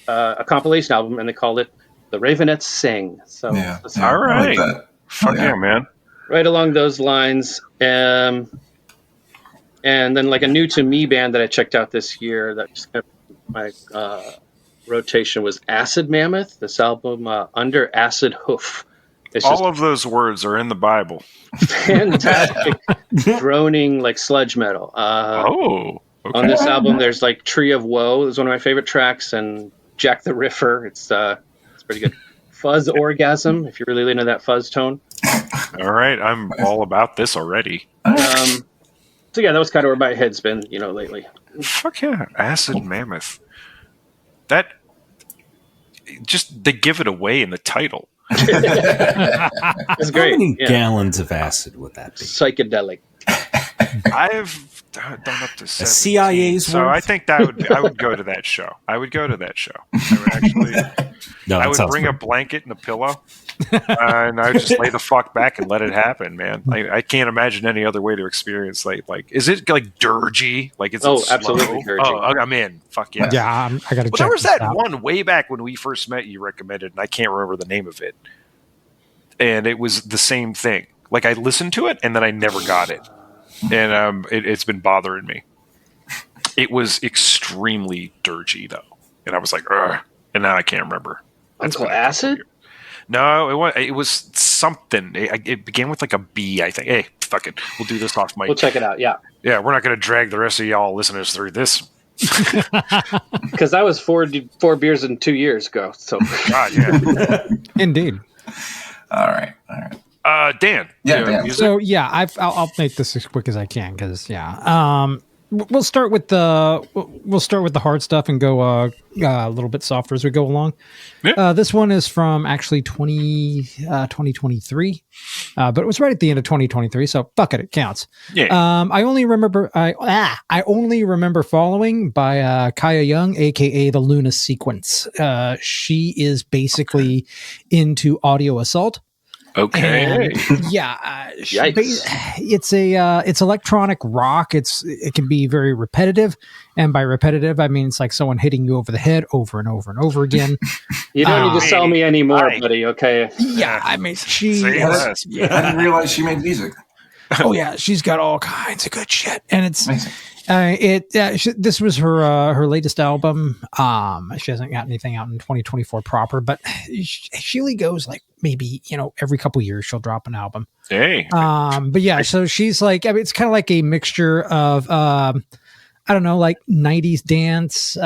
a compilation album, and they called it The Ravenettes Sing. So all right. Like fuck yeah, man. Right along those lines. And then like a new to me band that I checked out this year that just kept my rotation was Acid Mammoth. This album, Under Acid Hoof. All of those words are in the Bible. Fantastic droning like sludge metal. Okay. On this album, there's like Tree of Woe is one of my favorite tracks, and Jack the Riffer. It's pretty good. Fuzz Orgasm, if you're really into that fuzz tone. All right, I'm all about this already. So yeah, that was kind of where my head's been, lately. Fuck yeah, Acid Mammoth. That just they give it away in the title. That's great. How many gallons of acid would that be? Psychedelic. I've done up to 17, CIA's so worth? I think I would go to that show. I would bring a blanket and a pillow, and I would just lay the fuck back and let it happen, man. I can't imagine any other way to experience like is it like dirgy? Like is it absolutely dirgy. Oh, I'm in. Fuck yeah. Yeah, I gotta check. There was that one way back when we first met you recommended, and I can't remember the name of it. And it was the same thing. Like I listened to it and then I never got it. And it's been bothering me. It was extremely dirgy though. And I was like, ugh. And now I can't remember. That's called Acid? No, it was something. It began with like a B, I think. Hey, fuck it. We'll do this off mic. We'll check it out, yeah. Yeah, we're not going to drag the rest of y'all listeners through this. Because that was four beers in 2 years ago. So God, yeah. Indeed. All right. Dan. Dan. So yeah, I'll make this as quick as I can because we'll start with the hard stuff and go a little bit softer as we go along. Yeah. This one is from actually 2023, but it was right at the end of 2023, so fuck it counts. Yeah. I only remember following by Kaya Young, aka the Luna Sequence. She is basically into audio assault. Okay. And, yeah, it's electronic rock. It can be very repetitive, and by repetitive I mean it's like someone hitting you over the head over and over and over again. You don't need to sell me anymore, buddy. Okay. Yeah, I mean she. I didn't realize she made music. Oh yeah, she's got all kinds of good shit, and it's Amazing. This was her latest album. She hasn't got anything out in 2024 proper, but she only goes like maybe every couple years she'll drop an album. Hey. But yeah, so she's like, I mean, it's kind of like a mixture of I don't know, like 90s dance,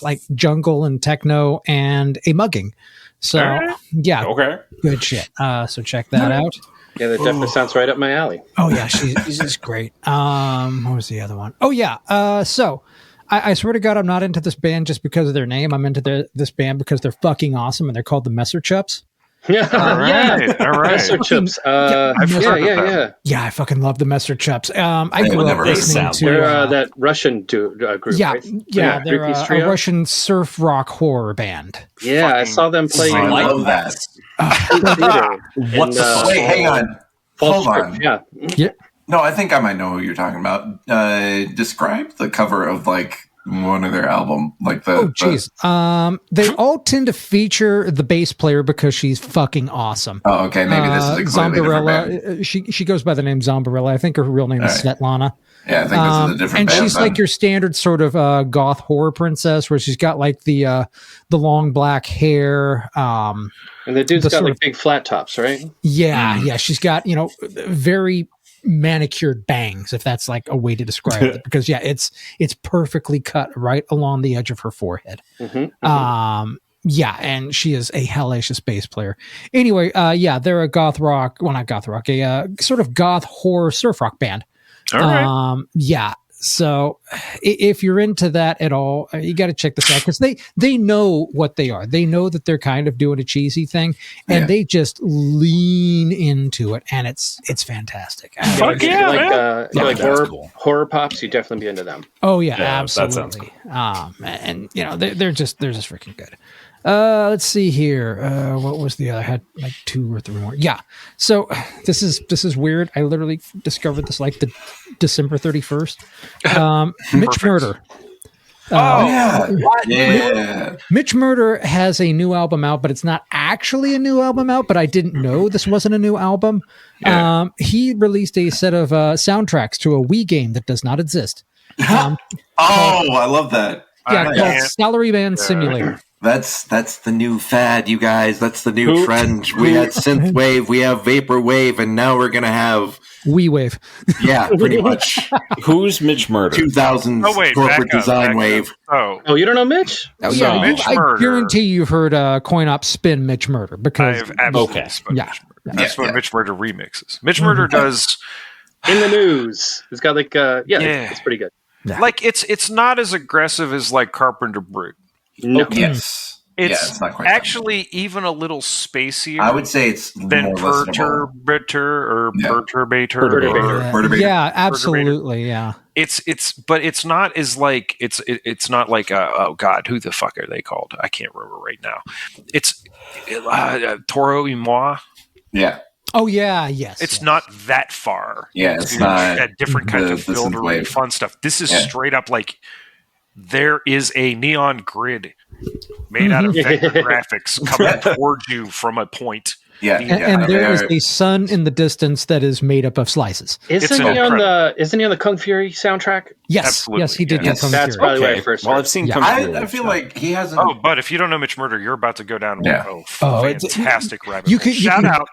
like jungle and techno, and a mugging. So yeah, Okay. good shit. So check that out. Yeah, that definitely sounds right up my alley. Oh yeah, she's just great. What was the other one? Oh yeah. So I swear to God, I'm not into this band just because of their name. I'm into this band because they're fucking awesome, and they're called the Messer Chups. Yeah, all right. Messer Chups. Yeah. Yeah, I fucking love the Messer Chups. I grew up listening to that Russian group. Yeah, right? yeah, they're a Russian surf rock horror band. Yeah, I saw them play. I love that. What the fuck? Wait, hang on. Hold on. Yeah. No, I think I might know who you're talking about. Describe the cover of like one of their album, like the. Oh, jeez. They all tend to feature the bass player because she's fucking awesome. Oh, okay. Maybe this is a completely different band. She goes by the name Zombarella. I think her real name is Svetlana. Yeah, I think this is a different and band. She's like your standard sort of goth horror princess, where she's got like the long black hair. And the dude's got like big flat tops, right? Yeah, yeah. She's got very manicured bangs, if that's like a way to describe it, because it's perfectly cut right along the edge of her forehead. Yeah, and she is a hellacious bass player. Anyway, they're a goth rock, well, not goth rock, a sort of goth horror surf rock band. All right. Yeah. So if you're into that at all, you got to check this out, because they know what they are. They know that they're kind of doing a cheesy thing, and they just lean into it, and it's fantastic. Fuck yeah, if you like horror pops, you definitely be into them. Oh yeah, absolutely. That sounds cool. And they're just freaking good. Let's see here. What was the other? I had like 2 or 3 more. Yeah. So this is weird. I literally discovered this like the December 31st. Mitch Murder. Mitch Murder has a new album out, but it's not actually a new album out. But I didn't know this wasn't a new album. Yeah. He released a set of soundtracks to a Wii game that does not exist. I love that. Yeah, called Salaryman Simulator. That's the new fad, you guys. That's the new trend. We had synthwave, we have vaporwave, and now we're gonna have Wii Wave. Yeah, pretty much. Who's Mitch Murder? 2000s corporate design wave. Oh, you don't know Mitch? Oh yeah, I guarantee you've heard Coin Op spin Mitch Murder, because I've absolutely spun Mitch Murder. That's what Mitch Murder remixes. Mitch Murder does In the News. It's got like it's pretty good. Yeah. Like it's not as aggressive as like Carpenter Brute. No. Yes. It's not quite actually even a little spacier. I would say it's than Perturbator. Yeah, absolutely. Yeah. But it's not as like it's not like oh god, who the fuck are they called? I can't remember right now. It's Toro y Moi. Yeah. Oh yeah, yes. It's not that far. Yeah, it's not that different kind of filtery fun stuff. This is straight up like there is a neon grid made out of vector graphics coming towards you from a point. Yeah, and there is a sun in the distance that is made up of slices. Isn't he on the Kung Fury soundtrack? Yes, absolutely. Yes, he did. Yes. That's probably where I first. Well, I've seen. Kung Fury. I feel like he hasn't. Oh, but if you don't know Mitch Murder, you're about to go down fantastic rabbit hole. Shout out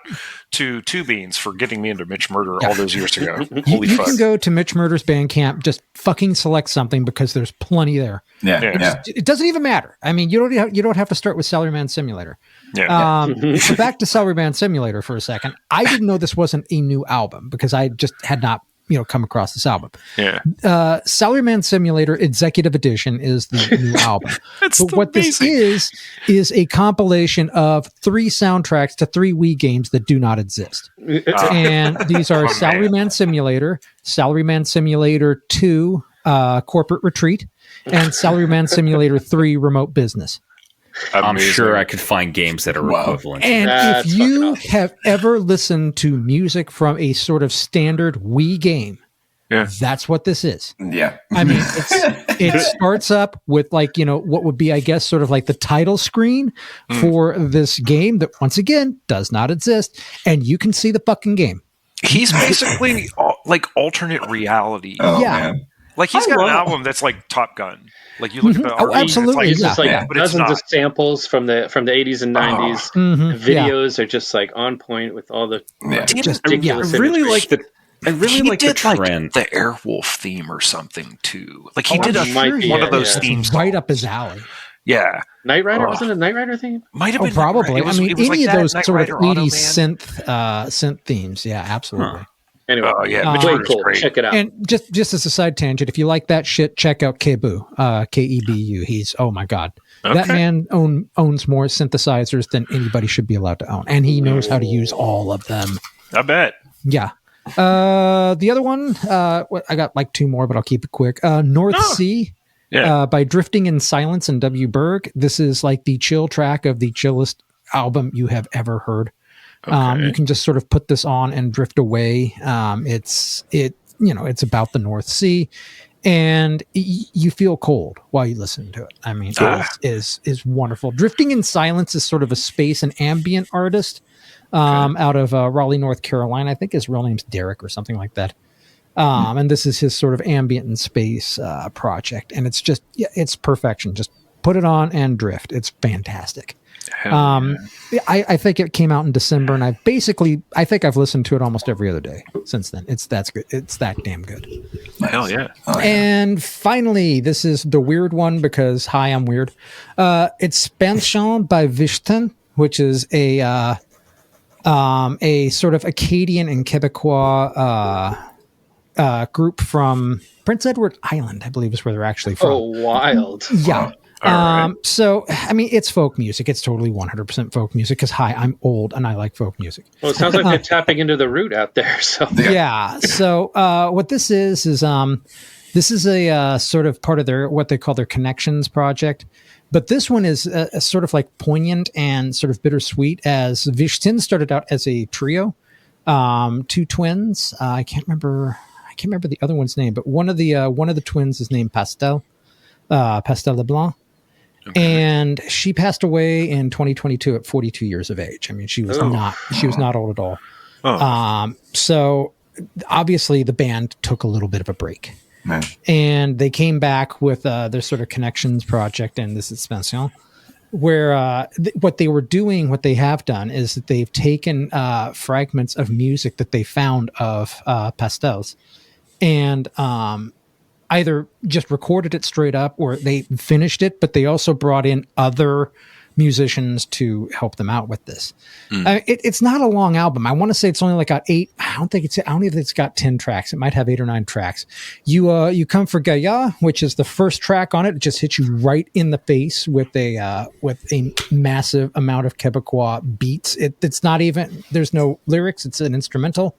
to Two Beans for getting me into Mitch Murder all those years ago. Holy you fuck. can go to Mitch Murder's Bandcamp, just fucking select something, because there's plenty there. It doesn't even matter. I mean, you don't have to start with Salaryman Simulator. So back to Salaryman Simulator for a second. I didn't know this wasn't a new album, because I just had not come across this album. Salaryman Simulator Executive Edition is the new album. But what amazing. This is a compilation of 3 soundtracks to 3 Wii games that do not exist. And these are Salaryman Simulator, Salaryman Simulator 2 Corporate Retreat, and Salaryman Simulator 3 Remote Business. I'm sure I could find games that are equivalent. And That's if you fucking have ever listened to music from a sort of standard Wii game, that's what this is. Yeah. I mean, it starts up with like, what would be, I guess, sort of like the title screen for this game that, once again, does not exist. And you can see the fucking game. He's basically like alternate reality. Man. Like he's got an album that's like Top Gun. Like you look at the absolutely. It's just like but it's dozens not. of samples from the 80s and 90s. Videos are just like on point with all the ridiculous I really like the trend. The Airwolf theme or something too. Like he did one of those themes right up his alley. Yeah. Knight Rider, wasn't it a Knight Rider theme? Might have been probably. I mean, any of those Knight sort Rider of 80s Automan. synth themes. Yeah, absolutely. Anyway, way cool. great. Check it out. And just as a side tangent, if you like that shit, check out Kebu, Kebu. He's, oh my God. Okay. That man owns more synthesizers than anybody should be allowed to own. And he knows how to use all of them. I bet. Yeah. The other one, I got like two more, but I'll keep it quick. North Sea. By Drifting in Silence and W. Berg. This is like the chill track of the chillest album you have ever heard. Okay. You can just sort of put this on and drift away. It's about the North Sea, and you feel cold while you listen to it. I mean, it is wonderful. Drifting in Silence is sort of a space and ambient artist out of Raleigh, North Carolina. I think his real name's Derek or something like that. And this is his sort of ambient and space project, and it's just it's perfection. Just put it on and drift. It's fantastic. I think it came out in December, and I think I've listened to it almost every other day since then. That's good. It's that damn good. Hell yeah. And finally, this is the weird one because hi, I'm weird. It's Pension by Vichten, which is a sort of Acadian and Quebecois group from Prince Edward Island, I believe is where they're actually from. Oh, wild. Yeah. Right. So, I mean, it's folk music. It's totally 100% folk music because, hi, I'm old and I like folk music. Well, it sounds like they're tapping into the root out there. So yeah. So, what this is this is a sort of part of what they call their Connections project. But this one is a sort of like poignant and sort of bittersweet, as Vichten started out as a trio, two twins. I can't remember the other one's name, but one of the twins is named Pastel Leblanc. Okay. And she passed away in 2022 at 42 years of age. I mean, she was not old at all. Oh. So obviously the band took a little bit of a break. Nice. And they came back with their sort of Connections project and this expansion, where what they have done is that they've taken fragments of music that they found of Pastels and either just recorded it straight up or they finished it, but they also brought in other musicians to help them out with this. It's not a long album. I want to say it's only like got 8. I don't think it's got 10 tracks. It might have 8 or 9 tracks. You come for Gaia, which is the first track on it. It just hits you right in the face with a massive amount of Quebecois beats. It's not even, there's no lyrics. It's an instrumental.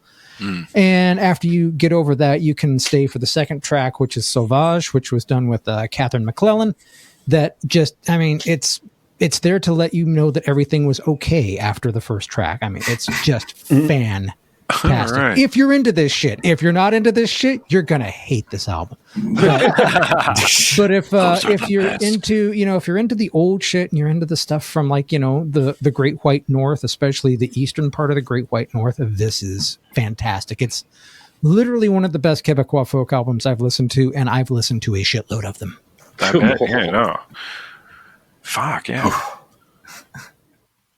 And after you get over that, you can stay for the second track, which is Sauvage, which was done with Catherine McClellan. That just, I mean, it's there to let you know that everything was okay after the first track. I mean, it's just fantastic. Right. If you're into this shit, if you're not into this shit, you're gonna hate this album. But if you're into, if you're into the old shit and you're into the stuff from like, the Great White North, especially the eastern part of the Great White North, this is fantastic. It's literally one of the best Quebecois folk albums I've listened to, and I've listened to a shitload of them. I bet. Yeah, no. Fuck yeah.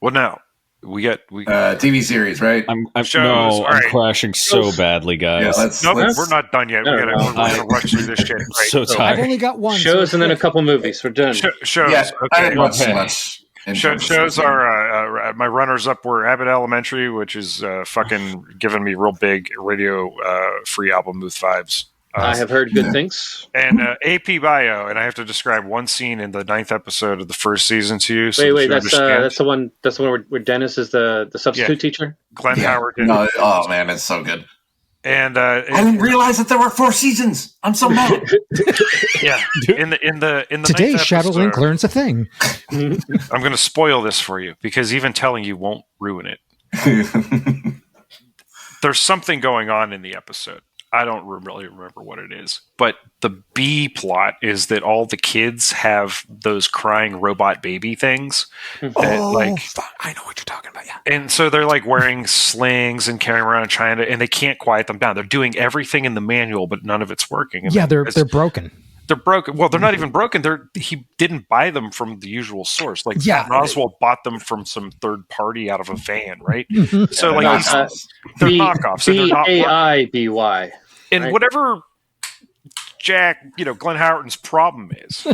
Well, now we TV series, right? I'm crashing so badly, guys. Yeah, we're not done yet. We're gonna rush through this shit. Right? So tired. I've only got one. Shows and then a couple movies. We're done. Shows. Yeah, okay. I didn't watch much. Shows are my runners up were Abbott Elementary, which is fucking giving me real big radio free album booth vibes. I have heard good things. And AP Bio, and I have to describe one scene in the 9th episode of the first season to you. So wait, that's the one where Dennis is the substitute teacher? Glenn Howard. No, oh man, it's so good. And I didn't realize that there were 4 seasons. I'm so mad. Yeah. In the Today's ninth Shadow Link episode, learns a thing. I'm going to spoil this for you because even telling you won't ruin it. There's something going on in the episode. I don't really remember what it is, but the B plot is that all the kids have those crying robot baby things. That, I know what you're talking about. Yeah, and so they're like wearing slings and carrying around and they can't quiet them down. They're doing everything in the manual, but none of it's working. And they're broken. They're broken. Well, they're not even broken. He didn't buy them from the usual source. Like Oswald bought them from some third party out of a van, right? So like they're knockoffs. B-A-I-B-Y. And whatever Jack, Glenn Howerton's problem is,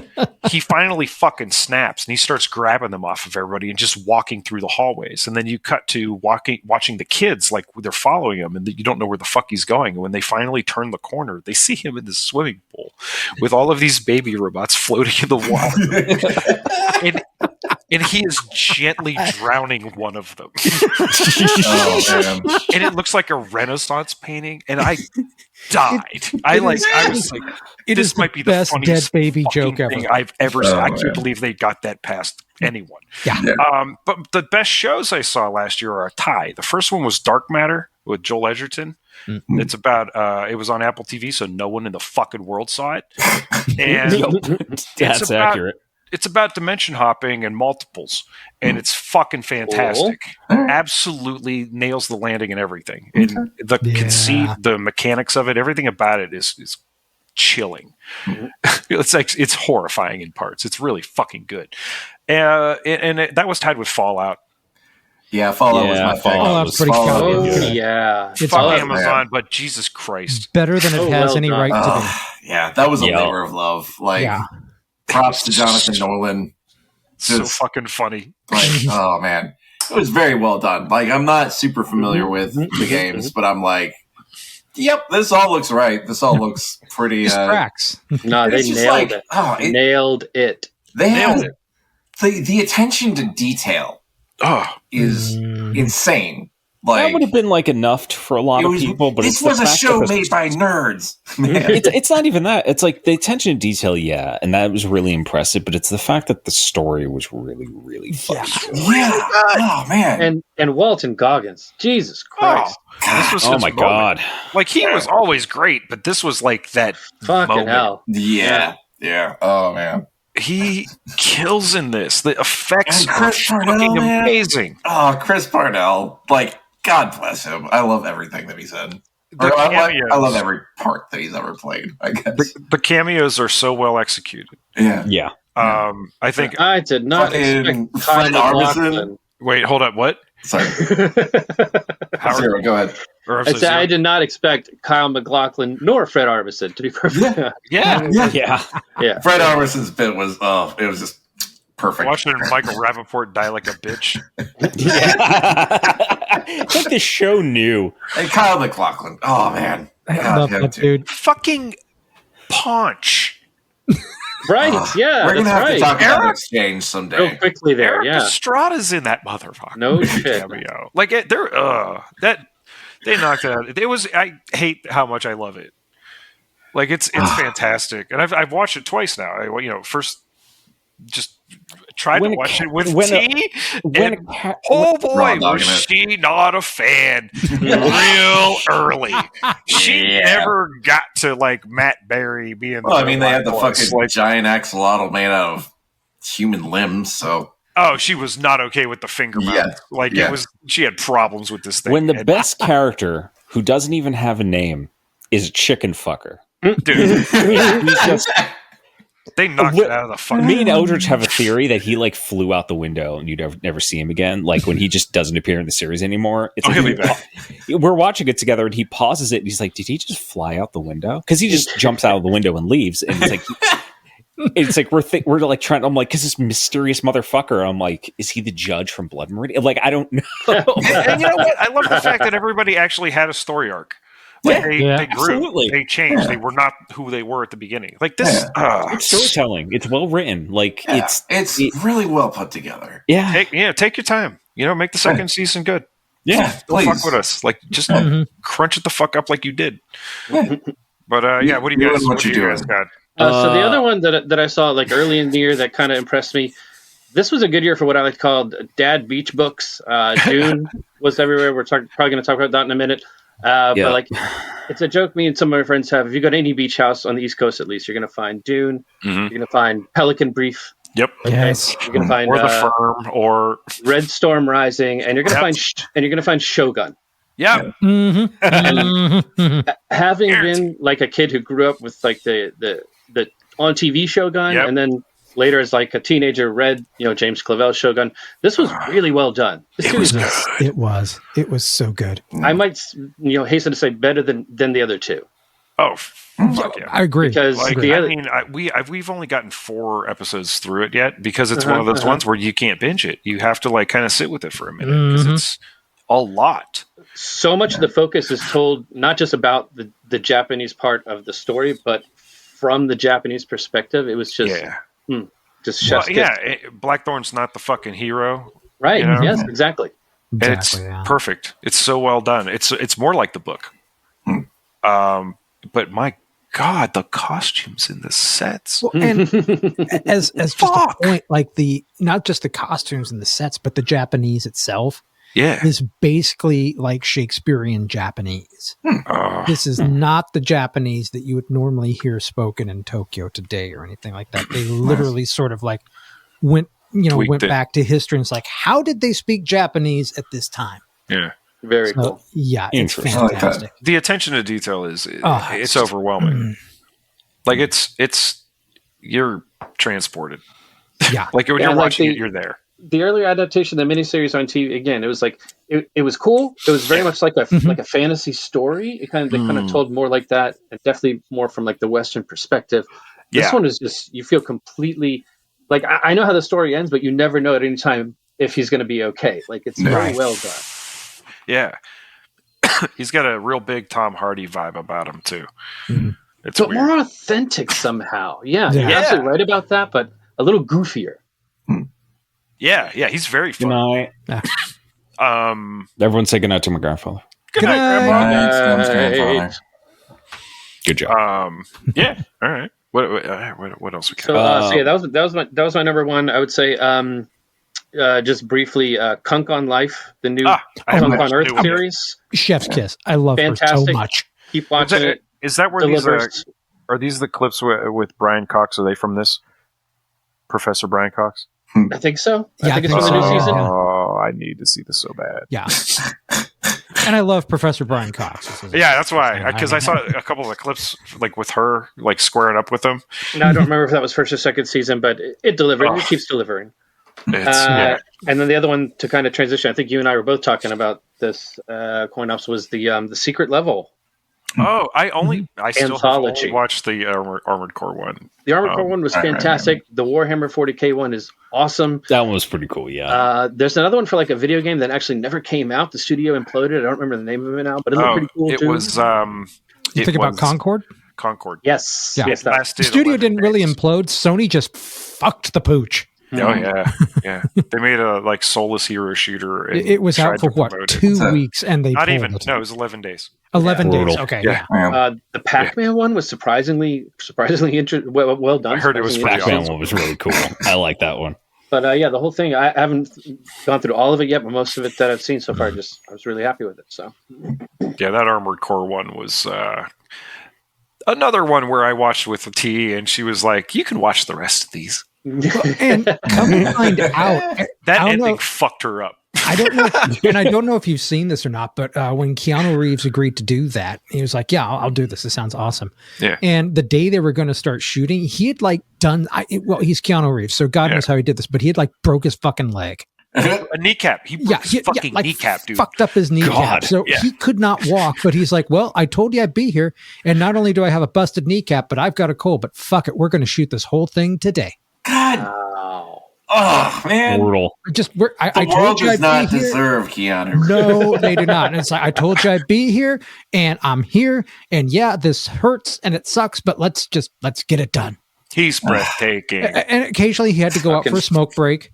he finally fucking snaps and he starts grabbing them off of everybody and just walking through the hallways. And then you cut to watching the kids like they're following him and you don't know where the fuck he's going. And when they finally turn the corner, they see him in the swimming pool with all of these baby robots floating in the water. And he is gently drowning one of them. Oh, man. And it looks like a Renaissance painting. And I died. I was like, this might be the best funniest dead baby joke thing ever. I've ever seen. I man. can't believe they got that past anyone. Yeah. But the best shows I saw last year are a tie. The first one was Dark Matter with Joel Edgerton. Mm-hmm. It's about it was on Apple TV, so no one in the fucking world saw it. And That's accurate. it's about dimension hopping and multiples, and it's fucking fantastic. Absolutely nails the landing and everything. And the conceit, the mechanics of it, everything about it is chilling. It's horrifying in parts. It's really fucking good. That was tied with Fallout. Yeah, Fallout was my favorite. Fallout's pretty good. Yeah. It's Fuck awesome. Amazon, but Jesus Christ. Better than it has any right to be. Yeah, that was a labor of love. Like, props to Jonathan Nolan. So fucking funny. Like, oh man, it was very well done. Like, I'm not super familiar with the games, but I'm like, yep, this all looks right. This all looks pretty. Cracks. No, they nailed it. Nailed it. They nailed it. The attention to detail is insane. Like, that would have been like enough for a lot of people, but this was a show made by nerds. It's not even that. It's like the attention to detail, and that was really impressive. But it's the fact that the story was really, really fucking Oh man, and Walton Goggins, Jesus Christ! Oh my god! Like he was always great, but this was like that fucking moment. hell. Yeah. Oh man. He kills in this. The effects are fucking amazing. Oh, Chris Parnell. Like, God bless him. I love everything that he's in. I love every part that he's ever played, I guess. The cameos are so well executed. Yeah. I think I did not expect Fred Armisen. Wait, hold up. What? Sorry. Zero, go ahead. I did not expect Kyle MacLachlan nor Fred Armisen to be perfect. Yeah. Fred Armisen's bit was it was just perfect. Watching Michael Rappaport die like a bitch. It's like the show knew. And Kyle MacLachlan. Oh man. I love that dude. Fucking Paunch. Right, we're gonna have to talk about Exchange someday. Real quickly there, Eric Estrada's in that motherfucker. No shit. Cameo. Like they knocked it out. It was. I hate how much I love it. Like it's fantastic, and I've watched it twice now. First just tried to watch it with T. Oh boy, was she not a fan real early. She never got to like Matt Berry being. Well, I mean, they had the fucking giant axolotl made out of human limbs, so. Oh, she was not okay with the finger mouth. It was. She had problems with this thing. When the best character, who doesn't even have a name, is a chicken fucker, dude. They knocked it out of the fucking. Me and Eldridge have a theory that he like flew out the window and you'd never see him again. Like when he just doesn't appear in the series anymore. It's he'll be back. We're watching it together and he pauses it and he's like, "Did he just fly out the window?" Because he just jumps out of the window and leaves. And it's like we're like trying. I'm like, because this mysterious motherfucker. I'm like, is he the judge from Blood Meridian? Like, I don't know. And you know what? I love the fact that everybody actually had a story arc. Like they grew, absolutely. They changed. They were not who they were at the beginning. Like this, it's storytelling. It's well written. Like it's really well put together. Yeah, take your time. Make the second season good. Yeah, don't fuck with us. Like just crunch it the fuck up like you did. But what do you guys? What do you guys got? So the other one that I saw like early in the year that kind of impressed me. This was a good year for what I like to call dad beach books. Dune was everywhere. We're probably going to talk about that in a minute. But like, it's a joke me and some of my friends have. If you go to any beach house on the East Coast, at least, you're going to find Dune. You're going to find Pelican Brief. Yep. Yes. You're going to find or The Firm or Red Storm Rising, and you're going to find Shogun. Yeah. Having been like a kid who grew up with like the on TV Shogun, and then later as like a teenager read James Clavell's Shogun. This was really well done. It was so good. I might hasten to say better than the other two. Oh, fuck yeah. I agree. Because we've only gotten 4 episodes through it yet because it's one of those ones where you can't binge it. You have to like kind of sit with it for a minute because it's a lot. So much of the focus is told not just about the Japanese part of the story, but from the Japanese perspective. It was just just chef's kiss. Blackthorn's not the fucking hero, right? Yes, exactly. And it's perfect. It's so well done. It's more like the book. But my God, the costumes in the sets. Well, and as just a point, like not just the costumes and the sets, but the Japanese itself. Yeah, is basically like Shakespearean Japanese. This is not the Japanese that you would normally hear spoken in Tokyo today or anything like that. They literally sort of like went back to history and it's like, how did they speak Japanese at this time? Yeah, very cool. Yeah, it's fantastic. The attention to detail it's overwhelming. Like it's you're transported. Yeah, like when you're watching it, you're there. The earlier adaptation, the miniseries on TV, again, it was like it was cool. It was very much like a fantasy story. They kind of told more like that, and definitely more from like the Western perspective. This one is just you feel completely like I know how the story ends, but you never know at any time if he's going to be okay. Like it's very well done. Yeah, he's got a real big Tom Hardy vibe about him too. It's but weird. more authentic somehow. Yeah, you're absolutely right about that, but a little goofier. Yeah, he's very fun. Good night. Everyone say good night to my grandfather. Good night, Grandma. Grandfather. Good job. Yeah. All right. What else we got? So that was my number one. I would say just briefly, Kunk on Life, the new Kunk on Earth series. Chef's kiss. I love her so much. Keep watching it. Is that where these are these the clips with Brian Cox? Are they from this? Professor Brian Cox? I think so. Yeah, I think it's from the new season. Oh, I need to see this so bad. Yeah. And I love Professor Brian Cox. Yeah, that's why. Because I saw a couple of the clips like with her like squaring up with him. No, I don't remember if that was first or second season, but it delivered. It keeps delivering. And then the other one to kind of transition, I think you and I were both talking about this coin ops was the Secret Level. Oh, I still Anthology. have watched the Armored Core one. The Armored Core one was fantastic. The Warhammer 40K one is awesome. That one was pretty cool, yeah. There's another one for like a video game that actually never came out. The studio imploded. I don't remember the name of it now, but it looked pretty cool too. It was you think about Concord? Concord. Yes. Yeah. Yes, the studio didn't really implode. Sony just fucked the pooch. Oh yeah. They made a like soulless hero shooter. And it was out for what 2 weeks, and they not even. it. No, it was 11 days. 11 days. Okay. Yeah. The Pac-Man one was surprisingly well done. I heard it was Pac-Man one was really cool. I like that one. But the whole thing, I haven't gone through all of it yet, but most of it that I've seen so far, I was really happy with it. So yeah, that Armored Core one was another one where I watched with the T, and she was like, "You can watch the rest of these." And come to find out, that ending fucked her up. I don't know, and I don't know if you've seen this or not, but when Keanu Reeves agreed to do that, he was like, "Yeah, I'll do this. This sounds awesome." Yeah. And the day they were going to start shooting, he had like done. He's Keanu Reeves, so God knows how he did this, but he had like broke his fucking leg. A kneecap. He broke his fucking kneecap, dude. Fucked up his kneecap. So he could not walk, but he's like, well, I told you I'd be here. And not only do I have a busted kneecap, but I've got a cold, but fuck it. We're going to shoot this whole thing today. God. Oh, man. Brutal. The world does not deserve Keanu. No, they do not. And it's like, I told you I'd be here, and I'm here. And yeah, this hurts and it sucks, but let's get it done. He's breathtaking. And occasionally he had to go out for a smoke break.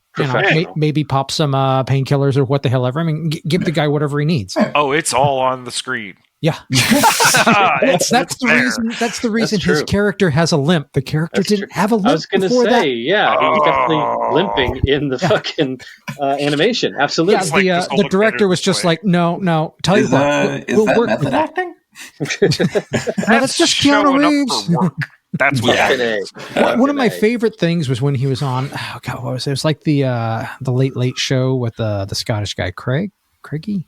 Maybe pop some painkillers or what the hell ever. I mean, give the guy whatever he needs. Oh, it's all on the screen. Yeah, It's that's the fair. reason. That's the reason true. his character has a limp. The character didn't have a limp I was going to before say, that. yeah, he was definitely Oh. limping in the fucking animation. Absolutely. Yeah, It's like this will the look director better was this just way. like, no. Tell you Is what, that work method with that. acting? No, that's just Keanu showing Reeves. up for work. That's what that is. One of my favorite things was when he was on. Oh God, what was it? It was like the Late Show with the Scottish guy, Craigie.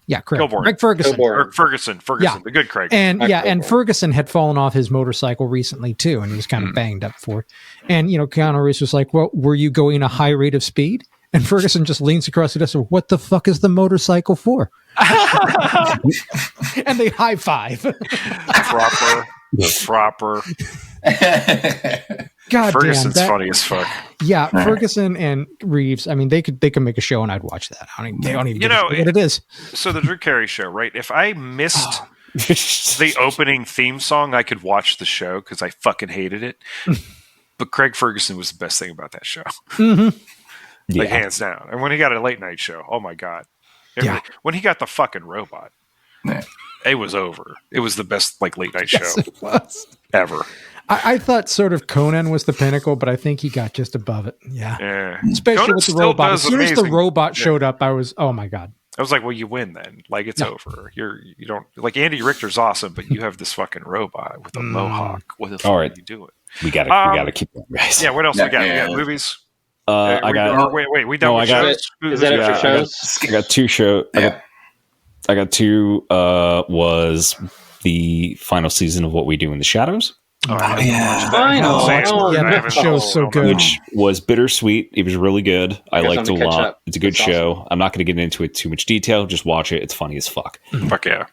Yeah, Craig. Kilborn. Craig Ferguson. Kilborn. Or Ferguson, Yeah. the good Craig. And Not and Kilborn. Ferguson had fallen off his motorcycle recently too, and he was kind of banged up for it. And Keanu Reeves was like, "Well, were you going a high rate of speed?" And Ferguson just leans across the desk and says, "What the fuck is the motorcycle for?" And they high five. Proper. God Ferguson's damn, funny as fuck. Yeah, Ferguson and Reeves. I mean, they could make a show, and I'd watch that. They don't even know what it is. So the Drew Carey show, right? If I missed the opening theme song, I could watch the show because I fucking hated it. But Craig Ferguson was the best thing about that show. Like hands down. And when he got a late night show, oh my God. Yeah. When he got the fucking robot, it was over. It was the best like late night Yes, show it was. ever. I thought sort of Conan was the pinnacle, but I think he got just above it. Yeah. Yeah. Especially Conan with the still robot. does As soon as the amazing. robot showed up, I was, oh my God. I was like, well, you win then. Like it's over. You don't like Andy Richter's awesome, but you have this fucking robot with a mohawk. What the fuck are you doing? We gotta keep going, guys. Yeah, what else we got? Yeah. We got movies. I got. Wait. We done No, with I got- shows? Is that it for Yeah, shows? I got 2 shows. I got 2. Was the final season of What We Do in the Shadows, Oh, I yeah. I know. haven't- Yeah, I that haven't- show's so good. which was bittersweet. It was really good. I guys liked it a want to catch lot. up. It's a good That's show. I'm not going to get into it too much detail. Just watch it. It's funny as fuck. Fuck yeah.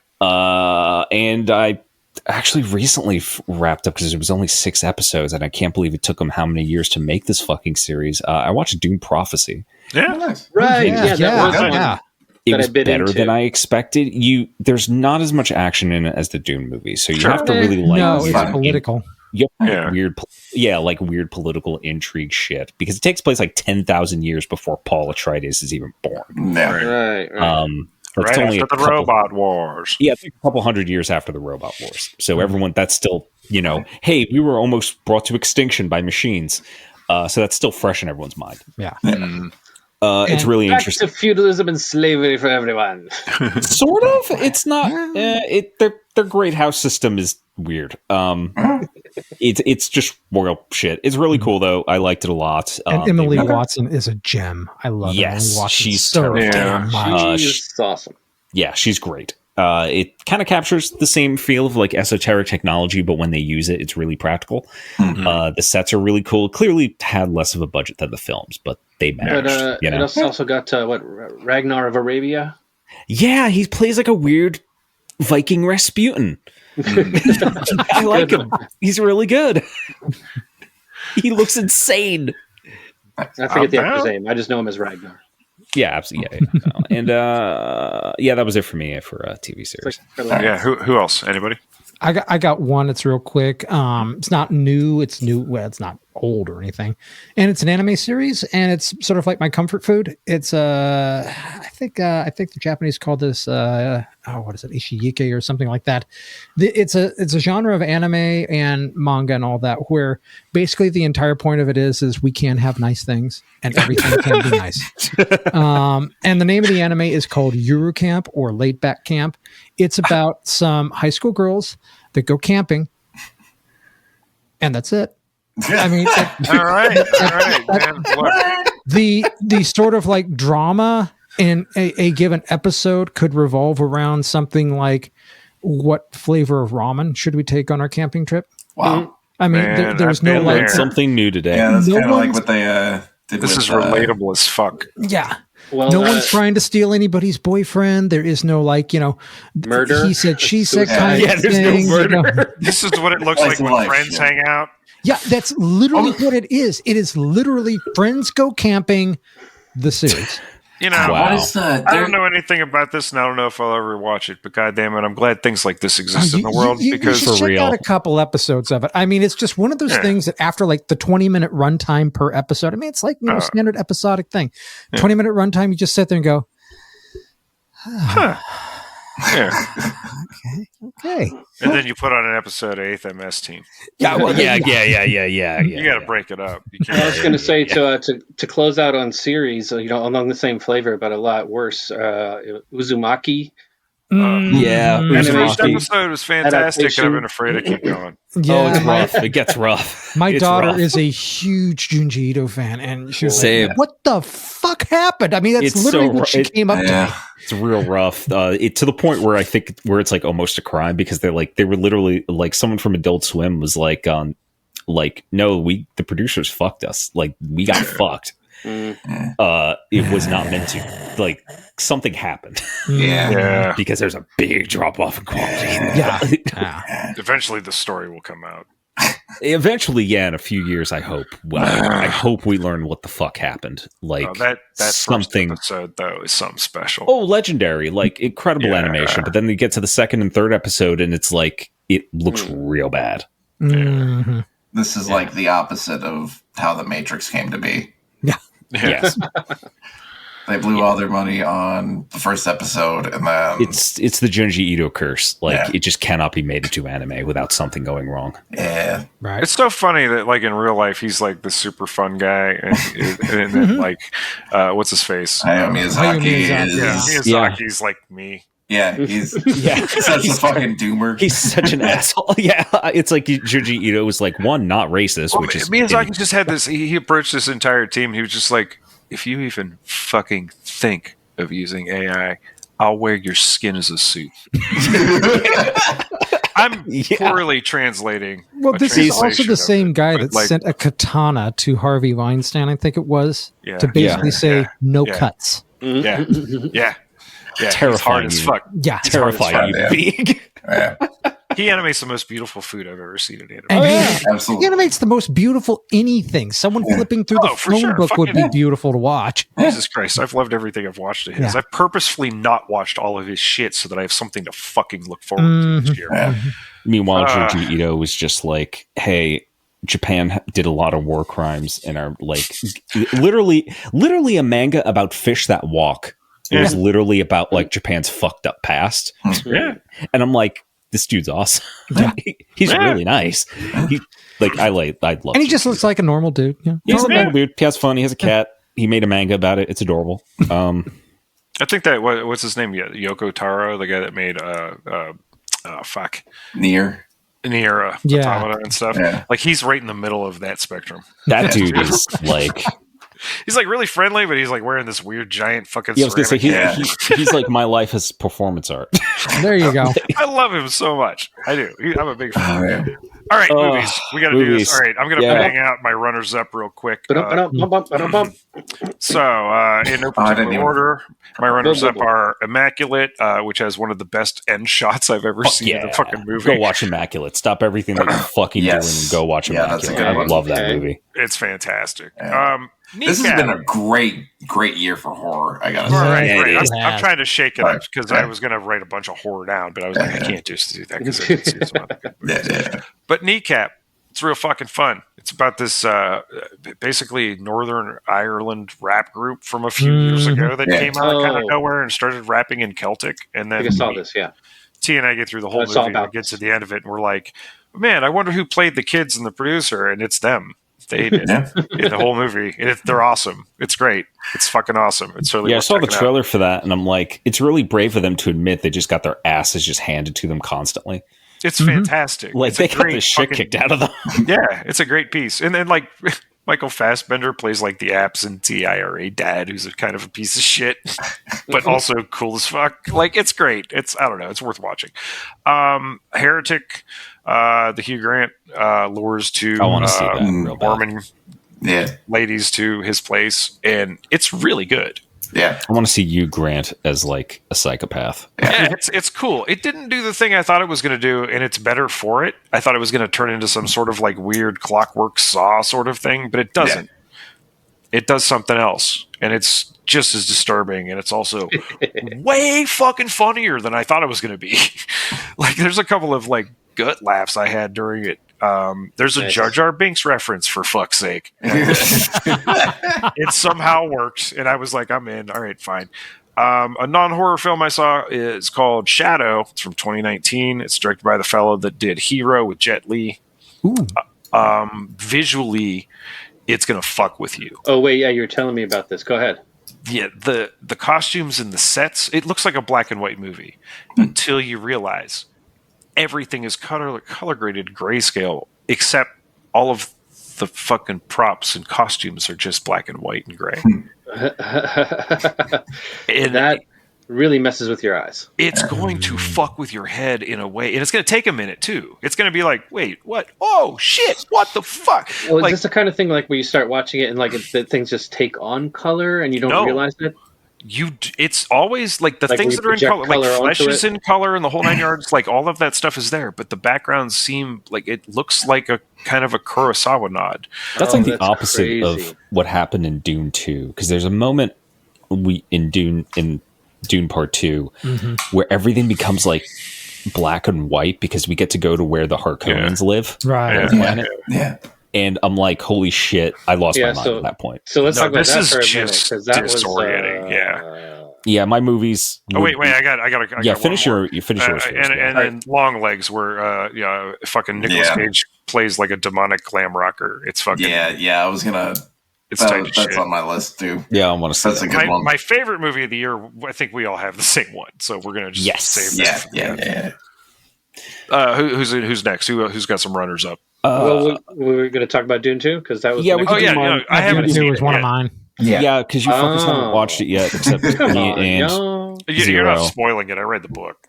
And I actually recently wrapped up because it was only 6 episodes, and I can't believe it took them how many years to make this fucking series. I watched Dune Prophecy. Yeah. Nice. Right. Yeah, that was one. yeah. It That I was bit better into. than I expected. There's not as much action in it as the Dune movie, so you Sure. have to really like No, the it's fine. political. Yep. Yeah. Like weird political intrigue shit because it takes place like 10,000 years before Paul Atreides is even born. Yeah. Right. It's Right only after a the couple, Robot Wars. yeah, a couple hundred years after the Robot Wars. So everyone, that's still, hey, we were almost brought to extinction by machines. So that's still fresh in everyone's mind. Yeah. It's And really Back interesting. to feudalism and slavery for everyone. Sort of. It's not. Their great house system is weird. It's just royal shit. It's really cool though. I liked it a lot. And Emily Watson is a gem. I love Yes, Emily Watson she's so terrific. damn much. She's awesome. Yeah, she's great. It kind of captures the same feel of like esoteric technology, but when they use it, it's really practical. The sets are really cool. Clearly had less of a budget than the films, but they managed. But it also got Ragnar of Arabia. Yeah, he plays like a weird Viking Rasputin. I like him. He's really good. He looks insane. I forget the actor's name. I just know him as Ragnar. Yeah, absolutely. Yeah. And that was it for me for a TV series. Yeah. Who else? Anybody? I got one. It's real quick. It's not new. It's new. Well, it's not old or anything. And it's an anime series, and it's sort of like my comfort food. It's I think the Japanese call this what is it, Ishiyuke or something like that. It's a genre of anime and manga and all that, where basically the entire point of it is we can have nice things and everything can be nice. And the name of the anime is called Yuru Camp or Laid Back Camp. It's about some high school girls that go camping, and that's it. I mean, All right. Man. Look, the sort of like drama in a given episode could revolve around something like, what flavor of ramen should we take on our camping trip? Wow. I mean, Man, there's I've no been like, there. Something new today. Yeah, that's No kind of like one's- what they did this with, is relatable as fuck. yeah. Well, No one's trying to steal anybody's boyfriend. There is no like, Murder? He said, she said Suicide. kind Yeah, of there's no thing. murder. This is what it looks Slice like of when life, friends yeah. hang out. Yeah, that's literally what it is. It is literally friends go camping, the series. You know, Wow. What is that? I don't know anything about this, and I don't know if I'll ever watch it. But goddamn it, I'm glad things like this exist in the world you because should check real. out a couple episodes of it. I mean, it's just one of those things that after like the 20-minute runtime per episode, I mean, it's like standard episodic thing. 20-minute runtime, you just sit there and go, Yeah. Okay. And then you put on an episode of 8th MS Team. Yeah. You got to break it up. You can't. I was going to say to close out on series, along the same flavor but a lot worse. Uzumaki. The first Animation. episode was fantastic, and I've been afraid to keep going. Yeah, It's rough. It gets rough. My It's daughter rough. is a huge Junji Ito fan, and she was Same. like, "What the fuck happened?" I mean, that's It's literally so what she ru- came up to. It's real rough. It to the point where I think where it's like almost a crime because they were literally like someone from Adult Swim was like, no, the producers fucked us. Like we got fucked. It was not meant to. Like something happened. Yeah. Because there's a big drop off in quality. Yeah. Eventually, the story will come out. Eventually, in a few years, I hope. Well, I hope we learn what the fuck happened. Like that something. first episode, though, is something special. Oh, legendary! Like incredible animation. But then you get to the second and third episode, and it's like it looks real bad. Mm-hmm. This is like the opposite of how the Matrix came to be. Yes, They blew all their money on the first episode, and then it's the Junji Ito curse. Like it just cannot be made into anime without something going wrong. yeah, Right. It's so funny that, like, in real life, he's like the super fun guy, and then, like, what's his face? Hayao Miyazaki is Miyazaki's like me. he's such a fucking doomer. He's such an asshole. Yeah, it's like Junji Ito was like not racist, Well, which is Miyazaki just had this. He approached this entire team. He was just like, if you even fucking think of using AI, I'll wear your skin as a suit. I'm poorly translating. Well, this is also translation the of same it, guy but, that like, sent a katana to Harvey Weinstein, I think it was, Yeah. to basically say no Yeah. cuts. Yeah, yeah, he's Terrifying hard as you. fuck. Yeah. terrifying. You big. Yeah, He animates the most beautiful food I've ever seen in anime. And he absolutely. animates the most beautiful anything. Someone flipping through the for phone sure. book would be Fucking- beautiful to watch. Jesus Christ, I've loved everything I've watched of his. Yeah. I've purposefully not watched all of his shit so that I have something to fucking look forward to this year. Yeah. Meanwhile, Junji Ito was just like, "Hey, Japan did a lot of war crimes and are like literally a manga about fish that walk." It was literally about like Japan's fucked up past. Yeah. And I'm like, this dude's awesome. He's really nice. I'd love. And he just looks like a normal dude. Yeah. He's a normal dude. He has fun. He has a cat. He made a manga about it. It's adorable. I think that what's his name? Yoko Taro, the guy that made Nier. Nier Yeah. Automata and stuff. Yeah. Like he's right in the middle of that spectrum. That dude is like. He's like really friendly, but he's like wearing this weird giant fucking. Yeah, I was gonna say ceramic hat. he's like my life as performance art. There you go. I love him so much. I do. I'm a big fan. Oh, yeah. All right, movies. We got to do this. Movies. All right, I'm going to bang out my runners up real quick. So, in no particular order, my runners up are Immaculate, which has one of the best end shots I've ever seen in a fucking movie. Go watch Immaculate. Stop everything that you're fucking doing and go watch that's a Immaculate. good I one. love that movie. It's fantastic. Yeah. This has been a great year for horror. I gotta say. Right. is. I'm trying to shake it up because I Right. was going to write a bunch of horror down, but I was like, I can't just do that because I didn't see some other good movies. Yeah. But Kneecap, it's real fucking fun. It's about this basically Northern Ireland rap group from a few years ago that came out kind of nowhere and started rapping in Celtic. And then I saw this, yeah. T and I get through the whole I saw movie and about we get to the end of it and we're like, man, I wonder who played the kids and the producer, and it's them. They did in the whole movie. And they're awesome. It's great. It's fucking awesome. It's totally Yeah, I worth saw the checking out. trailer for that, and I'm like, it's really brave of them to admit they just got their asses just handed to them constantly. It's fantastic. Like It's they a got the great shit fucking- kicked out of them. Yeah, it's a great piece. And then like Michael Fassbender plays like the absentee IRA dad who's a kind of a piece of shit, but also cool as fuck. Like it's great. It's I don't know, it's worth watching. Heretic, the Hugh Grant lures two I wanna see that real bad. Mormon ladies to his place, and it's really good. Yeah. I want to see you, Grant, as like a psychopath. Yeah, it's cool. It didn't do the thing I thought it was going to do, and it's better for it. I thought it was going to turn into some sort of like weird Clockwork Saw sort of thing, but it doesn't. It does something else, and it's just as disturbing, and it's also way fucking funnier than I thought it was going to be. Like, there's a couple of like gut laughs I had during it. There's a Jar Jar Binks reference, for fuck's sake. It somehow worked, and I was like, I'm in. All right, fine. A non-horror film I saw is called Shadow. It's from 2019. It's directed by the fellow that did Hero with Jet Li. Ooh. Visually, it's gonna fuck with you. Oh wait, yeah, you were telling me about this. Go ahead. Yeah, the costumes and the sets, it looks like a black and white movie until you realize everything is color graded grayscale, except all of the fucking props and costumes are just black and white and gray. And that really messes with your eyes. It's going to fuck with your head in a way, and it's going to take a minute too. It's going to be like, wait, what? Oh shit! What the fuck? Well, like, is this the kind of thing like where you start watching it and like the things just take on color and you don't realize it? It's always like the things that are in color, like flesh is in color and the whole 9 yards, like all of that stuff is there, but the backgrounds seem like it looks like a kind of a Kurosawa nod. That's the opposite of what happened in Dune 2, because there's a moment in Dune Part 2 where everything becomes like black and white because we get to go to where the Harkonnens live. Right. Planet. Yeah. And I'm like, holy shit, I lost my mind at that point. So let's talk about that for a minute, because that was disorienting. Yeah, my movies. Oh wait, I got finish yours. First, and then Long Legs, where fucking Nicolas Cage plays like a demonic glam rocker. It's fucking I was gonna. It's tight as shit. That's on my list too. Yeah, I want to say that's a good one. My favorite movie of the year. I think we all have the same one, so we're gonna just save that. Yeah. Who's next? Who's got some runners up? Well, we were going to talk about Dune 2 because that was. Yeah, we could do mine. I haven't seen it. Was one of mine. Yeah, because you fuckers haven't watched it yet, except me and You're not spoiling it. I read the book.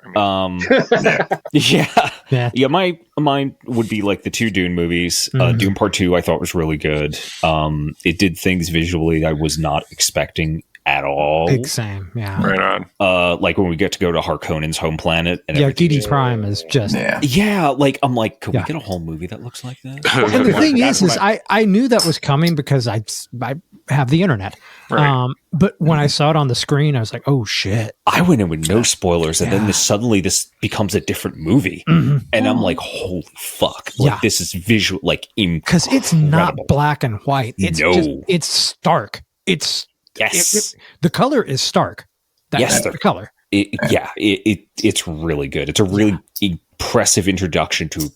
Mine would be like the two Dune movies. Dune Part 2 I thought was really good. It did things visually I was not expecting at all. Big same, yeah. Right on. Like when we get to go to Harkonnen's home planet. And GD Prime is just... Yeah, like I'm like, could we get a whole movie that looks like that? And the thing is I knew that was coming because I have the internet. Right. But when I saw it on the screen, I was like, oh shit. I went in with no spoilers, and then suddenly this becomes a different movie. And I'm like, holy fuck. Like this is visual, like because it's not black and white. It's stark. It's the color is stark. That's the color. It's really good. It's a really impressive introduction to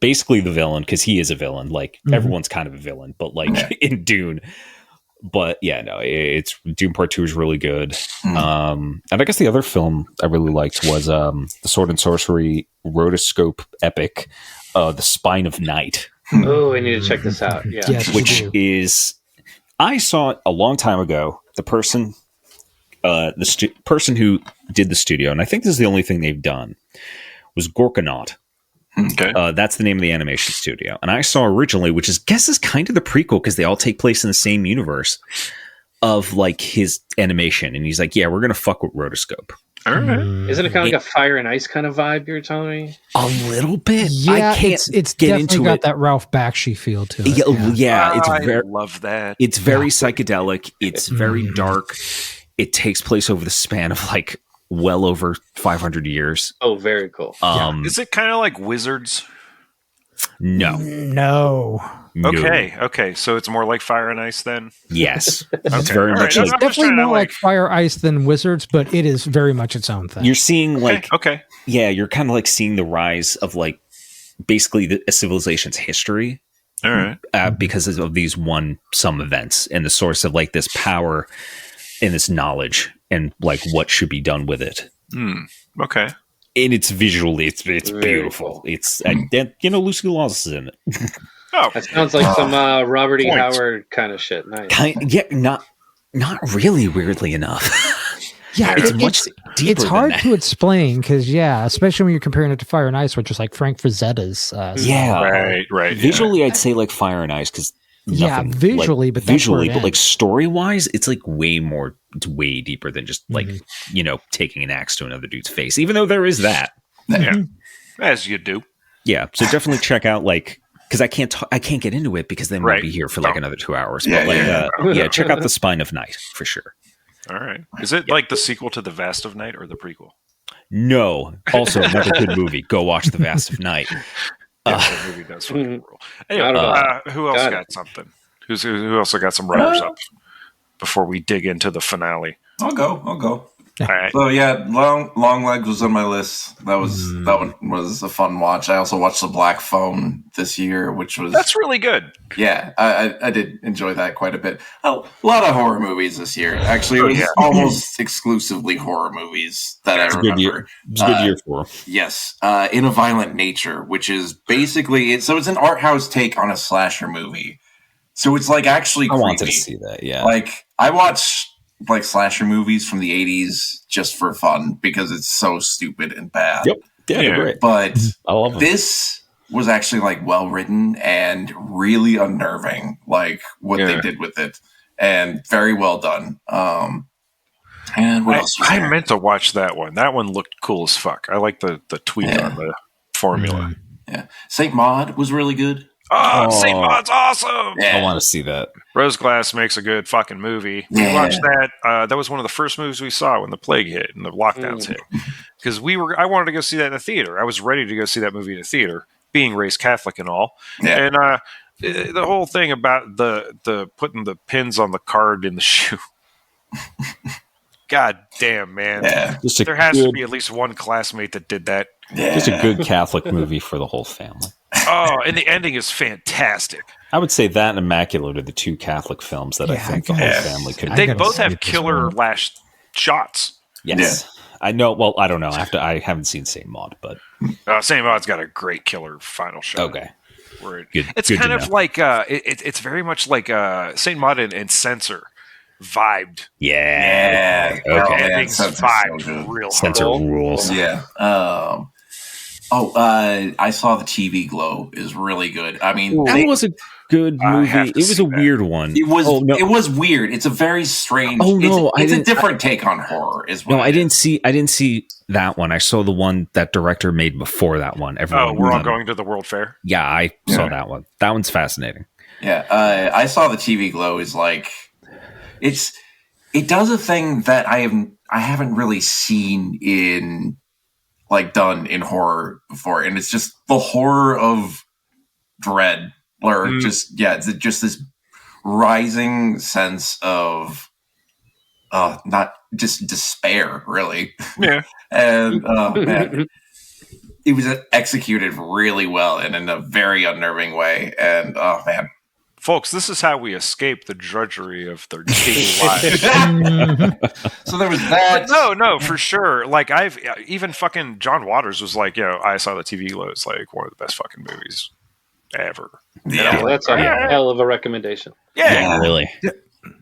basically the villain, because he is a villain. Like everyone's kind of a villain, but like in Dune. But it's Dune Part 2 is really good. And I guess the other film I really liked was the Sword and Sorcery rotoscope epic, The Spine of Night. Oh, I need to check this out. Yeah, which is. I saw it a long time ago. The person who did the studio, and I think this is the only thing they've done, was Gorkanaut. Okay. That's the name of the animation studio. And I saw originally, which is kind of the prequel, because they all take place in the same universe of like his animation. And he's like, yeah, we're going to fuck with rotoscope. All right. Isn't it kind of like a Fire and Ice kind of vibe you're telling me? A little bit. Yeah, I can't it's get definitely into got it. that Ralph Bakshi feel to it. I love that. It's very psychedelic. It's very dark. It takes place over the span of like well over 500 years. Oh, very cool. Is it kind of like Wizards? No. Okay. So it's more like Fire and Ice then? Yes. It's very much It's like, definitely more like Fire Ice than Wizards, but it is very much its own thing. you're seeing like, Okay. yeah, you're kind of like seeing the rise of like basically a civilization's history. All right. Because of these some events and the source of like this power and this knowledge and like what should be done with it. Okay. And it's visually, it's beautiful. It's Lucy Lawless is in it. Oh, that sounds like some Robert E. Howard kind of shit. Nice. Not really. Weirdly enough. Yeah, it's much deeper. It's hard to explain because, especially when you're comparing it to Fire and Ice, which is like Frank Frazetta's. Right. Visually, I'd say like Fire and Ice because visually, but like story wise, it's like it's way deeper than just like taking an axe to another dude's face. Even though there is that, as you do. Yeah, so definitely check out like. Because I can't get into it because then we'll be here for like another 2 hours. But check out The Spine of Night for sure. All right. Is it like the sequel to The Vast of Night or the prequel? No. Also, another good movie. Go watch The Vast of Night. That movie does fucking rule. Anyway, who else got something? Who else got some runners up before we dig into the finale? I'll go. All right. So yeah, Long Legs was on my list. That one was a fun watch. I also watched The Black Phone this year, which was That's really good. Yeah, I did enjoy that quite a bit. A lot of horror movies this year. Actually, it was almost exclusively horror movies that I remember. It's a good year for. Yes, In a Violent Nature, which is basically it's an art house take on a slasher movie. So it's like actually creepy. I wanted to see that. Yeah, like I watch like slasher movies from the 80s just for fun because it's so stupid and bad. Yep. Yeah, they're great. But I love them. This was actually like well written and really unnerving, like what they did with it, and very well done. And what else was there? I meant to watch that one. That one looked cool as fuck. I like the tweak on the formula. Yeah, Saint Maud was really good. Oh, Saint Maud's awesome! Yeah. I want to see that. Rose Glass makes a good fucking movie. We watched that. That was one of the first movies we saw when the plague hit and the lockdowns hit. Because I wanted to go see that in the theater. I was ready to go see that movie in the theater, being raised Catholic and all. Yeah. And the whole thing about the putting the pins on the card in the shoe. God damn, man! Yeah. There has to be at least one classmate that did that. Yeah. Just a good Catholic movie for the whole family. Oh, and the ending is fantastic. I would say that and Immaculate are the two Catholic films that I think the whole family could. They both have killer last shots. Yes, I know. Well, I don't know. I haven't seen Saint Maud, but Saint Maud's got a great killer final shot. Okay, where good, it's good kind of like it's very much like Saint Maud and Censor vibed. Yeah. Okay. Endings vibed real Censor hard. rules. Yeah. I saw The TV Glow is really good. I mean, that was a good movie. It was a weird one. It was. It was weird. It's a very strange. Oh no, it's a different take on horror. I didn't see that one. I saw the one that director made before that one. We're all going to the World Fair. Yeah, I saw that one. That one's fascinating. Yeah, I saw The TV Glow is like it does a thing that I haven't really seen in done in horror before, and it's just the horror of dread, or just this rising sense of not just despair, really. Yeah, and man, it was executed really well and in a very unnerving way, and oh man. Folks, this is how we escape the drudgery of their daily lives. So there was that. No, for sure. Like even fucking John Waters was like, I saw The TV Glow. It's like one of the best fucking movies ever. Yeah, that's a hell of a recommendation. Yeah, really.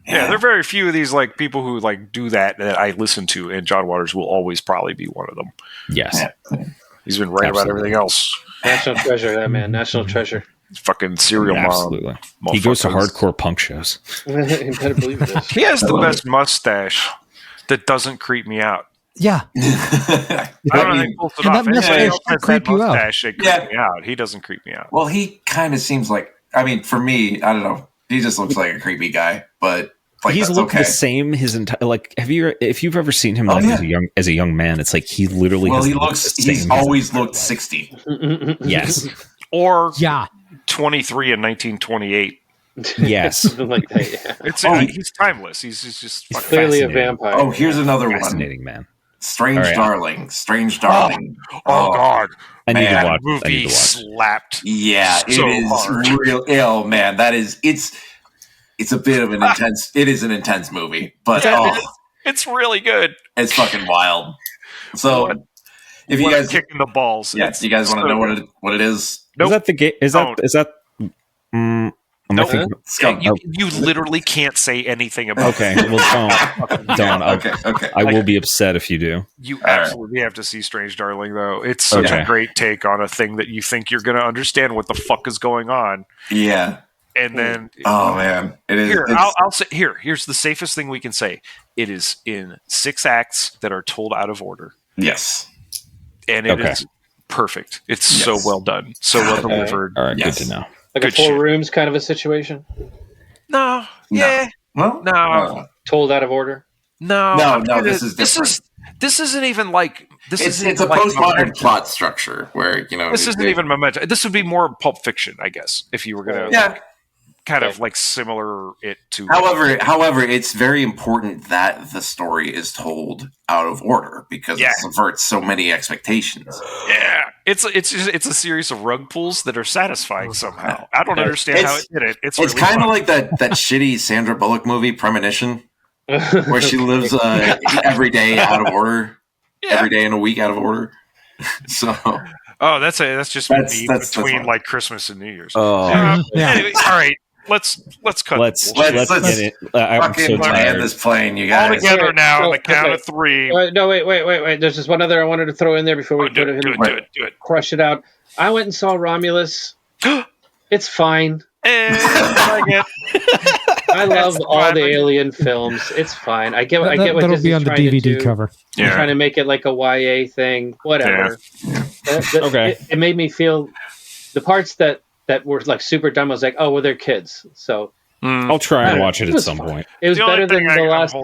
Yeah, there are very few of these like people who like do that I listen to, and John Waters will always probably be one of them. Yes, he's been right about everything else. National treasure, that man. National treasure. Fucking serial absolutely. Mom. He goes to hardcore punk shows. You better believe it. He has the best mustache that doesn't creep me out. Yeah. I don't know. He pulls it off. Anybody else has that mustache, it creeps me out. He doesn't creep me out. Well, he kind of seems like, I mean, for me, I don't know. He just looks like a creepy guy, but he's looked the same his entire. Like, if you've ever seen him as a young man, it's like he literally. Well, he's always looked 60. Yes. Or 23 in 1928. Yes. Something like that, yeah. He's timeless. He's just clearly a vampire. Oh, here's another fascinating man. Strange Darling. Oh God. I need to watch. Movie slapped. Yeah, so it is hard. real. Oh man, it's a bit of an intense. It is an intense movie, but it's really good. It's fucking wild. So, if you guys kicking the balls, you guys want to know what it is? Nope. Is that the game? Is that? You literally can't say anything about. Okay, well, don't. Okay. I will be upset if you do. You absolutely have to see Strange Darling, though. It's such a great take on a thing that you think you're going to understand what the fuck is going on. Yeah, and then man, it is. I'll say here's the safest thing we can say. It is in 6 acts that are told out of order. Yes, and it is perfect. It's so well done, so well delivered. All right, good to know. Like good a 4 rooms kind of a situation? No. Yeah. No. Told out of order? No. This is different. This isn't even like it's a postmodern plot structure where this isn't even Memento. This would be more Pulp Fiction, I guess, if you were gonna. kind of like similar it to. However, it's very important that the story is told out of order because it subverts so many expectations. Yeah, it's a series of rug pulls that are satisfying somehow. I don't understand how it did it. It's really kind of like that shitty Sandra Bullock movie Premonition, where she lives every day out of order, every day in a week out of order. So. Oh, that's just between like Christmas and New Year's. Anyway, all right. Let's cut. Let's get it. I'm so tired. This plane, you guys. All together now on the count of 3. Wait. There's just one other I wanted to throw in there before we do it. Crush it out. I went and saw Romulus. It's fine. I love all the Alien films. It's fine. I get what that'll Disney's be on the trying to DVD do. cover. They're trying to make it like a YA thing. Whatever. Yeah. Okay. It made me feel the parts that were like super dumb. I was like, oh, well, they're kids. So I'll try and watch it at some point. It was better than the last.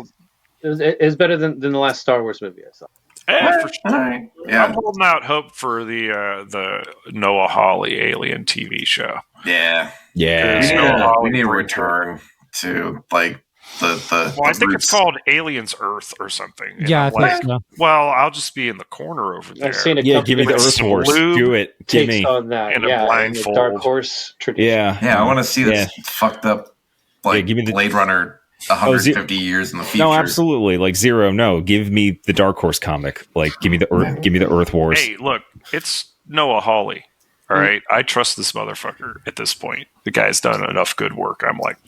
It was better than the last Star Wars movie I saw. For sure. I'm holding out hope for the Noah Hawley Alien TV show. Yeah. We need a return to like the Well, I think it's called Aliens Earth or something. Yeah, I think so. Well, I'll just be in the corner over there. I've seen give me the Earth Horse. Do it. Give me. On that. In a blindfold. Dark Horse tradition. Yeah, I want to see this fucked up give me the Blade Runner 150 years in the future. No, absolutely. Like Zero. No, give me the Dark Horse comic. Like, give me the Earth Horse. Hey, look, it's Noah Hawley. All right, I trust this motherfucker at this point. The guy's done enough good work. I'm like,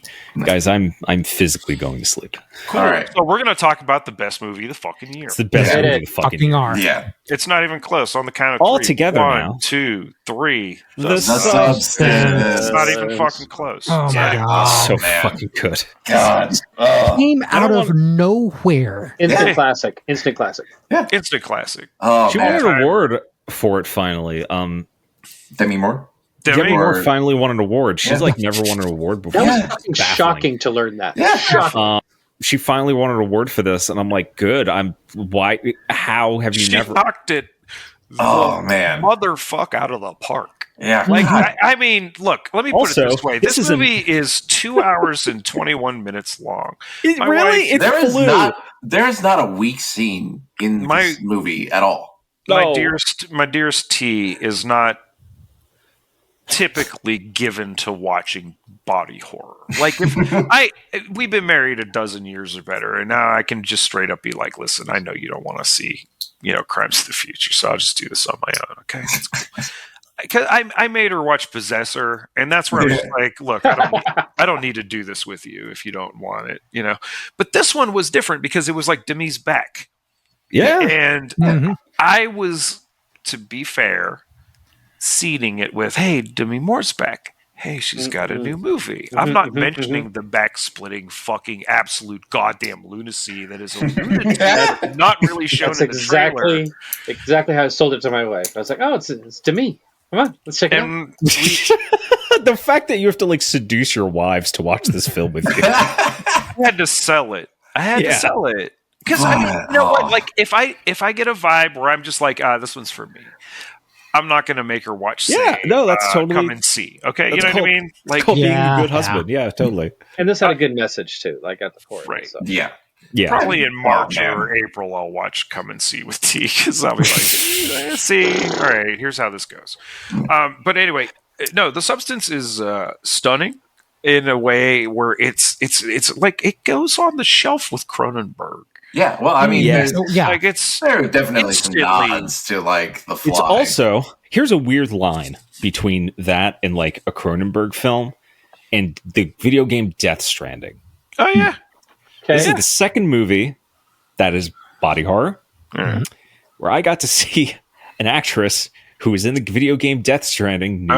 guys, I'm physically going to sleep. Cool. All right, so we're gonna talk about the best movie of the fucking year. It's the best movie of the fucking year. Yeah, it's not even close. On the count of all 3. together 1, now. 2, 3. The Substance. It's not even fucking close. Oh my god, so fucking good. God, came out of nowhere. Instant classic. Yeah, instant classic. Oh, she won an award for it finally. Demi Moore. Demi Moore finally won an award. She's like never won an award before. That was shocking to learn that. Yeah, shocking. She finally won an award for this, and I'm like, good. How have you never? She knocked it. Oh man, motherfuck out of the park. Yeah, like I mean, look. Let me put it this way: this movie is 2 hours and 21 minutes long. There's not a weak scene in this movie at all. My dearest T is not typically given to watching body horror. Like we've been married a dozen years or better, and now I can just straight up be like, listen, I know you don't want to see, Crimes of the Future, so I'll just do this on my own. Okay. Because I made her watch Possessor, and that's where I was like, look, I don't need to do this with you if you don't want it, But this one was different because it was like Demi's back. Yeah. And I was, to be fair, seeding it with, hey, Demi Moore's back. Hey, she's got a new movie. I'm not mentioning the back-splitting fucking absolute goddamn lunacy that is alluded to, not really shown in the trailer. Exactly how I sold it to my wife. I was like, oh, it's Demi. Come on, let's check it out. The fact that you have to like seduce your wives to watch this film with you. I had to sell it. Because you know what? Like if I get a vibe where I'm just like, this one's for me, I'm not going to make her watch. That's totally Come and See. Okay, you know what I mean? Like being a good husband. Yeah, totally. And this had a good message too, like at the core. Right. So. Yeah. Probably in March or April, I'll watch Come and See with T because I'll be like, see, all right, here's how this goes. But anyway, no, The Substance is stunning in a way where it's like it goes on the shelf with Cronenberg. Yeah, well, I mean, like there are definitely some nods to like The Fly. It's also here's a weird line between that and like a Cronenberg film and the video game Death Stranding. Oh yeah. This is the second movie that is body horror, where I got to see an actress who was in the video game Death Stranding,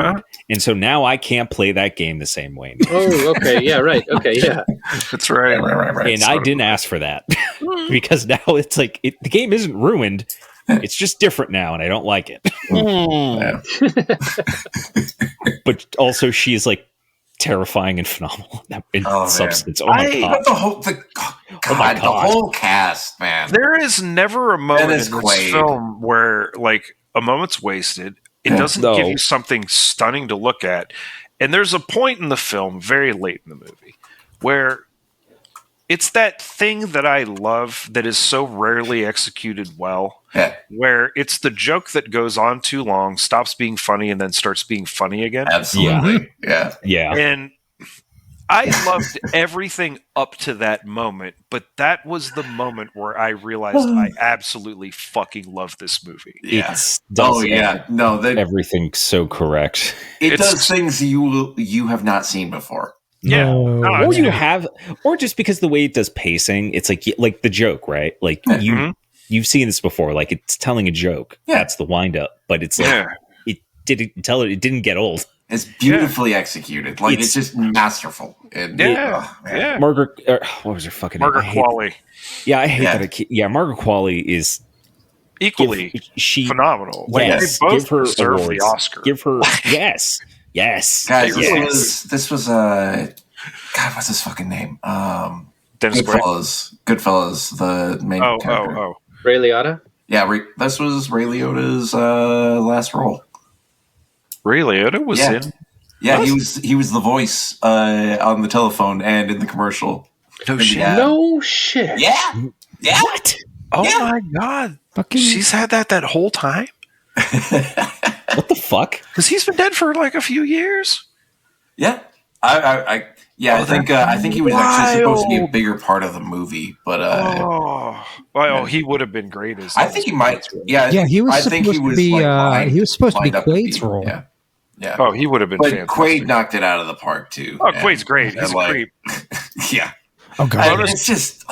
and so now I can't play that game the same way. Oh, okay, yeah, right, okay, yeah, that's right. And I didn't ask for that because now it's like the game isn't ruined; it's just different now, and I don't like it. But also, she is like terrifying and phenomenal in Substance. Oh my god! The whole cast, man. There is never a moment in this film where like a moment's wasted. It doesn't give you something stunning to look at, And there's a point in the film, very late in the movie, where it's that thing that I love that is so rarely executed well, where it's the joke that goes on too long, stops being funny, and then starts being funny again. Absolutely. Yeah. And I loved everything up to that moment, but that was the moment where I realized I absolutely fucking love this movie. Yeah. Everything's so correct. It does things you have not seen before. Yeah, or you have, or just because the way it does pacing, it's like the joke, right? Like you've seen this before. Like it's telling a joke. Yeah. That's the wind up, but it's like it didn't get old. It's beautifully executed. Like it's just masterful. And, Margaret, what was her fucking name? Margaret Qualley. Yeah, I hate that. Margaret Qualley is equally phenomenal. Like they both deserve the Oscar. Give her yes. Guys, this was God, what's his fucking name? Goodfellas, the main character. Ray Liotta? Yeah, this was Ray Liotta's last role. Ray Liotta was in? Yeah, he was the voice on the telephone and in the commercial. No shit. No shit. Yeah. What? Oh my god. She's had that whole time? What the fuck? Because he's been dead for like a few years. Yeah, I think he was actually supposed to be a bigger part of the movie, but he would have been great as. I think he might. Yeah, he was supposed to be. He was supposed to be Quaid's role. Yeah. Oh, he would have been. But fantastic. Quaid knocked it out of the park too. Oh, Quaid's great. He's a creep. Yeah. Oh god, it's just.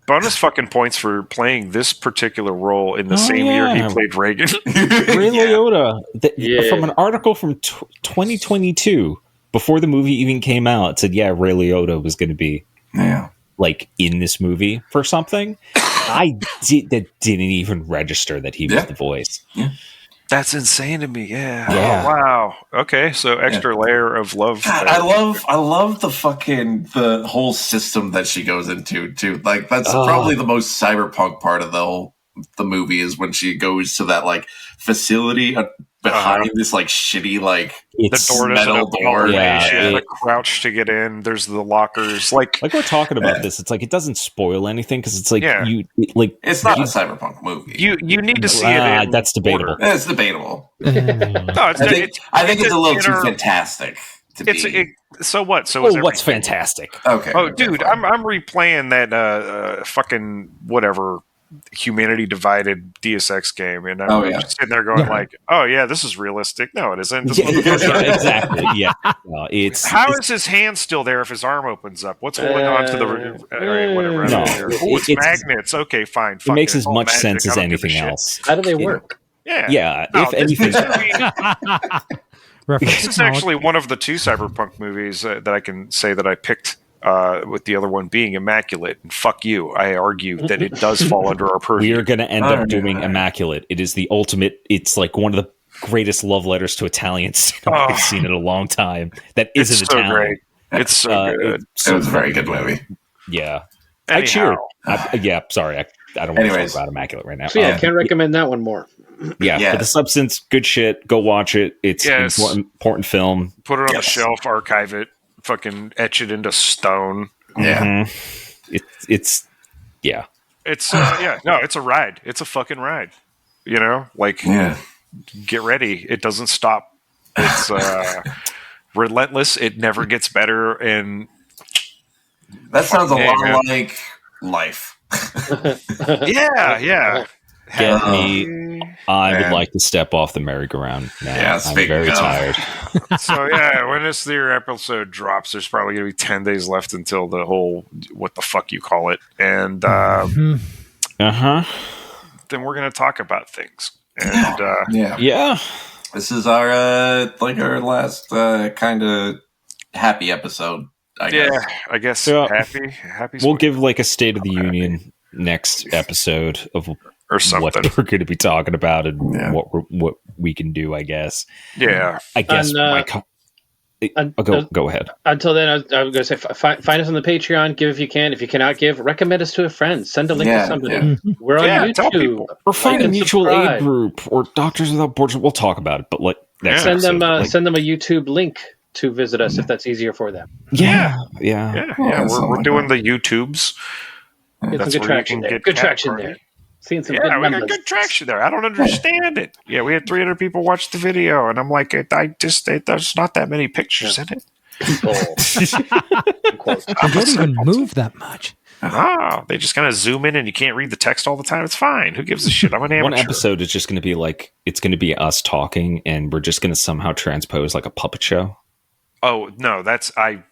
Bonus fucking points for playing this particular role in the same year he played Reagan. Ray Liotta, from an article from 2022, before the movie even came out, it said, Ray Liotta was going to be like in this movie for something. That didn't even register that he was the voice. Yeah. That's insane to me. Yeah. Oh, wow. Okay. So extra layer of love. God, I love the whole system that she goes into too. Like that's probably the most cyberpunk part of the movie is when she goes to that like facility behind this like shitty the door metal door. Yeah, she has to crouch to get in. There's the lockers. Like we're talking about this. It's like it doesn't spoil anything because it's like it's not a cyberpunk movie. You need to see it. That's debatable. It's debatable. I think it's a little too fantastic. So what? So what's fantastic? Okay. Oh, dude, I'm replaying that fucking whatever Humanity Divided Deus Ex game, and I'm just sitting there going like, "Oh yeah, this is realistic." No, it isn't. Exactly. Yeah. How is his hand still there if his arm opens up? What's holding on to the whatever? No, it's magnets. Okay, fine. It makes as much sense as anything else. How do they work? Yeah. No, if anything. This is actually one of the two cyberpunk movies that I can say that I picked. With the other one being Immaculate, and fuck you, I argue that it does fall under our purview. We are going to end up doing Immaculate. It is the ultimate. It's like one of the greatest love letters to Italian cinema I've seen in a long time. That isn't Italian. Great. It's so good. It was a very good movie. Yeah, anyhow. I cheered. Sorry, I don't want to talk about Immaculate right now. So I can't recommend that one more. Yeah, but The Substance, good shit. Go watch it. It's an important film. Put it on the shelf. Archive it. Fucking etch it into stone. Yeah. It's it's a ride. It's a fucking ride. You know, get ready. It doesn't stop. It's relentless. It never gets better. And that sounds a lot like life. Yeah. Get me. I would like to step off the merry-go-round now. Yeah, I'm very tired. So when this theory episode drops, there's probably going to be 10 days left until the whole what the fuck you call it, and then we're going to talk about things. And this is our last kind of happy episode. I guess. Yeah, I guess so, happy. We'll give like a State of the Union next episode of. Or something. What we're going to be talking about and what we can do, I guess. Yeah. I guess go ahead. Until then, I was going to say, find us on the Patreon. Give if you can. If you cannot give, recommend us to a friend. Send a link to somebody. Yeah. We're on YouTube. Or find a mutual aid group or Doctors Without Borders. We'll talk about it, but send them a YouTube link to visit us if that's easier for them. Yeah. We're doing the YouTubes. Get some good traction there. Good traction there. Seeing some good numbers. We got good traction there. I don't understand it. Yeah, we had 300 people watch the video, and I'm like, there's not that many pictures in it. People. They don't even move that much. They just kind of zoom in, and you can't read the text all the time. It's fine. Who gives a shit? I'm an amateur. One episode is just going to be like, it's going to be us talking, and we're just going to somehow transpose like a puppet show. Oh, no,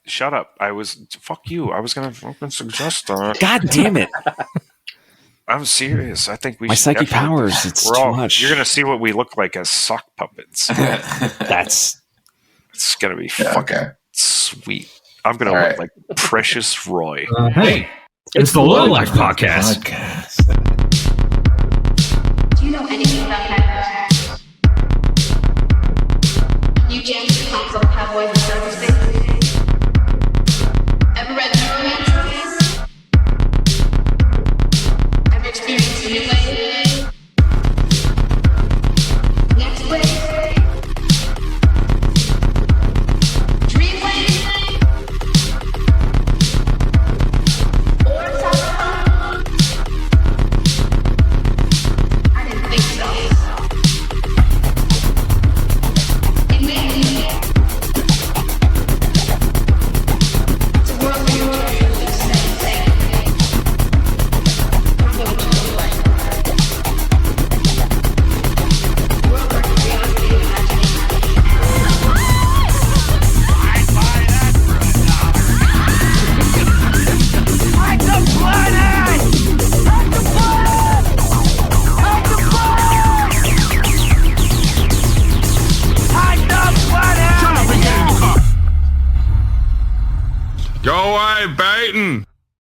shut up. Fuck you. I was going to fucking suggest that. God damn it. I'm serious. I think we My should psychic powers, it's too much. You're going to see what we look like as sock puppets. It's going to be fucking sweet. I'm going to look like Precious Roy. Hey, it's the Low Life Podcast. Do you know anything about that? You jam to the songs of Cowboys and Surface Days? Ever read the romance stories? Ever experienced the new wave? Next wave? Dream wave? Or cyberpunk? I didn't think so. It made me. It's a world where you can do the same thing. I'm going to look like. A world where curiosity and imagination. Go away, Baton!